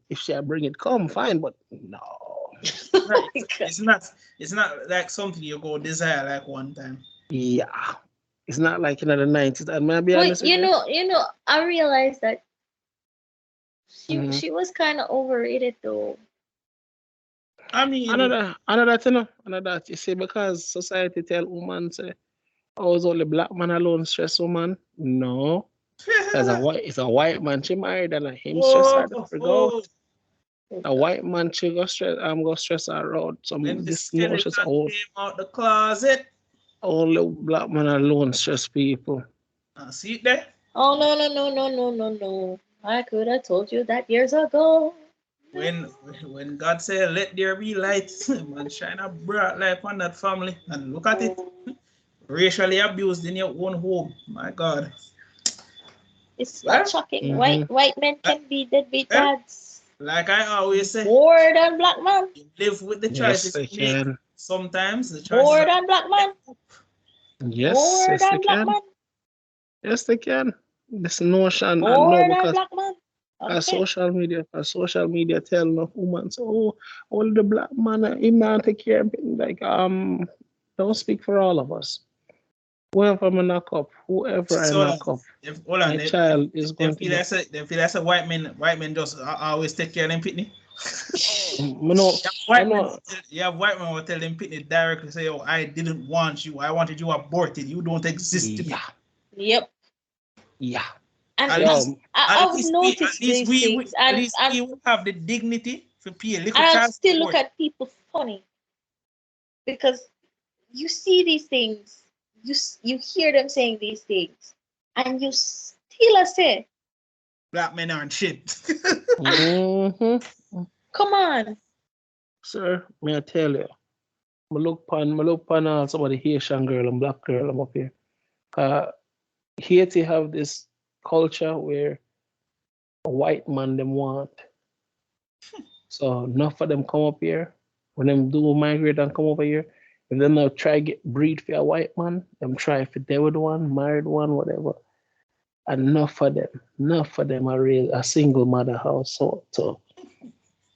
If she bring it, come, fine, but no.
It's not like something you go desire like one time.
Yeah. It's not like in the 90s. And maybe
you know, I realized that she was kind of overrated though.
Another thing, you see, because society tell women say, oh, it's only black man alone stress woman. No. It's a white man she married and him stress her to figure out. A white man she go stress her out. This notion's old.
Came out the closet.
Only black man alone stress people.
See it there?
Oh no. I could have told you that years ago.
When God said, let there be light, man, shine a bright light on that family. And look at it. Racially abused in your own home. My God.
It's not shocking. White men can be deadbeat dads.
Like I always say,
more than black man.
You live with the choices
you make.
Sometimes the choices
more than black man.
Yes,
more than
they
black
can.
Man.
Yes, they can. This notion
more than black man.
Okay. Social media tell no woman, so all the black man him not take care of it. Like don't speak for all of us. Whoever I knock up, my child is going to.
They feel like white men just always take care of them pitney. You have white men will tell them pitney directly, say, "Oh, I didn't want you. I wanted you aborted. You don't exist to me."
Yep.
Yeah.
And I've noticed these things.
At least we will have the dignity to pay a little
child
support.
I still look at people funny because you see these things. You hear them saying these things, and you still say,
"Black men aren't shit."
Come on,
sir. May I tell you? I look upon some of the Haitian girl and black girl I'm up here. Haiti have this culture where a white man them want. So enough of them come up here. When them do migrate and come over here, And then they'll try get breed for a white man. Them try for dead with one, married one, whatever. Enough of them are raise a single mother household. So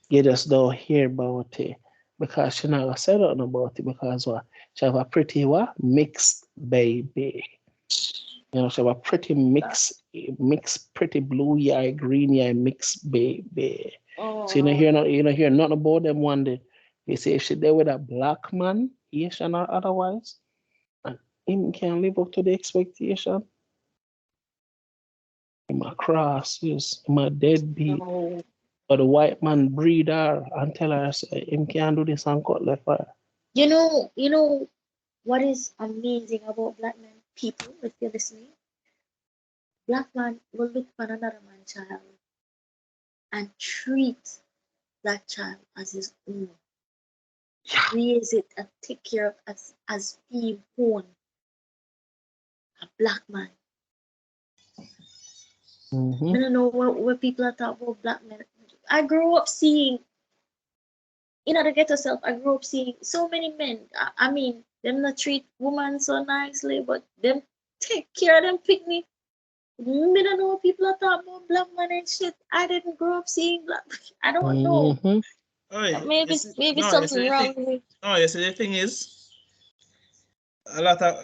you just don't hear about it because she not gonna say nothing about it because what? She have a pretty mixed baby. You know, she have a pretty mixed, pretty blue eye, green eye mixed baby.
Oh.
So you don't hear nothing about them one day. You say if she there with a black man, Asian or otherwise, and him can live up to the expectation. Him a cross, him a deadbeat.
No.
But the white man breed her and tell her say, him can't do this and cut left her.
You know what is amazing about black men, people, if you're listening? Black man will look for another man's child and treat that child as his own.
Yeah.
Raise it and take care of as being own. A black man.
Mm-hmm.
I don't know what people are talking about black men. I grew up seeing, the ghetto self, I grew up seeing so many men. I mean, them not treat women so nicely, but them take care of them picnic. Me don't know what people are talking about black man and shit. I didn't grow up seeing black. I don't know.
Mm-hmm.
Maybe something wrong with me.
No, you see, the thing is, a lot of,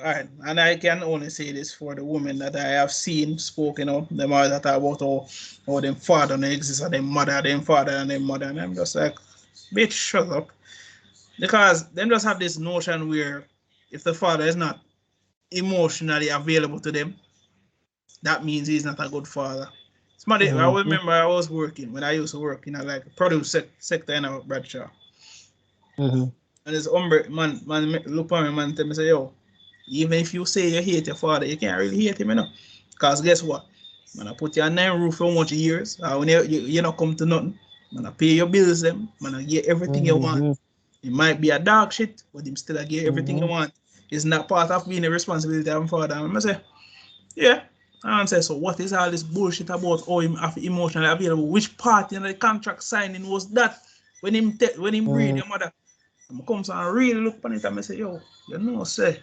and I can only say this for the women that I have seen spoken of, them all that are about how them father don't exist, or them mother, them father, and them mother, and I'm just like, bitch, shut up. Because them just have this notion where if the father is not emotionally available to them, that means he's not a good father. Somebody, I remember I was working, when I used to work in a like produce sector in a Bradshaw.
Mm-hmm.
And this hombre, man look at me, man, tell me, say, yo, even if you say you hate your father, you can't really hate him, you know. Because guess what? Man, I put you on nine roof for much years. When you not come to nothing, man, I pay your bills, them. Man, I get everything you want. It might be a dog shit, but him still get everything you want. It's not part of being a responsibility of father. And I say, yeah. And say, so what is all this bullshit about how him have emotionally available? Which part in the contract signing was that when him breed your mother? I come and really look upon it and I say, yo, you know, say.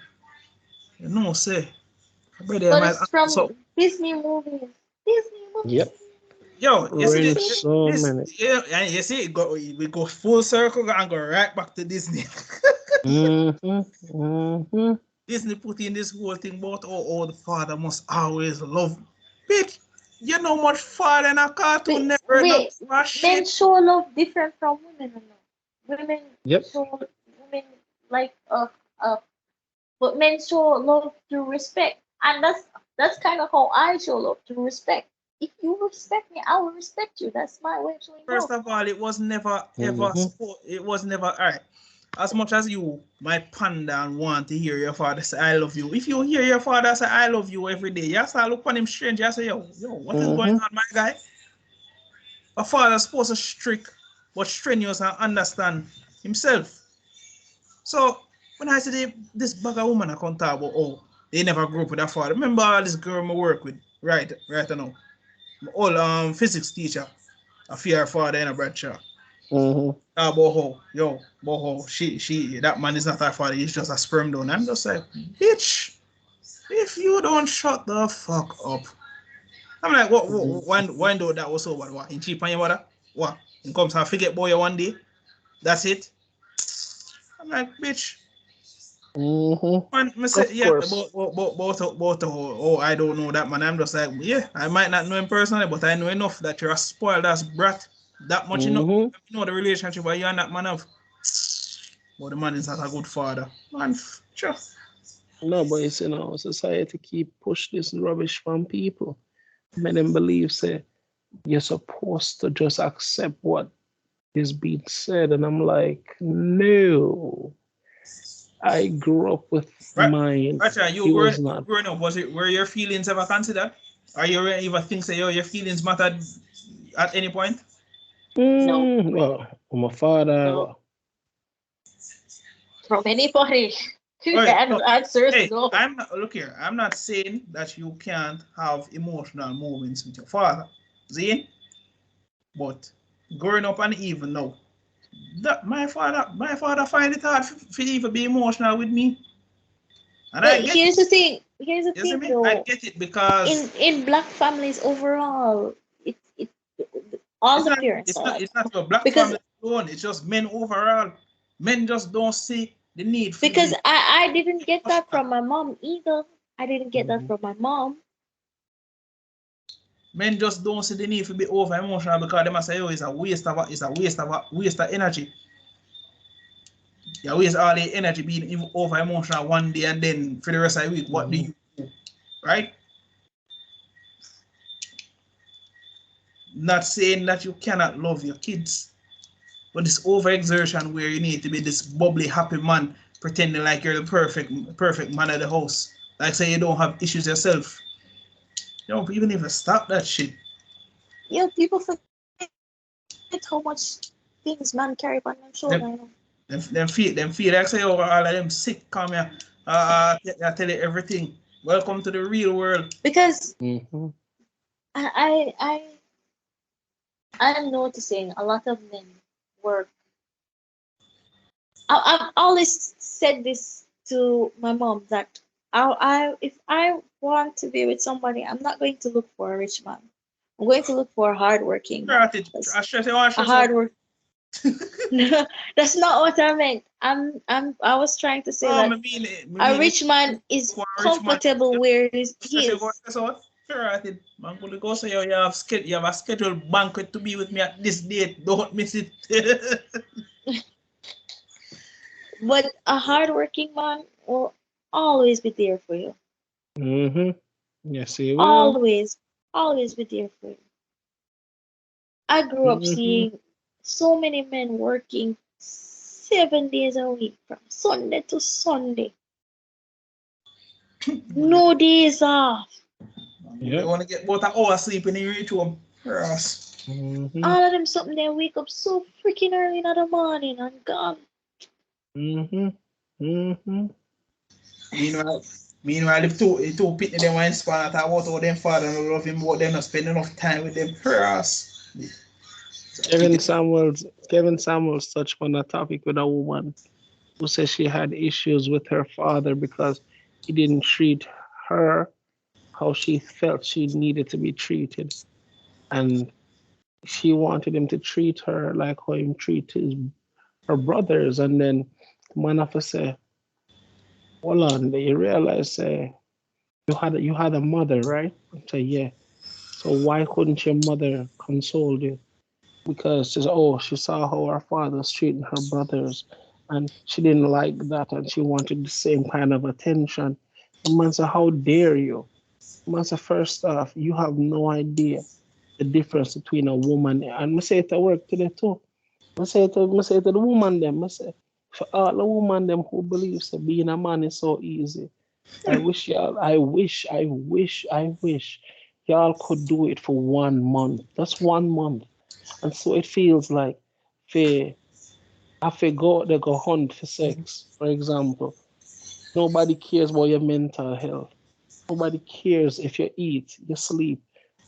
Brother,
But it's from Disney movies.
Yep.
Yo, you see
this, so many.
Yeah, and you see, we go full circle and go right back to Disney. Disney put in this whole thing about the father must always love. Bitch, you know much father in a cartoon never
men show love different from women. Women show women like but men show love through respect, and that's kind of how I show love, through respect. If you respect me, I will respect you. That's my way of showing love.
First of all, it was never ever. It was never all right. As much as you might ponder and want to hear your father say I love you, if you hear your father say I love you every day, you start look on him strange. You say, yo, what is going on, my guy? A father's supposed to strict but strenuous and understand himself. So when I say this bag of woman I can't talk about, they never grew up with a father. Remember all this girl I work with, right now. My old physics teacher, a fear father in a Bradshaw. Boho, she, that man is not her father, he's just a sperm donor. I'm just like, bitch, if you don't shut the fuck up. I'm like, why do that was so bad? What? In cheap on your mother? What? In comes and forget boy one day? That's it? I'm like, bitch. Man, I say, yeah, about I don't know that man. I'm just like, yeah, I might not know him personally, but I know enough that you're a spoiled ass brat. That much you know the relationship that you and that man have. But the man is not a good father. Man, sure.
No, but it's society keep push this rubbish from people. Make them believe say you're supposed to just accept what is being said, and I'm like, no. I grew up with mine.
Right, you growing up, were your feelings ever considered? Are you ever think say your feelings mattered at any point?
No.
Well, my father.
No. From anybody. Answers no.
Look here. I'm not saying that you can't have emotional moments with your father, see? But growing up and even now, That my father find it hard for even be emotional with me. And I
But
get
here's
it.
the thing. Here's the
You see
thing,
me? I
though.
get it because
In black families overall, it all the parents are like
it's not your black
because
family alone, it's just men overall. Men just don't see the need for
because
be
I didn't get that
emotional.
from my mom either. I didn't get that from my mom.
Men just don't see the need for be over emotional because they must say, oh, it's a waste of energy. You waste all the energy being over emotional one day and then for the rest of the week, what do you do? Right? Not saying that you cannot love your kids, but this overexertion where you need to be this bubbly, happy man, pretending like you're the perfect man of the house. Like say you don't have issues yourself. You don't even need to stop that shit.
Yeah, people forget how much things man carry upon them shoulder.
Them feel like say over all of them sick come here. I tell you everything. Welcome to the real world.
Because I'm noticing a lot of men work. I've always said this to my mom that if I want to be with somebody, I'm not going to look for a rich man. I'm going to look for a hardworking man. A hard work. No, that's not what I meant. I was trying to say that a rich man is comfortable where he is.
Man, could go say you have a scheduled banquet to be with me at this date. Don't miss it.
But a hardworking man will always be there for you.
Yes, he will.
Always be there for you. I grew up seeing so many men working 7 days a week from Sunday to Sunday. No days off.
You want to get about an hour sleep and you reach home. Yes.
All of them something they wake up so freaking early in the morning and gone.
Meanwhile, if two pitney them wine span at about how them father and love him, but them not spend enough time with them. Yes.
Kevin Samuels touched on a topic with a woman who said she had issues with her father because he didn't treat her how she felt she needed to be treated. And she wanted him to treat her like how he treated her brothers. And then man have to say, hold on, you realize you had a mother, right? I say, yeah. So why couldn't your mother console you? Because she saw how her father was treating her brothers and she didn't like that and she wanted the same kind of attention. The man said, how dare you? The man said, first off, you have no idea the difference between a woman and I say it at work today too. I say to the woman them, I say, for all the woman them who believes that being a man is so easy. I wish y'all could do it for 1 month. That's 1 month. And so it feels like if they go hunt for sex, for example, nobody cares about your mental health. Nobody cares if you eat, you sleep.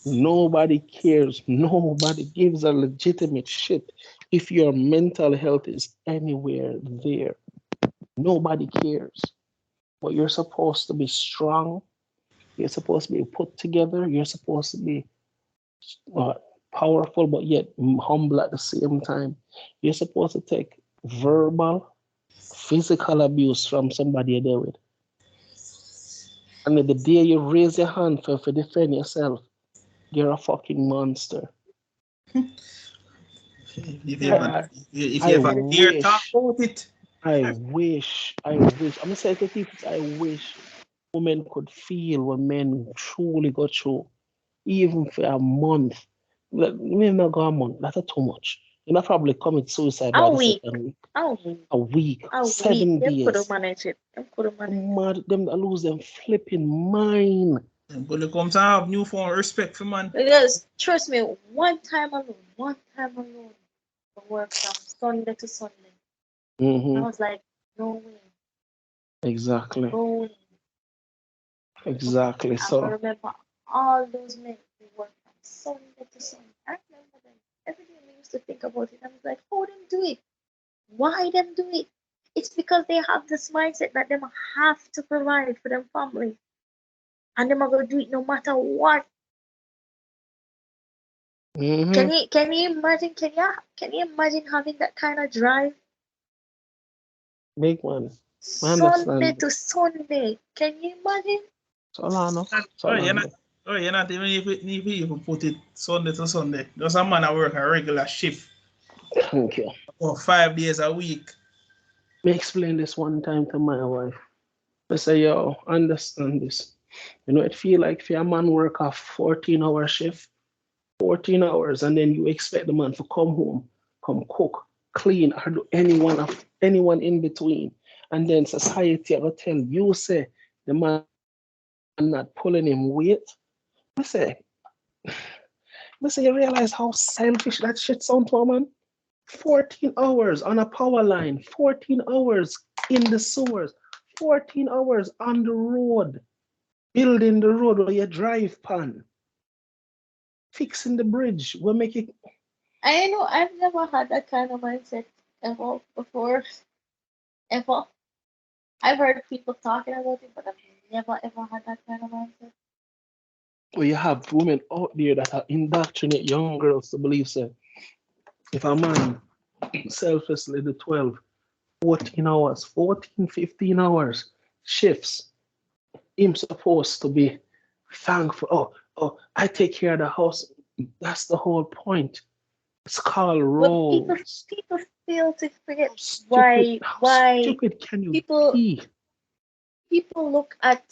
Nobody cares. Nobody gives a legitimate shit if your mental health is anywhere there. Nobody cares. But you're supposed to be strong. You're supposed to be put together. You're supposed to be uh, powerful, but yet humble at the same time. You're supposed to take verbal, physical abuse from somebody you're there with. And the day you raise your hand for defend yourself, you're a fucking monster.
If you ever dare talk about it.
I wish. I'm gonna say to people, I wish women could feel what men truly go through, even for a month. Maybe not go a month, that's too much. You know, probably commit suicide by the second week. A week, 7
Them
days.
could have managed it. Them could have managed it.
Them lose them flipping mind.
But it comes to have newfound respect for man.
Because trust me, one time alone, I worked from Sunday to Sunday. I was like, no way.
Exactly.
No way.
Exactly.
I remember all those men who worked from Sunday to Sunday. I remember them. Every day we used to think about it. I was like, how them do it? Why them do it? It's because they have this mindset that them have to provide for them family. And them are gonna do it no matter what. Can you imagine having that kind of drive?
Big one.
Sunday to Sunday. Can you imagine?
Solano.
You're not even if you put it Sunday to Sunday. There's a man that work a regular shift.
Thank you.
For 5 days a week.
Me explain this one time to my wife. I say, yo, understand this. You know, it feel like if a man work a 14-hour shift, 14 hours, and then you expect the man to come home, come cook, clean, or do anyone in between. And then society will tell you, say, the man not pulling him weight. I say, you realize how selfish that shit sound to a man? 14 hours on a power line, 14 hours in the sewers, 14 hours on the road, building the road where you drive pan, fixing the bridge, we make it.
I know I've never had that kind of mindset ever before. Ever. I've heard people talking about it, but I've never ever had that kind of mindset.
Well, you have women out there that are indoctrinate young girls to believe, say, if a man selflessly do 12, 14 hours, 14, 15 hours shifts, him supposed to be thankful. Oh, I take care of the house. That's the whole point. It's called roles.
But people fail to forget
How stupid can you be?
People look at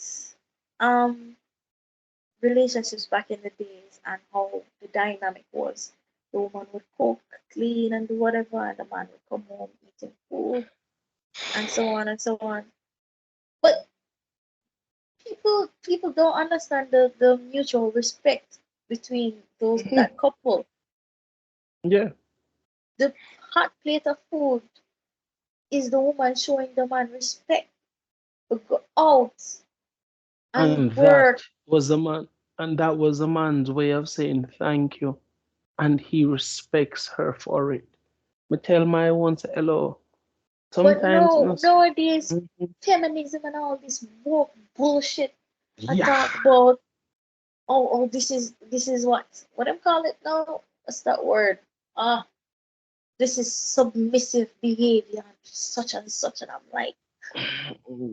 relationships back in the days and how the dynamic was. The woman would cook, clean, and do whatever, and the man would come home eating food, and so on and so on. But people don't understand the mutual respect between that couple.
Yeah.
The hot plate of food is the woman showing the man respect. To go out and work.
That was the man's way of saying thank you. And he respects her for it. Me tell my one say hello. Sometimes
but nowadays feminism and all this bullshit and talk about this is what I'm call it now? What's that word? This is submissive behavior, such and such, and I'm like,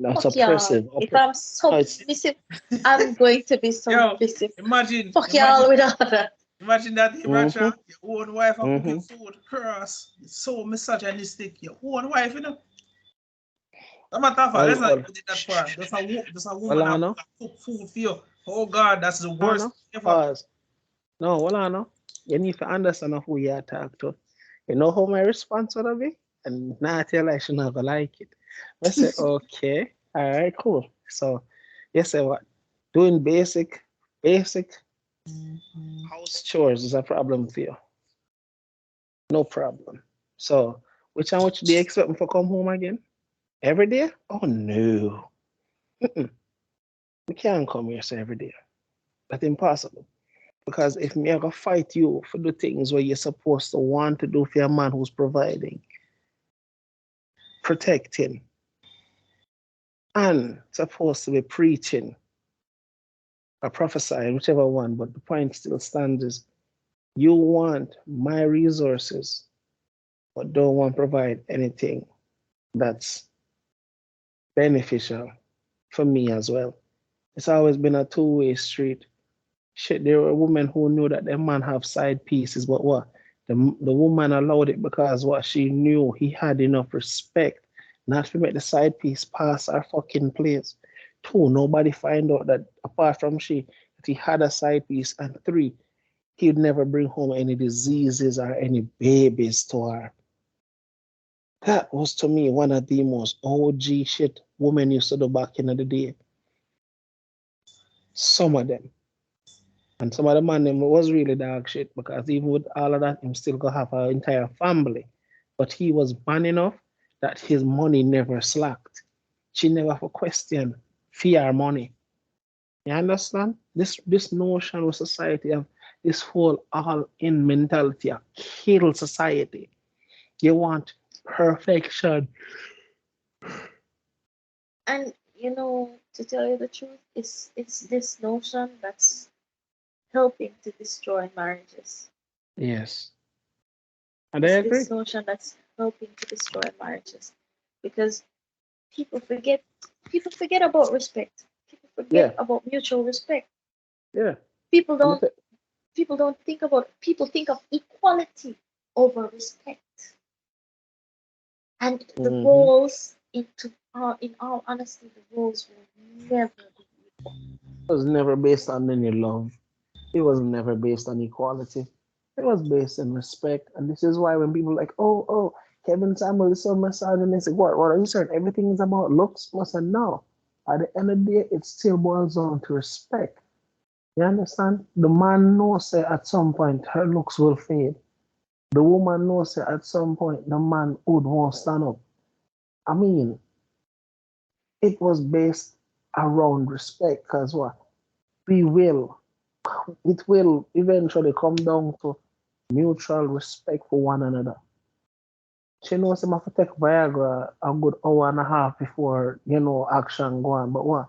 that's oppressive.
If I'm submissive, I'm going to be submissive.
Imagine
y'all with all that.
Imagine that, your own wife cooking food, cross, so misogynistic. Your own wife, you know. No matter how far, let's not put it that far. There's a woman that cook food for you. Oh God, that's the worst ever.
No, well, I know. You need to understand who you are talking to. You know how my response would be? And now I tell you I should never like it. I say, okay, all right, cool. So, you say what? Doing basic house chores is a problem for you. No problem. So, which do you expect me to come home again? Every day? Oh, no. We can't come here every day. That's impossible. Because if me ever fight you for the things where you're supposed to want to do for a man who's providing, protecting, and supposed to be preaching or prophesying, whichever one, but the point still stands is you want my resources, but don't want to provide anything that's beneficial for me as well. It's always been a two-way street. Shit, there were women who knew that their man have side pieces, but what? The woman allowed it because what? She knew he had enough respect not to make the side piece pass her fucking place. 2, nobody find out that apart from she, that he had a side piece. And 3, he'd never bring home any diseases or any babies to her. That was to me one of the most OG shit women used to do back in the day. Some of them. And some of the man them was really dog shit because even with all of that, him still gonna have an entire family. But he was man enough that his money never slacked. She never have a question fear money. You understand? This notion of society of this whole all-in mentality of kill society. You want perfection.
And you know, to tell you the truth, it's this notion that's helping to destroy marriages.
Yes. And I
It's
agree.
this notion that's helping to destroy marriages because people forget about respect. People
Yeah.
forget about mutual respect.
Yeah.
People
Let me
don't think about, people think of equality over respect. And the roles, in all honesty, the roles will never be equal.
It was never based on any love. It was never based on equality. It was based on respect. And this is why when people are like, oh, Kevin Samuel is so misogynistic. What are you saying? Everything is about looks? I said, no. At the end of the day, it still boils down to respect. You understand? The man knows that at some point her looks will fade. The woman knows that at some point the man won't stand up. I mean, it was based around respect because what? It will eventually come down to mutual respect for one another. She knows him have to take Viagra a good hour and a half before, action go on. But what?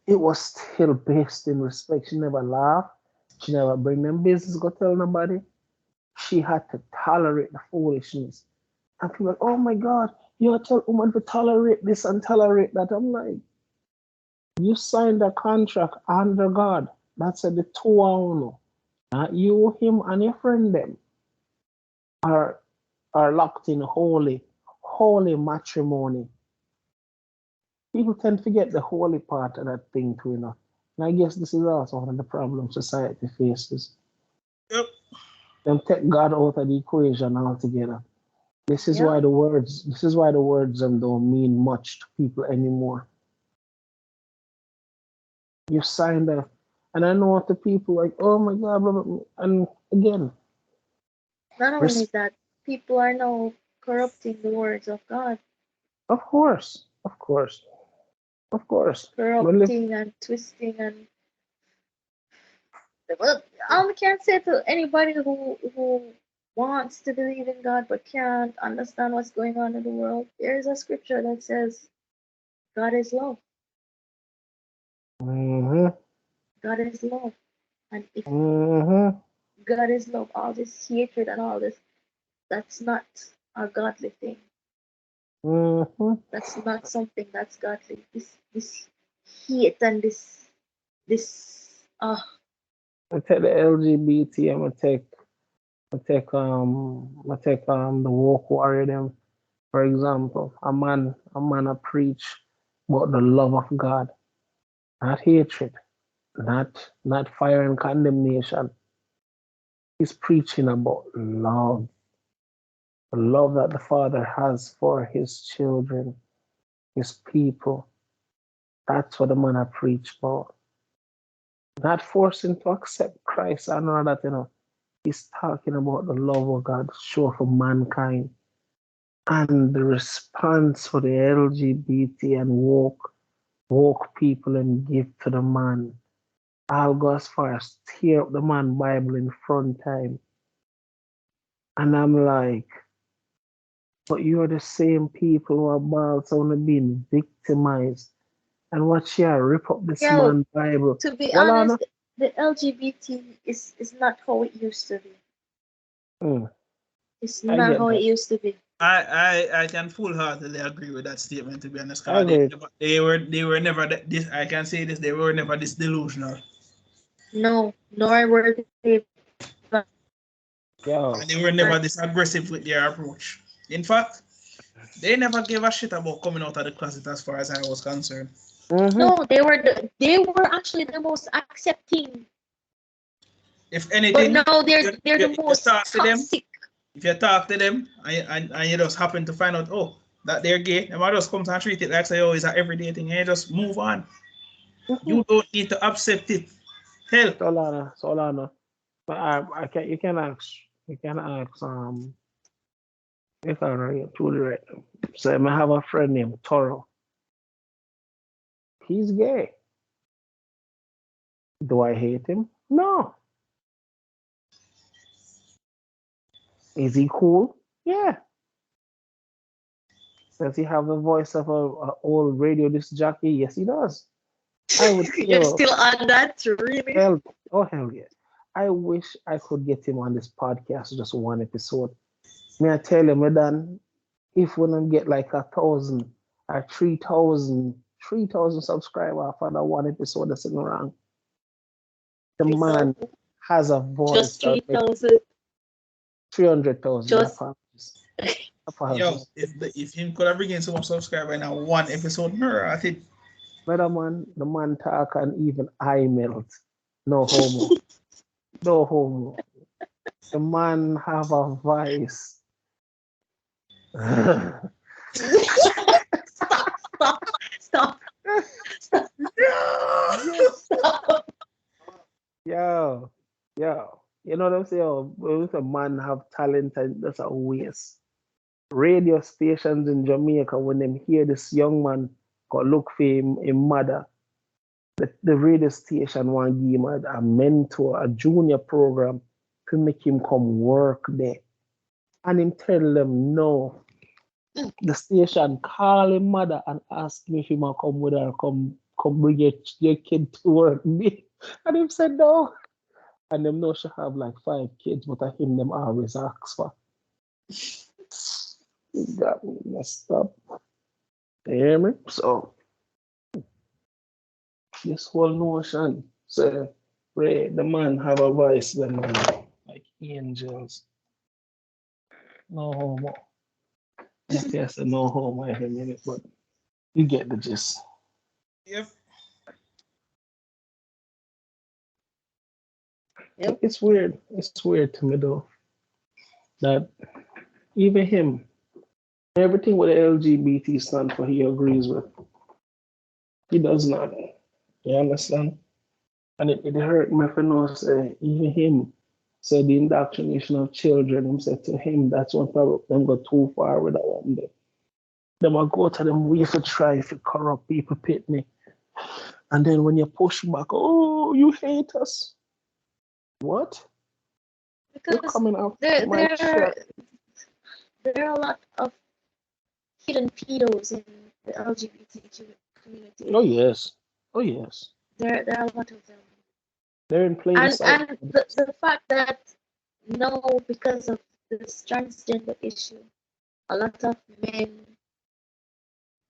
It was still based in respect. She never laughed. She never bring them business, go tell nobody. She had to tolerate the foolishness. And people are like, oh my God, you tell woman to tolerate this and tolerate that. I'm like, you signed a contract under God. That said the two of you, him, and your friend them are locked in holy matrimony. People tend to forget the holy part of that thing too. And I guess this is also one of the problems society faces.
Yep.
Them take God out of the equation altogether. This is why the words don't mean much to people anymore. You signed up, and I know what the people like, oh my God, blah, blah, blah. And again,
not only that, people are now corrupting the words of God.
Of course.
Corrupting and twisting and, well, all I can say to anybody who wants to believe in God but can't understand what's going on in the world, there is a scripture that says God is love. God is love. And if God is love, all this hatred and all this, that's not a godly thing. That's not something that's godly. This hate and this
I take the LGBT, I take the woke warrior them. For example, a man a preach about the love of God, not hatred, not fire and condemnation. He's preaching about love. The love that the Father has for his children, his people. That's what the man I preach about. Not forcing to accept Christ and all that. He's talking about the love of God shown for mankind. And the response for the LGBT and woke people and give to the man. I'll go as far as tear up the man Bible in front time. And I'm like, but you're the same people who are about only being victimized. And watch here, rip up this man Bible.
To be honest, the LGBT is not how it used to be. It's not how it used to be.
I can full-heartedly agree with that statement, to be honest. They were never this. I can say this. They were never this delusional.
No, nor were they.
And they were never this aggressive with their approach. In fact, they never gave a shit about coming out of the closet, as far as I was concerned.
No, they were actually the most accepting.
If anything,
but now they're the most toxic.
If you talk to them and you just happen to find out, that they're gay, they might just come and treat it like say, it's an everyday thing, and you just move on. You don't need to accept it. Hell.
Solana. But you can ask you can truly right. So I have a friend named Toro. He's gay. Do I hate him? No. Is he cool? Yeah. Does he have the voice of a old radio disc jockey? Yes, he does. I would
You're still on that, really?
hell, oh hell yeah. I wish I could get him on this podcast, just one episode. May I tell him, Dan, if when I get like 1,000 or 3,000 subscribers for that one episode that's in wrong, the man has a voice.
Just 3,000.
300,000.
Just
Yo, if him could have regained so much subscriber in a one episode, I think.
Brother man, the man talk and even I melt. No homo. No homo. The man have a voice.
Stop. Stop.
Yo. You know what I'm saying? If a man have talent, and that's a waste. Radio stations in Jamaica, when them hear this young man go look for him mother, the radio station want to give him a mentor, a junior program to make him come work there. And him tell them no. The station call him mother and ask him if he might come with her, come bring your kid to work. And him said no. And them know she have like 5 kids, but I him them always ask for. You got me messed up. You hear me? So this whole notion, say, Ray, the man have a voice, the man like angels. No homo. I said no homo every minute, but you get the gist.
Yep.
It's weird. It's weird to me though. That even him, everything what the LGBT stand for, he agrees with. He does not. You understand? And it hurt me for no say, even him said the indoctrination of children, him said to him, that's one problem, them go too far with that one day. Them will go to them way to try to corrupt people, pitney. And then when you push back, oh, you hate us. What?
Because
you're coming out
there are a lot of hidden pedos in the LGBT community.
Oh yes.
There are a lot of them.
They're in plain sight.
And the fact that now, because of this transgender issue, a lot of men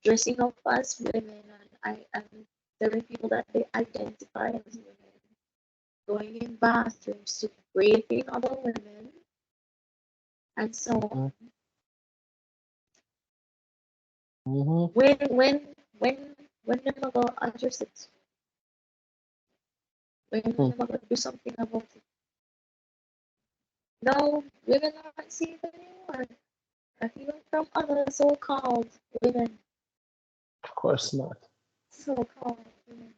dressing up as women and there are people that they identify as women going in bathrooms to raping other women and so on.
Mm-hmm.
When they're not gonna address it, when they're not gonna do something about it. No, women aren't safe anymore. Even from other so-called women.
Of course not.
So-called women.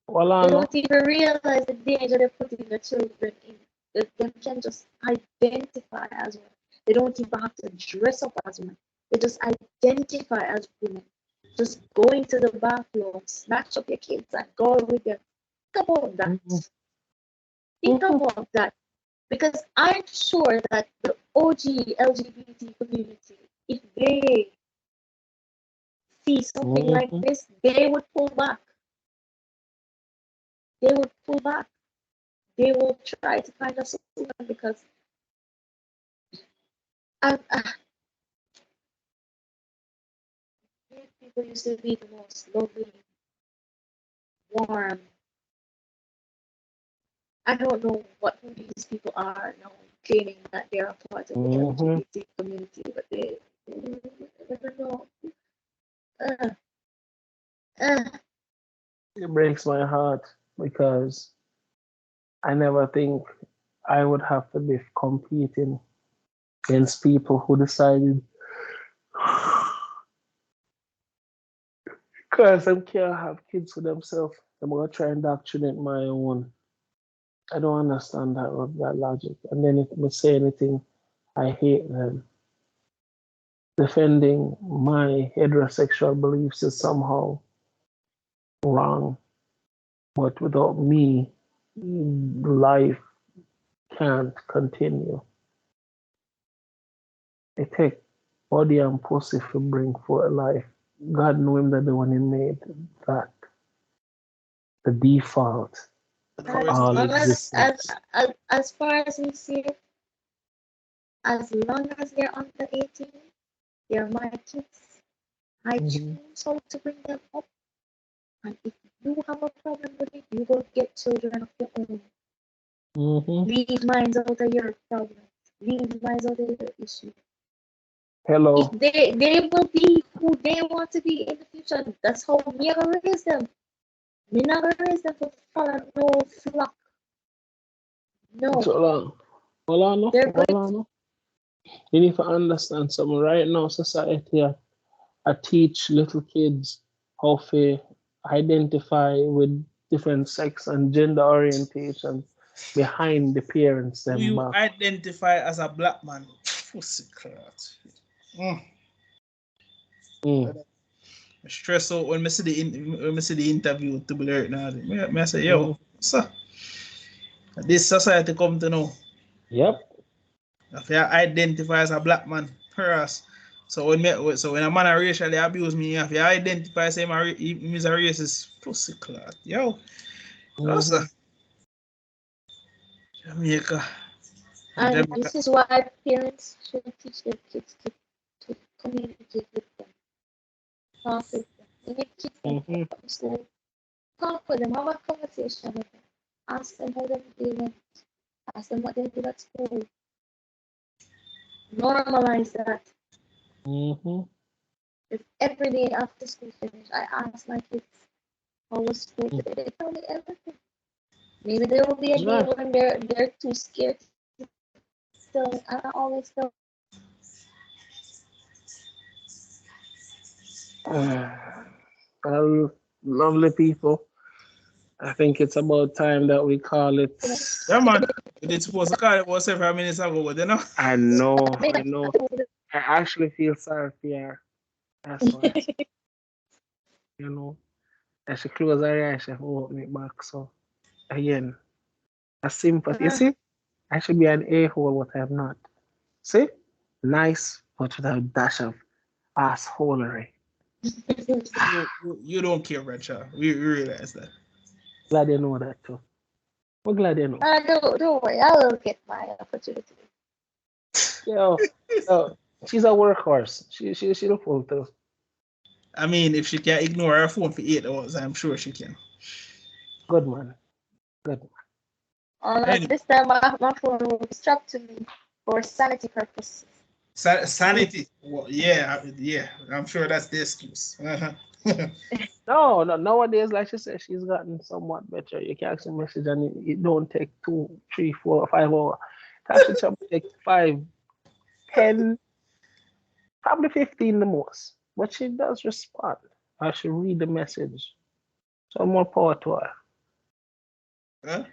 Well,
they don't even realize the danger they're putting their children in. They can just identify as women. They don't even have to dress up as women. They just identify as women. Just go into the bathroom, snatch up your kids, and go with them. Think about that.
Mm-hmm.
Think about that. Because I'm sure that the OG LGBT community, if they see something like this, they would pull back. They would pull back. They will try to find a solution because people used to be the most loving, warm. I don't know what these people are now claiming that they're a part of the LGBT community, but they never know.
It breaks my heart because I never think I would have to be competing against people who decided because them can't have kids for themselves. I'm gonna try and indoctrinate my own. I don't understand that logic. And then if I say anything, I hate them. Defending my heterosexual beliefs is somehow wrong. But without me, life can't continue. It takes body and pussy for bring forth life. God knew him that the one he made that the default
How
for
is
As
all
long
existence.
as far as we see it, as long as they're under 18, they're my kids. I
Mhm.
choose how to bring them up. And if you have a problem with it, you go get children of your own.
Mhm.
Leave minds out of your problems. Leave minds out of your issues.
Hello.
If they will be who they want to be in the future, that's how we are gonna raise them. We're not gonna raise them to follow no flock. No,
So hold on, no.
they're
Hold
going
on, no. You need to understand something. Right now, society I teach little kids how to identify with different sex and gender orientation behind the parents
do
them
you
back.
identify as a black man? Pussy clot. Mm.
Mm.
I stress out when I see the interview to be there now. I say, yo,
Mhm.
sir, this society come to know.
Yep.
If you identify as a black man, harass. So when a man racially abuse me, if you identify as him as a racist, pussy clot. Yo, that's
Mhm.
Jamaica.
and
Jamaica.
this is why parents should teach their kids to communicate with them, talk with them. When your kids don't
Mhm.
understand, talk with them, have a conversation with them, ask them how they're feeling, ask them what they did at school. Normalize that.
Mhm.
If every day after school finish, I ask my kids how was school today, they tell me everything. Maybe there will be a
That's
day
right.
when they're too scared to tell me, and I always tell
Well, lovely people. I think it's about time that we call it.
them,
Yeah, man. We did supposed to call it about several minutes ago, but you know.
I know,
they
I know. I actually feel sorry for her. That's why, you know. I should close her eyes, she open it back. So again, a sympathy. You see, I should be an a-hole, but I'm not. See? Nice, but with a dash of assholery.
You don't care, Bradshaw. We realize that.
Glad you know that too. We're glad you know.
don't worry, I will get my opportunity.
Yo, yo, she's a workhorse. She'll pull through.
I mean, if she can ignore her phone for 8 hours, I'm sure she can.
Good man. Good man.
Anyway,
This time my phone will be strapped to me for sanity purposes.
sanity. Well, yeah. I'm sure that's the excuse.
No, no, nowadays, like she said, she's gotten somewhat better. You can actually message and it don't take 2, 3, 4, 5 hours. It actually take 5, 10, probably 15 the most. But she does respond. I should read the message. So more power to her.
Huh?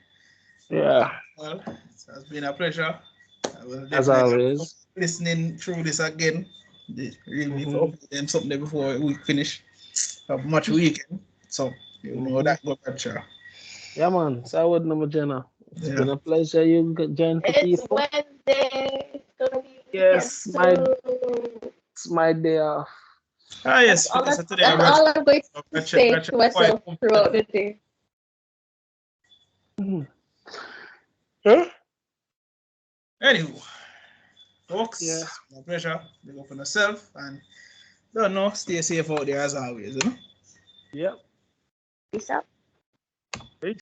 Yeah,
Well, it has been a pleasure. I will
as
definitely be
always.
listening through this again. Really,
Hmm.
for them something there before we finish. Have much weekend, so you know
Hmm.
that go Bradshaw.
Yeah, man. So I would know, Jenna. It's
Yeah.
been a pleasure, you gentle
It's
people.
Wednesday. It's gonna be weekend
Yes,
soon.
it's my day off.
Ah, yes, so today
That's
Bradshaw,
all I'm going to say
Bradshaw
to
quite
myself throughout
comfortable.
the day.
Mhm. Huh?
Anywho, folks,
Yeah.
it's my pleasure. Big up on yourself and don't know, stay safe out there as always. You know?
Yep.
Peace out.